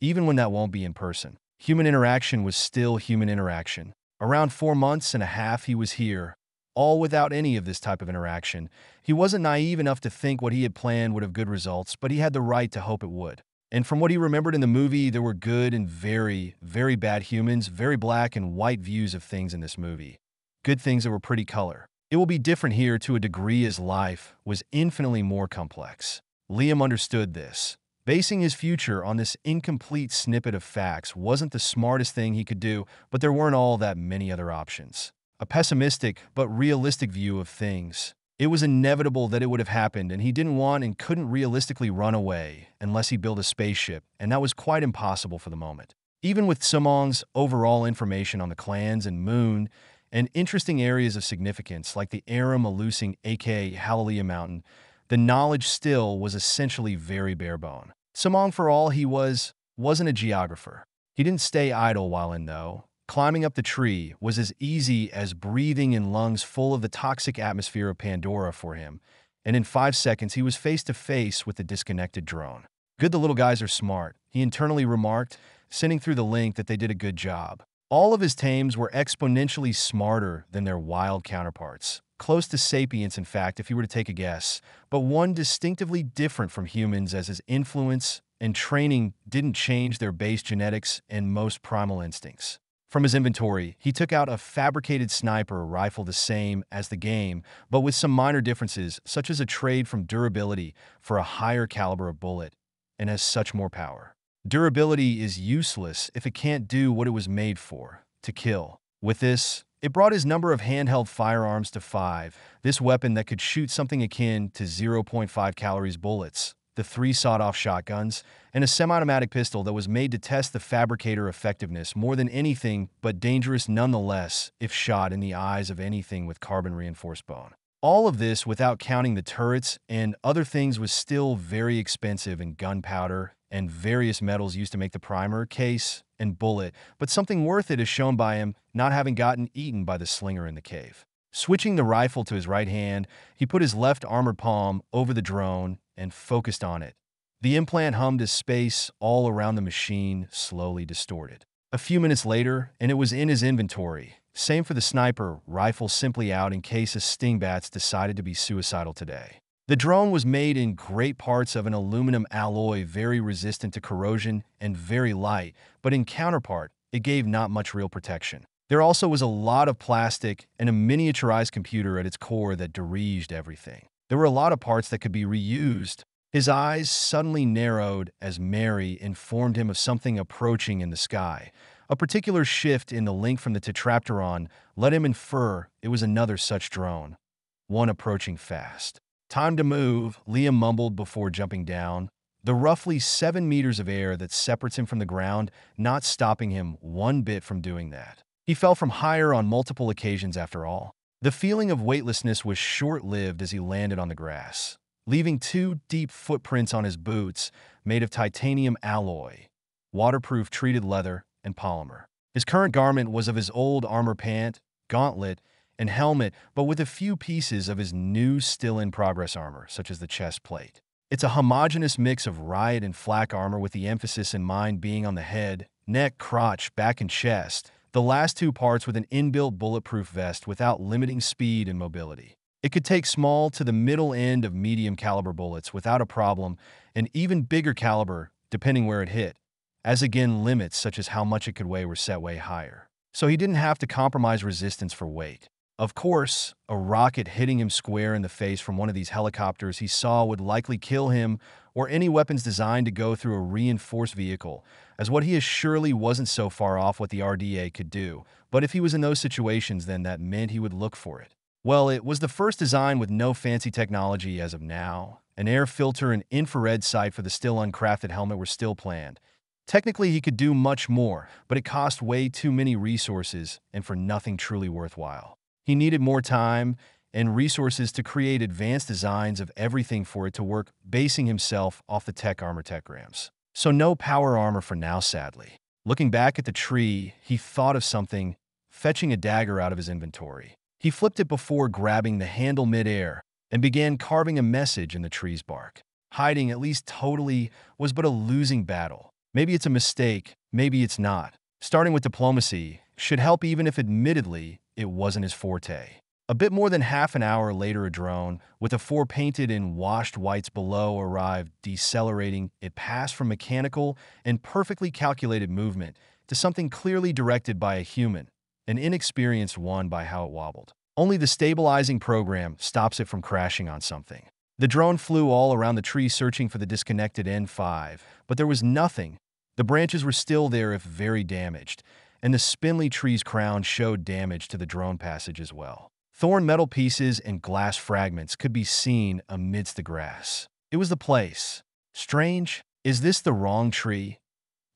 even when that won't be in person. Human interaction was still human interaction. Around 4 months and a half he was here, all without any of this type of interaction. He wasn't naive enough to think what he had planned would have good results, but he had the right to hope it would. And from what he remembered in the movie, there were good and very, very bad humans, very black and white views of things in this movie. Good things that were pretty color. It will be different here to a degree, as life was infinitely more complex. Liam understood this. Basing his future on this incomplete snippet of facts wasn't the smartest thing he could do, but there weren't all that many other options. A pessimistic but realistic view of things. It was inevitable that it would have happened, and he didn't want and couldn't realistically run away unless he built a spaceship, and that was quite impossible for the moment. Even with Sumong's overall information on the clans and Moon, and interesting areas of significance like the Aram Alusing aka Hallelujah Mountain, the knowledge still was essentially very barebone. Sumong, for all he wasn't a geographer. He didn't stay idle while in, though. Climbing up the tree was as easy as breathing in lungs full of the toxic atmosphere of Pandora for him, and in 5 seconds he was face to face with the disconnected drone. Good, the little guys are smart, he internally remarked, sending through the link that they did a good job. All of his tames were exponentially smarter than their wild counterparts. Close to sapience, in fact, if you were to take a guess, but one distinctively different from humans, as his influence and training didn't change their base genetics and most primal instincts. From his inventory, he took out a fabricated sniper rifle the same as the game, but with some minor differences, such as a trade from durability for a higher caliber of bullet, and has such more power. Durability is useless if it can't do what it was made for, to kill. With this, it brought his number of handheld firearms to 5, this weapon that could shoot something akin to 0.5 calories bullets, the 3 sawed-off shotguns, and a semi-automatic pistol that was made to test the fabricator effectiveness more than anything, but dangerous nonetheless if shot in the eyes of anything with carbon-reinforced bone. All of this, without counting the turrets and other things, was still very expensive in gunpowder and various metals used to make the primer, case, and bullet, but something worth it as shown by him not having gotten eaten by the slinger in the cave. Switching the rifle to his right hand, he put his left armored palm over the drone and focused on it. The implant hummed as space all around the machine slowly distorted. A few minutes later, and it was in his inventory. Same for the sniper rifle, simply out in case a stingbats decided to be suicidal today. The drone was made in great parts of an aluminum alloy, very resistant to corrosion and very light, but in counterpart, it gave not much real protection. There also was a lot of plastic and a miniaturized computer at its core that diriged everything. There were a lot of parts that could be reused. His eyes suddenly narrowed as Mary informed him of something approaching in the sky. A particular shift in the link from the Tetrapteron let him infer it was another such drone, one approaching fast. Time to move, Liam mumbled before jumping down. The roughly 7 meters of air that separates him from the ground, not stopping him one bit from doing that. He fell from higher on multiple occasions after all. The feeling of weightlessness was short-lived as he landed on the grass, leaving 2 deep footprints on his boots made of titanium alloy, waterproof treated leather, and polymer. His current garment was of his old armor pant, gauntlet, and helmet, but with a few pieces of his new still-in-progress armor, such as the chest plate. It's a homogeneous mix of riot and flak armor, with the emphasis in mind being on the head, neck, crotch, back, and chest, the last 2 parts with an inbuilt bulletproof vest without limiting speed and mobility. It could take small to the middle end of medium caliber bullets without a problem, and even bigger caliber, depending where it hit, as again limits such as how much it could weigh were set way higher. So he didn't have to compromise resistance for weight. Of course, a rocket hitting him square in the face from one of these helicopters he saw would likely kill him, or any weapons designed to go through a reinforced vehicle, as what he assuredly wasn't so far off what the RDA could do. But if he was in those situations, then that meant he would look for it. Well, it was the first design with no fancy technology as of now. An air filter and infrared sight for the still uncrafted helmet were still planned. Technically, he could do much more, but it cost way too many resources and for nothing truly worthwhile. He needed more time and resources to create advanced designs of everything for it to work, basing himself off the tech armor techgrams. So no power armor for now, sadly. Looking back at the tree, he thought of something, fetching a dagger out of his inventory. He flipped it before grabbing the handle mid-air and began carving a message in the tree's bark. Hiding, at least totally, was but a losing battle. Maybe it's a mistake, maybe it's not. Starting with diplomacy should help, even if admittedly it wasn't his forte. A bit more than half an hour later, a drone, with the 4 painted in washed whites below, arrived. Decelerating, it passed from mechanical and perfectly calculated movement to something clearly directed by a human, an inexperienced one by how it wobbled. Only the stabilizing program stops it from crashing on something. The drone flew all around the tree searching for the disconnected N5, but there was nothing. The branches were still there, if very damaged, and the spindly tree's crown showed damage to the drone passage as well. Thorn metal pieces and glass fragments could be seen amidst the grass. It was the place. Strange. Is this the wrong tree?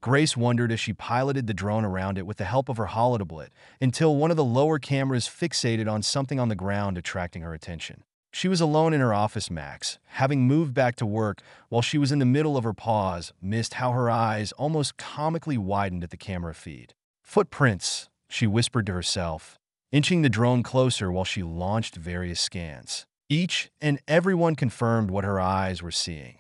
Grace wondered as she piloted the drone around it with the help of her holotablet, until one of the lower cameras fixated on something on the ground, attracting her attention. She was alone in her office. Max, having moved back to work while she was in the middle of her pause, missed how her eyes almost comically widened at the camera feed. Footprints, she whispered to herself, inching the drone closer while she launched various scans. Each and every one confirmed what her eyes were seeing.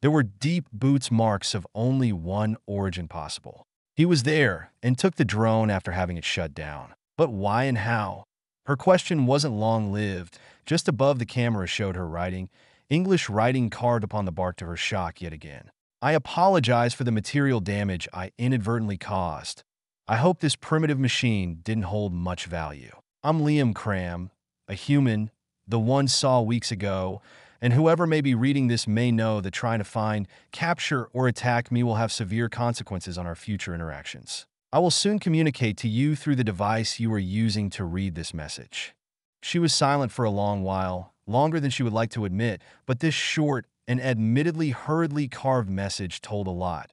There were deep boots marks of only one origin possible. He was there and took the drone after having it shut down. But why and how? Her question wasn't long-lived. Just above the camera showed her writing, English writing carved upon the bark, to her shock yet again. I apologize for the material damage I inadvertently caused. I hope this primitive machine didn't hold much value. I'm Liam Cram, a human, the one saw weeks ago, and whoever may be reading this may know that trying to find, capture, or attack me will have severe consequences on our future interactions. I will soon communicate to you through the device you are using to read this message. She was silent for a long while, longer than she would like to admit, but this short and admittedly hurriedly carved message told a lot,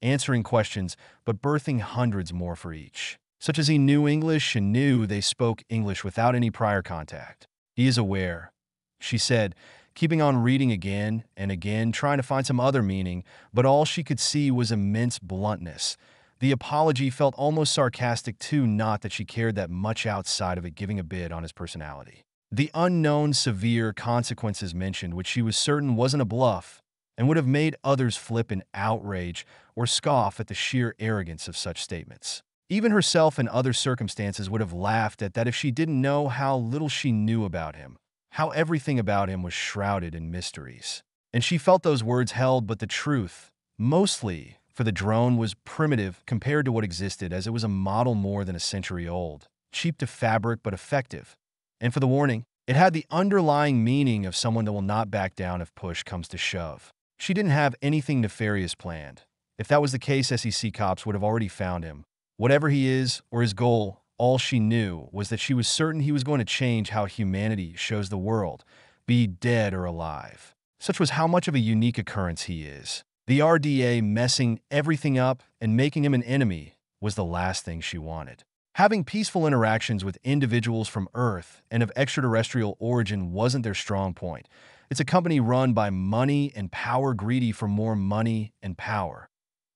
answering questions but birthing hundreds more for each, such as he knew English and knew they spoke English without any prior contact. He is aware, she said, keeping on reading again and again, trying to find some other meaning, but all she could see was immense bluntness. The apology felt almost sarcastic too, not that she cared that much outside of it giving a bit on his personality. The unknown severe consequences mentioned, which she was certain wasn't a bluff, and would have made others flip in outrage or scoff at the sheer arrogance of such statements. Even herself in other circumstances would have laughed at that if she didn't know how little she knew about him, how everything about him was shrouded in mysteries. And she felt those words held but the truth, mostly, for the drone was primitive compared to what existed, as it was a model more than a century old, cheap to fabric but effective. And for the warning, it had the underlying meaning of someone that will not back down if push comes to shove. She didn't have anything nefarious planned. If that was the case, SEC cops would have already found him. Whatever he is, or his goal, all she knew was that she was certain he was going to change how humanity shows the world, be dead or alive. Such was how much of a unique occurrence he is. The RDA messing everything up and making him an enemy was the last thing she wanted. Having peaceful interactions with individuals from Earth and of extraterrestrial origin wasn't their strong point. It's a company run by money and power, greedy for more money and power.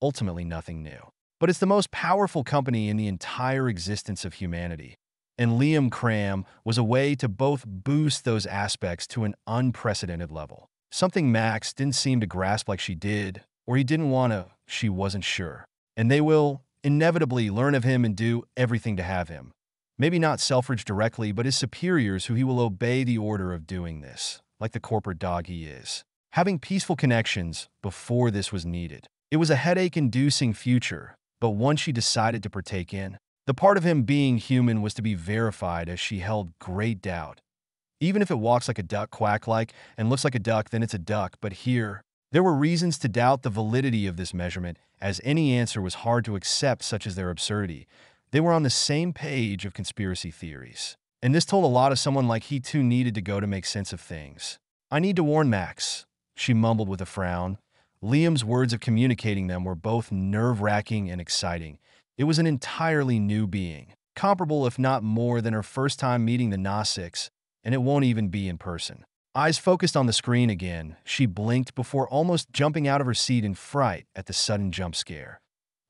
Ultimately nothing new. But it's the most powerful company in the entire existence of humanity. And Liam Cram was a way to both boost those aspects to an unprecedented level. Something Max didn't seem to grasp like she did, or he didn't want to, she wasn't sure. And they will inevitably learn of him and do everything to have him. Maybe not Selfridge directly, but his superiors who he will obey the order of doing this, like the corporate dog he is. Having peaceful connections before this was needed. It was a headache-inducing future, but one she decided to partake in. The part of him being human was to be verified as she held great doubt. Even if it walks like a duck, quack-like, and looks like a duck, then it's a duck. But here, there were reasons to doubt the validity of this measurement, as any answer was hard to accept, such as their absurdity. They were on the same page of conspiracy theories. And this told a lot of someone like he too needed to go to make sense of things. "I need to warn Max," she mumbled with a frown. Liam's words of communicating them were both nerve-wracking and exciting. It was an entirely new being, comparable if not more than her first time meeting the Gnostics, and it won't even be in person. Eyes focused on the screen again, she blinked before almost jumping out of her seat in fright at the sudden jump scare.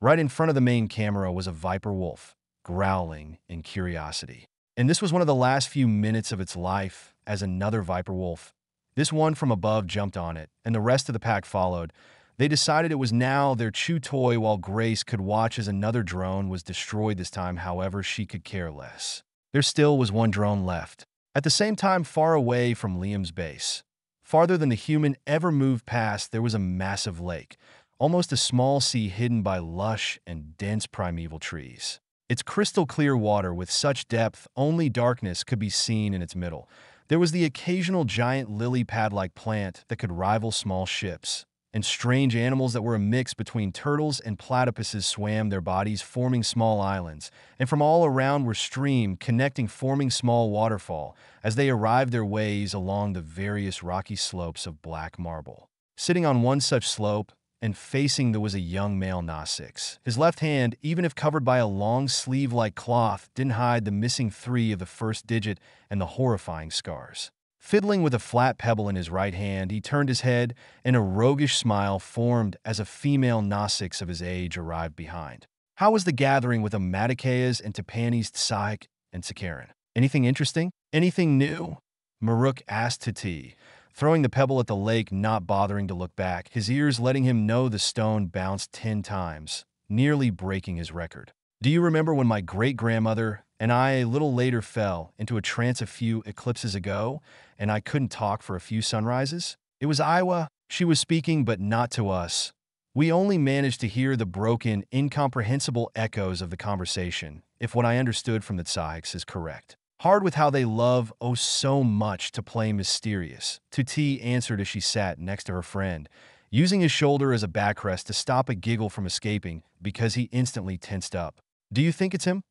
Right in front of the main camera was a viper wolf, growling in curiosity. And this was one of the last few minutes of its life as another viper wolf. This one from above jumped on it, and the rest of the pack followed. They decided it was now their chew toy while Grace could watch as another drone was destroyed this time. However, she could care less. There still was one drone left. At the same time, far away from Liam's base, farther than the human ever moved past, there was a massive lake, almost a small sea hidden by lush and dense primeval trees. Its crystal clear water with such depth, only darkness could be seen in its middle. There was the occasional giant lily pad-like plant that could rival small ships, and strange animals that were a mix between turtles and platypuses swam their bodies, forming small islands, and from all around were streams connecting, forming small waterfall as they arrived their ways along the various rocky slopes of black marble. Sitting on one such slope and facing there was a young male Gnostic. His left hand, even if covered by a long sleeve-like cloth, didn't hide the missing 3 of the first digit and the horrifying scars. Fiddling with a flat pebble in his right hand, he turned his head, and a roguish smile formed as a female Gnostic of his age arrived behind. "How was the gathering with Amatakeas and Tepanis, Tsaik, and Sakaran? Anything interesting? Anything new?" Maruk asked Tati, throwing the pebble at the lake, not bothering to look back, his ears letting him know the stone bounced 10 times, nearly breaking his record. "Do you remember when my great-grandmother and I a little later fell into a trance a few eclipses ago, and I couldn't talk for a few sunrises? It was Iowa. She was speaking, but not to us. We only managed to hear the broken, incomprehensible echoes of the conversation, if what I understood from the Tsaiks is correct. Hard with how they love, oh so much, to play mysterious," Tuti answered as she sat next to her friend, using his shoulder as a backrest to stop a giggle from escaping because he instantly tensed up. "Do you think it's him?"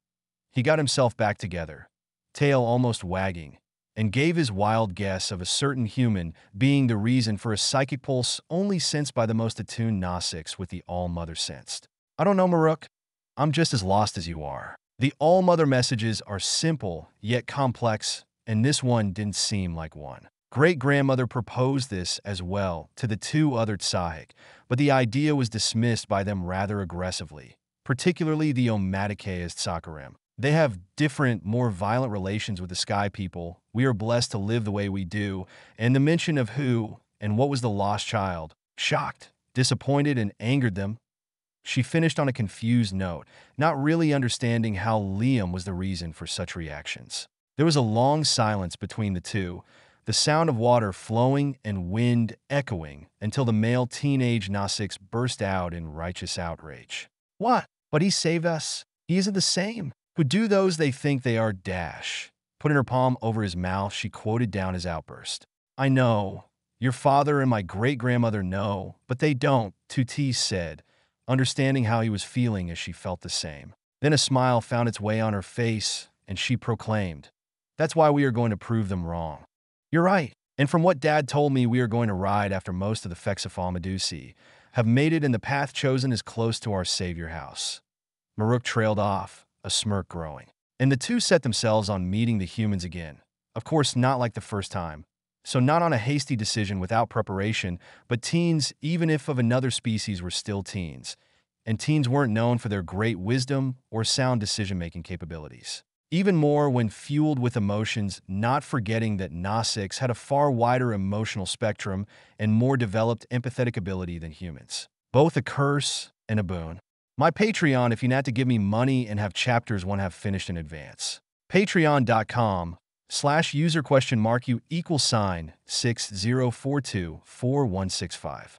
He got himself back together, tail almost wagging, and gave his wild guess of a certain human being the reason for a psychic pulse only sensed by the most attuned Gnostics with the All-Mother sensed. "I don't know, Maruk. I'm just as lost as you are. The All-Mother messages are simple, yet complex, and this one didn't seem like one. Great-grandmother proposed this as well to the 2 other Tsaik, but the idea was dismissed by them rather aggressively, particularly the Omatakeas Tsakarem. They have different, more violent relations with the Sky people. We are blessed to live the way we do, and the mention of who and what was the lost child shocked, disappointed, and angered them." She finished on a confused note, not really understanding how Liam was the reason for such reactions. There was a long silence between the two, the sound of water flowing and wind echoing, until the male teenage Gnostics burst out in righteous outrage. "What? But he saved us. He isn't the same. Who do those they think they are dash." Putting her palm over his mouth, she quoted down his outburst. "I know. Your father and my great-grandmother know, but they don't," Tuti said, understanding how he was feeling as she felt the same. Then a smile found its way on her face, and she proclaimed, "That's why we are going to prove them wrong." "You're right. And from what Dad told me we are going to ride after most of the Fexafalmadusi have made it and the path chosen is close to our Savior house. Maruk trailed off, a smirk growing. And the two set themselves on meeting the humans again. Of course, not like the first time. So not on a hasty decision without preparation, but teens, even if of another species, were still teens. And teens weren't known for their great wisdom or sound decision-making capabilities. Even more when fueled with emotions, not forgetting that Nasics had a far wider emotional spectrum and more developed empathetic ability than humans. Both a curse and a boon. My Patreon if you had to give me money and have chapters 1 finished in advance. Patreon.com/user?mark_60424165.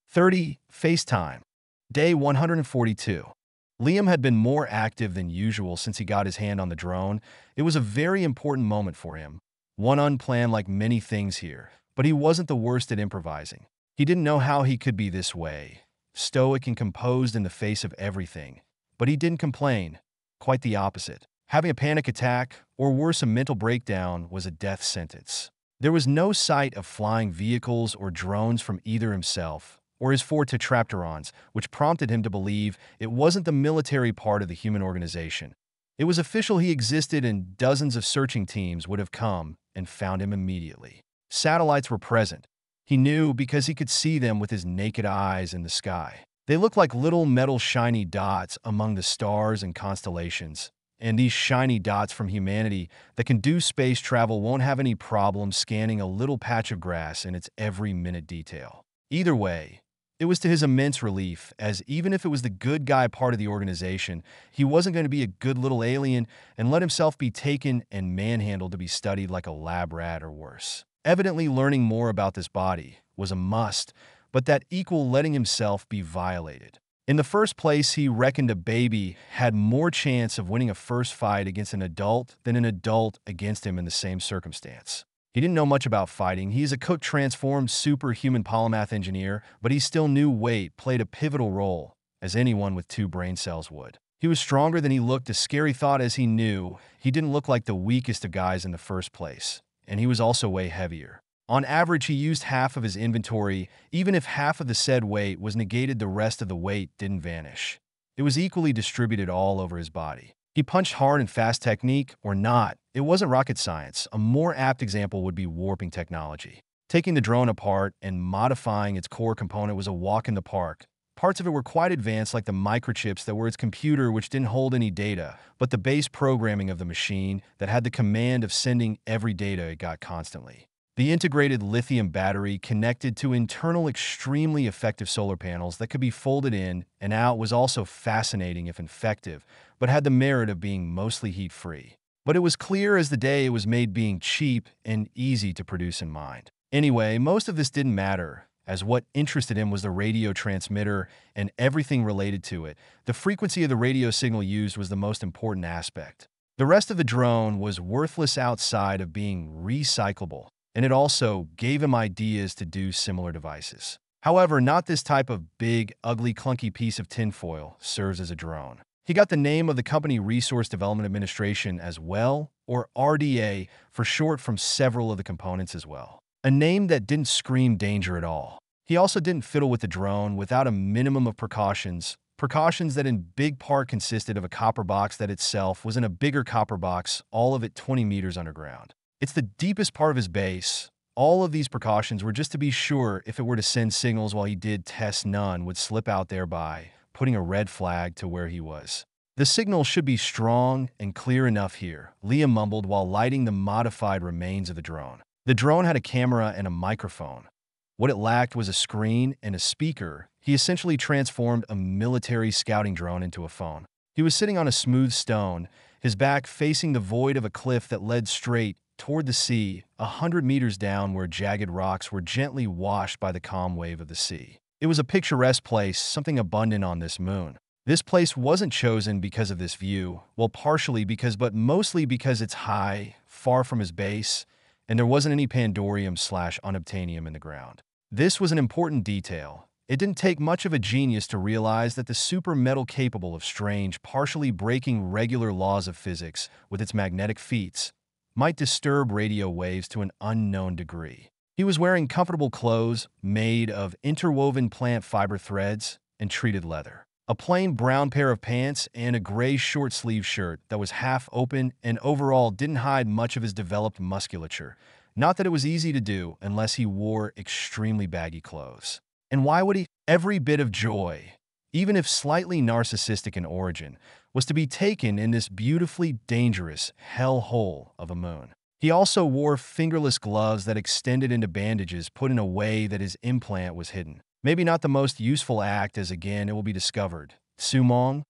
30. FaceTime. Day 142. Liam had been more active than usual since he got his hand on the drone. It was a very important moment for him. One unplanned like many things here, but he wasn't the worst at improvising. He didn't know how he could be this way, stoic and composed in the face of everything. But he didn't complain. Quite the opposite. Having a panic attack, or worse, a mental breakdown, was a death sentence. There was no sight of flying vehicles or drones from either himself or his 4 tetrapterons, which prompted him to believe it wasn't the military part of the human organization. It was official he existed and dozens of searching teams would have come and found him immediately. Satellites were present. He knew because he could see them with his naked eyes in the sky. They looked like little metal shiny dots among the stars and constellations. And these shiny dots from humanity that can do space travel won't have any problem scanning a little patch of grass in its every minute detail. Either way, it was to his immense relief, as even if it was the good guy part of the organization, he wasn't going to be a good little alien and let himself be taken and manhandled to be studied like a lab rat or worse. Evidently, learning more about this body was a must, but that equal letting himself be violated. In the first place, he reckoned a baby had more chance of winning a first fight against an adult than an adult against him in the same circumstance. He didn't know much about fighting. He is a cook-transformed superhuman polymath engineer, but he still knew weight played a pivotal role, as anyone with 2 brain cells would. He was stronger than he looked, a scary thought, as he knew he didn't look like the weakest of guys in the first place, and he was also way heavier. On average, he used half of his inventory. Even if half of the said weight was negated, the rest of the weight didn't vanish. It was equally distributed all over his body. He punched hard and fast, technique or not. It wasn't rocket science. A more apt example would be warping technology. Taking the drone apart and modifying its core component was a walk in the park. Parts of it were quite advanced, like the microchips that were its computer, which didn't hold any data, but the base programming of the machine that had the command of sending every data it got constantly. The integrated lithium battery connected to internal extremely effective solar panels that could be folded in and out was also fascinating if effective, but had the merit of being mostly heat-free. But it was clear as the day it was made being cheap and easy to produce in mind. Anyway, most of this didn't matter, as what interested him was the radio transmitter and everything related to it. The frequency of the radio signal used was the most important aspect. The rest of the drone was worthless outside of being recyclable, and it also gave him ideas to do similar devices. However, not this type of big, ugly, clunky piece of tinfoil serves as a drone. He got the name of the company Resource Development Administration as well, or RDA for short, from several of the components as well. A name that didn't scream danger at all. He also didn't fiddle with the drone without a minimum of precautions that in big part consisted of a copper box that itself was in a bigger copper box, all of it 20 meters underground. It's the deepest part of his base. All of these precautions were just to be sure if it were to send signals while he did tests, none would slip out thereby, putting a red flag to where he was. The signal should be strong and clear enough here, Liam mumbled while lighting the modified remains of the drone. The drone had a camera and a microphone. What it lacked was a screen and a speaker. He essentially transformed a military scouting drone into a phone. He was sitting on a smooth stone, his back facing the void of a cliff that led straight toward the sea, 100 meters down, where jagged rocks were gently washed by the calm wave of the sea. It was a picturesque place, something abundant on this moon. This place wasn't chosen because of this view, well, partially because, but mostly because it's high, far from his base, and there wasn't any pandorium/unobtainium in the ground. This was an important detail. It didn't take much of a genius to realize that the super metal, capable of strange, partially breaking regular laws of physics with its magnetic feats, might disturb radio waves to an unknown degree. He was wearing comfortable clothes made of interwoven plant fiber threads and treated leather, a plain brown pair of pants, and a gray short-sleeved shirt that was half open and overall didn't hide much of his developed musculature. Not that it was easy to do unless he wore extremely baggy clothes. And why would he? Every bit of joy, even if slightly narcissistic in origin, was to be taken in this beautifully dangerous hellhole of a moon. He also wore fingerless gloves that extended into bandages put in a way that his implant was hidden. Maybe not the most useful act, as again it will be discovered Sumong,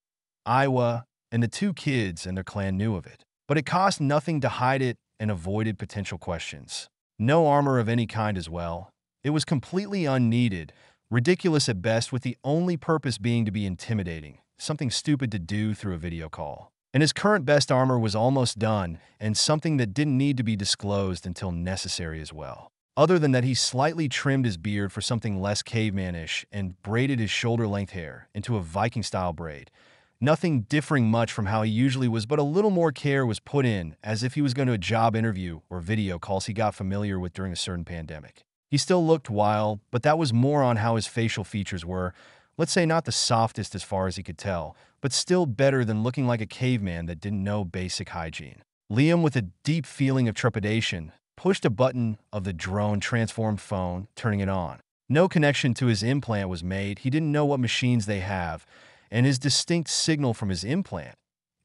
Iwa, and the two kids and their clan knew of it. But it cost nothing to hide it and avoided potential questions. No armor of any kind as well. It was completely unneeded, ridiculous at best, with the only purpose being to be intimidating, something stupid to do through a video call. And his current best armor was almost done, and something that didn't need to be disclosed until necessary as well. Other than that, he slightly trimmed his beard for something less cavemanish and braided his shoulder-length hair into a Viking-style braid. Nothing differing much from how he usually was, but a little more care was put in, as if he was going to a job interview or video calls he got familiar with during a certain pandemic. He still looked wild, but that was more on how his facial features were. Let's say not the softest as far as he could tell, but still better than looking like a caveman that didn't know basic hygiene. Liam, with a deep feeling of trepidation, pushed a button of the drone-transformed phone, turning it on. No connection to his implant was made. He didn't know what machines they have, and his distinct signal from his implant,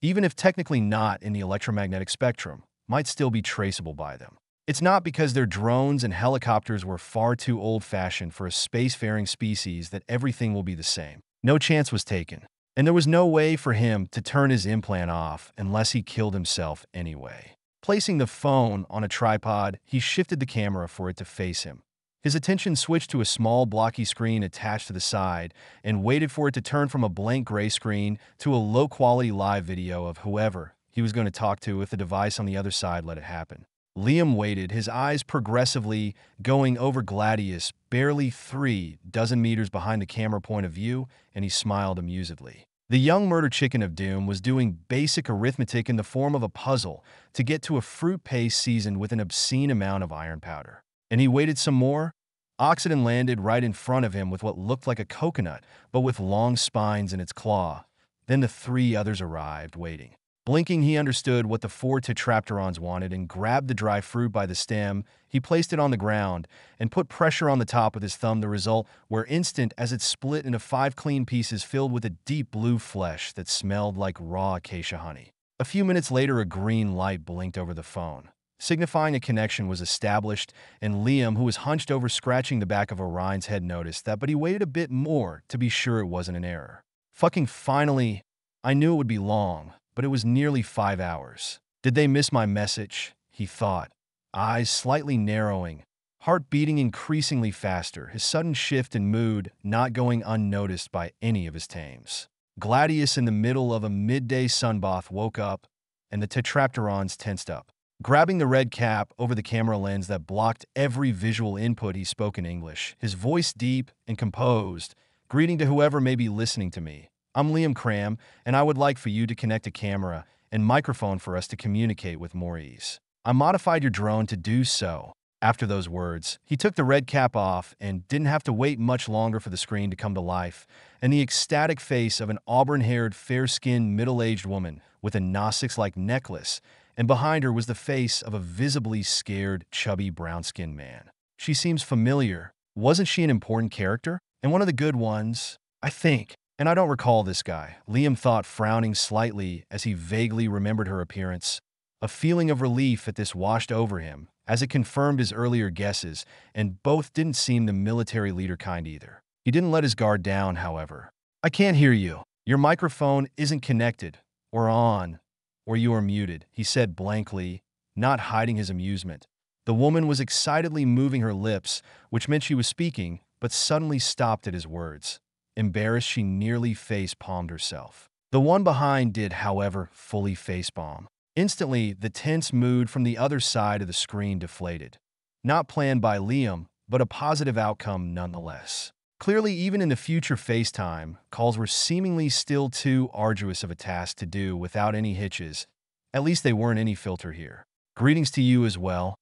even if technically not in the electromagnetic spectrum, might still be traceable by them. It's not because their drones and helicopters were far too old-fashioned for a spacefaring species that everything will be the same. No chance was taken, and there was no way for him to turn his implant off unless he killed himself anyway. Placing the phone on a tripod, he shifted the camera for it to face him. His attention switched to a small blocky screen attached to the side and waited for it to turn from a blank gray screen to a low-quality live video of whoever he was going to talk to if the device on the other side let it happen. Liam waited, his eyes progressively going over Gladius, barely 3 dozen meters behind the camera point of view, and he smiled amusedly. The young murder chicken of doom was doing basic arithmetic in the form of a puzzle to get to a fruit paste seasoned with an obscene amount of iron powder. And he waited some more. Oxygen landed right in front of him with what looked like a coconut, but with long spines in its claw. Then the 3 others arrived, waiting. Blinking, he understood what the 4 tetrapterons wanted and grabbed the dry fruit by the stem. He placed it on the ground and put pressure on the top with his thumb. The result were instant as it split into 5 clean pieces filled with a deep blue flesh that smelled like raw acacia honey. A few minutes later, a green light blinked over the phone, signifying a connection was established, and Liam, who was hunched over scratching the back of Orion's head, noticed that, but he waited a bit more to be sure it wasn't an error. Fucking finally! I knew it would be long, but it was nearly 5 hours. Did they miss my message? He thought, eyes slightly narrowing, heart beating increasingly faster, his sudden shift in mood not going unnoticed by any of his tames. Gladius, in the middle of a midday sunbath, woke up, and the tetrapterons tensed up. Grabbing the red cap over the camera lens that blocked every visual input, he spoke in English, his voice deep and composed. Greeting to whoever may be listening to me. I'm Liam Cram, and I would like for you to connect a camera and microphone for us to communicate with more ease. I modified your drone to do so. After those words, he took the red cap off and didn't have to wait much longer for the screen to come to life, and the ecstatic face of an auburn-haired, fair-skinned, middle-aged woman with a Gnostics-like necklace, and behind her was the face of a visibly scared, chubby, brown-skinned man. She seems familiar. Wasn't she an important character? And one of the good ones, I think. And I don't recall this guy, Liam thought, frowning slightly as he vaguely remembered her appearance. A feeling of relief at this washed over him, as it confirmed his earlier guesses, and both didn't seem the military leader kind either. He didn't let his guard down, however. I can't hear you. Your microphone isn't connected, or on, or you are muted, he said blankly, not hiding his amusement. The woman was excitedly moving her lips, which meant she was speaking, but suddenly stopped at his words. Embarrassed, she nearly face-palmed herself. The one behind did, however, fully face-palm. Instantly, the tense mood from the other side of the screen deflated. Not planned by Liam, but a positive outcome nonetheless. Clearly, even in the future FaceTime, calls were seemingly still too arduous of a task to do without any hitches. At least they weren't any filter here. Greetings to you as well.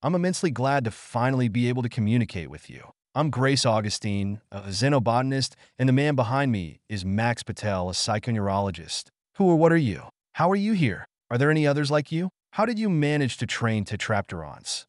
I'm immensely glad to finally be able to communicate with you. I'm Grace Augustine, a xenobotanist, and the man behind me is Max Patel, a psychoneurologist. Who or what are you? How are you here? Are there any others like you? How did you manage to train tetrapterons?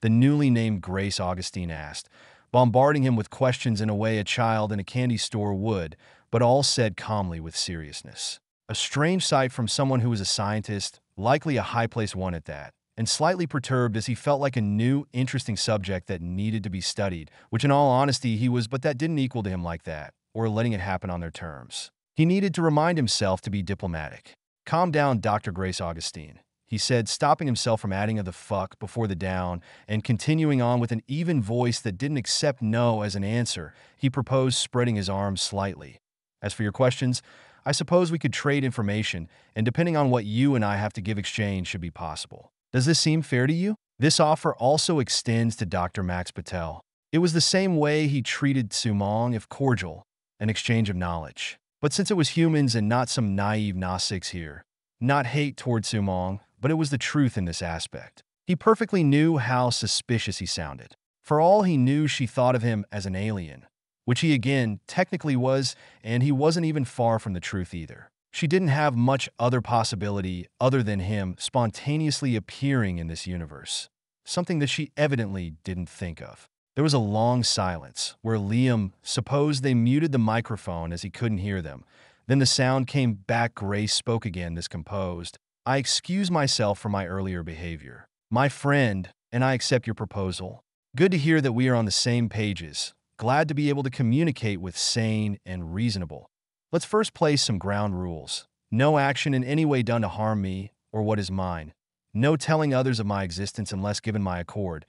The newly named Grace Augustine asked, bombarding him with questions in a way a child in a candy store would, but all said calmly with seriousness. A strange sight from someone who was a scientist, likely a high-placed one at that, and slightly perturbed as he felt like a new, interesting subject that needed to be studied, which in all honesty he was, but that didn't equal to him like that, or letting it happen on their terms. He needed to remind himself to be diplomatic. Calm down, Dr. Grace Augustine, he said, stopping himself from adding a the fuck before the down and continuing on with an even voice that didn't accept no as an answer. He proposed, spreading his arms slightly. As for your questions, I suppose we could trade information, and depending on what you and I have to give, exchange should be possible. Does this seem fair to you? This offer also extends to Dr. Max Patel. It was the same way he treated Sumong, if cordial, an exchange of knowledge. But since it was humans and not some naive Gnostics here, not hate toward Sumong, but it was the truth in this aspect. He perfectly knew how suspicious he sounded. For all he knew, she thought of him as an alien, which he again technically was, and he wasn't even far from the truth either. She didn't have much other possibility other than him spontaneously appearing in this universe, something that she evidently didn't think of. There was a long silence, where Liam supposed they muted the microphone as he couldn't hear them. Then the sound came back. Grace spoke again, this composed. I excuse myself for my earlier behavior. My friend, and I accept your proposal. Good to hear that we are on the same pages. Glad to be able to communicate with sane and reasonable. Let's first place some ground rules. No action in any way done to harm me or what is mine. No telling others of my existence unless given my accord.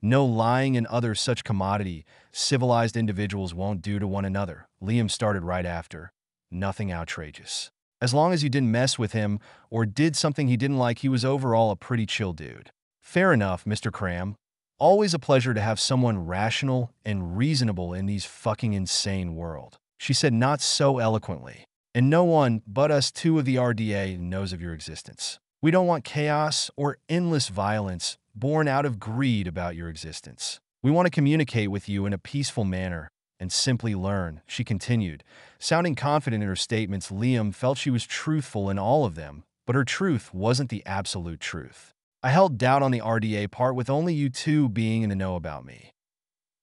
No lying and other such commodity civilized individuals won't do to one another. Liam started right after. Nothing outrageous. As long as you didn't mess with him or did something he didn't like, he was overall a pretty chill dude. Fair enough, Mr. Cram. Always a pleasure to have someone rational and reasonable in these fucking insane world. She said, not so eloquently. And no one but us two of the RDA knows of your existence. We don't want chaos or endless violence born out of greed about your existence. We want to communicate with you in a peaceful manner and simply learn, she continued. Sounding confident in her statements, Liam felt she was truthful in all of them, but her truth wasn't the absolute truth. I held doubt on the RDA part, with only you two being in the know about me,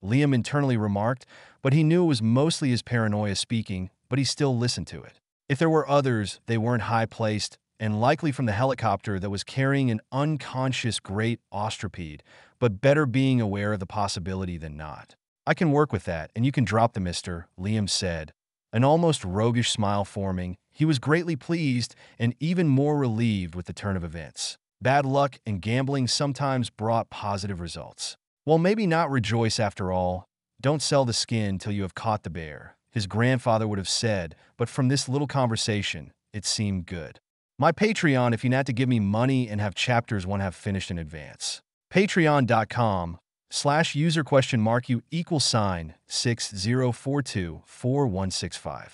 Liam internally remarked, but he knew it was mostly his paranoia speaking, but he still listened to it. If there were others, they weren't high-placed, and likely from the helicopter that was carrying an unconscious great ostropede, but better being aware of the possibility than not. I can work with that, and you can drop the mister, Liam said. An almost roguish smile forming, he was greatly pleased and even more relieved with the turn of events. Bad luck and gambling sometimes brought positive results. Well, maybe not rejoice after all. Don't sell the skin till you have caught the bear, his grandfather would have said, but from this little conversation, it seemed good. My Patreon if you need to give me money and have chapters one have finished in advance. Patreon.com/user_you =60424165.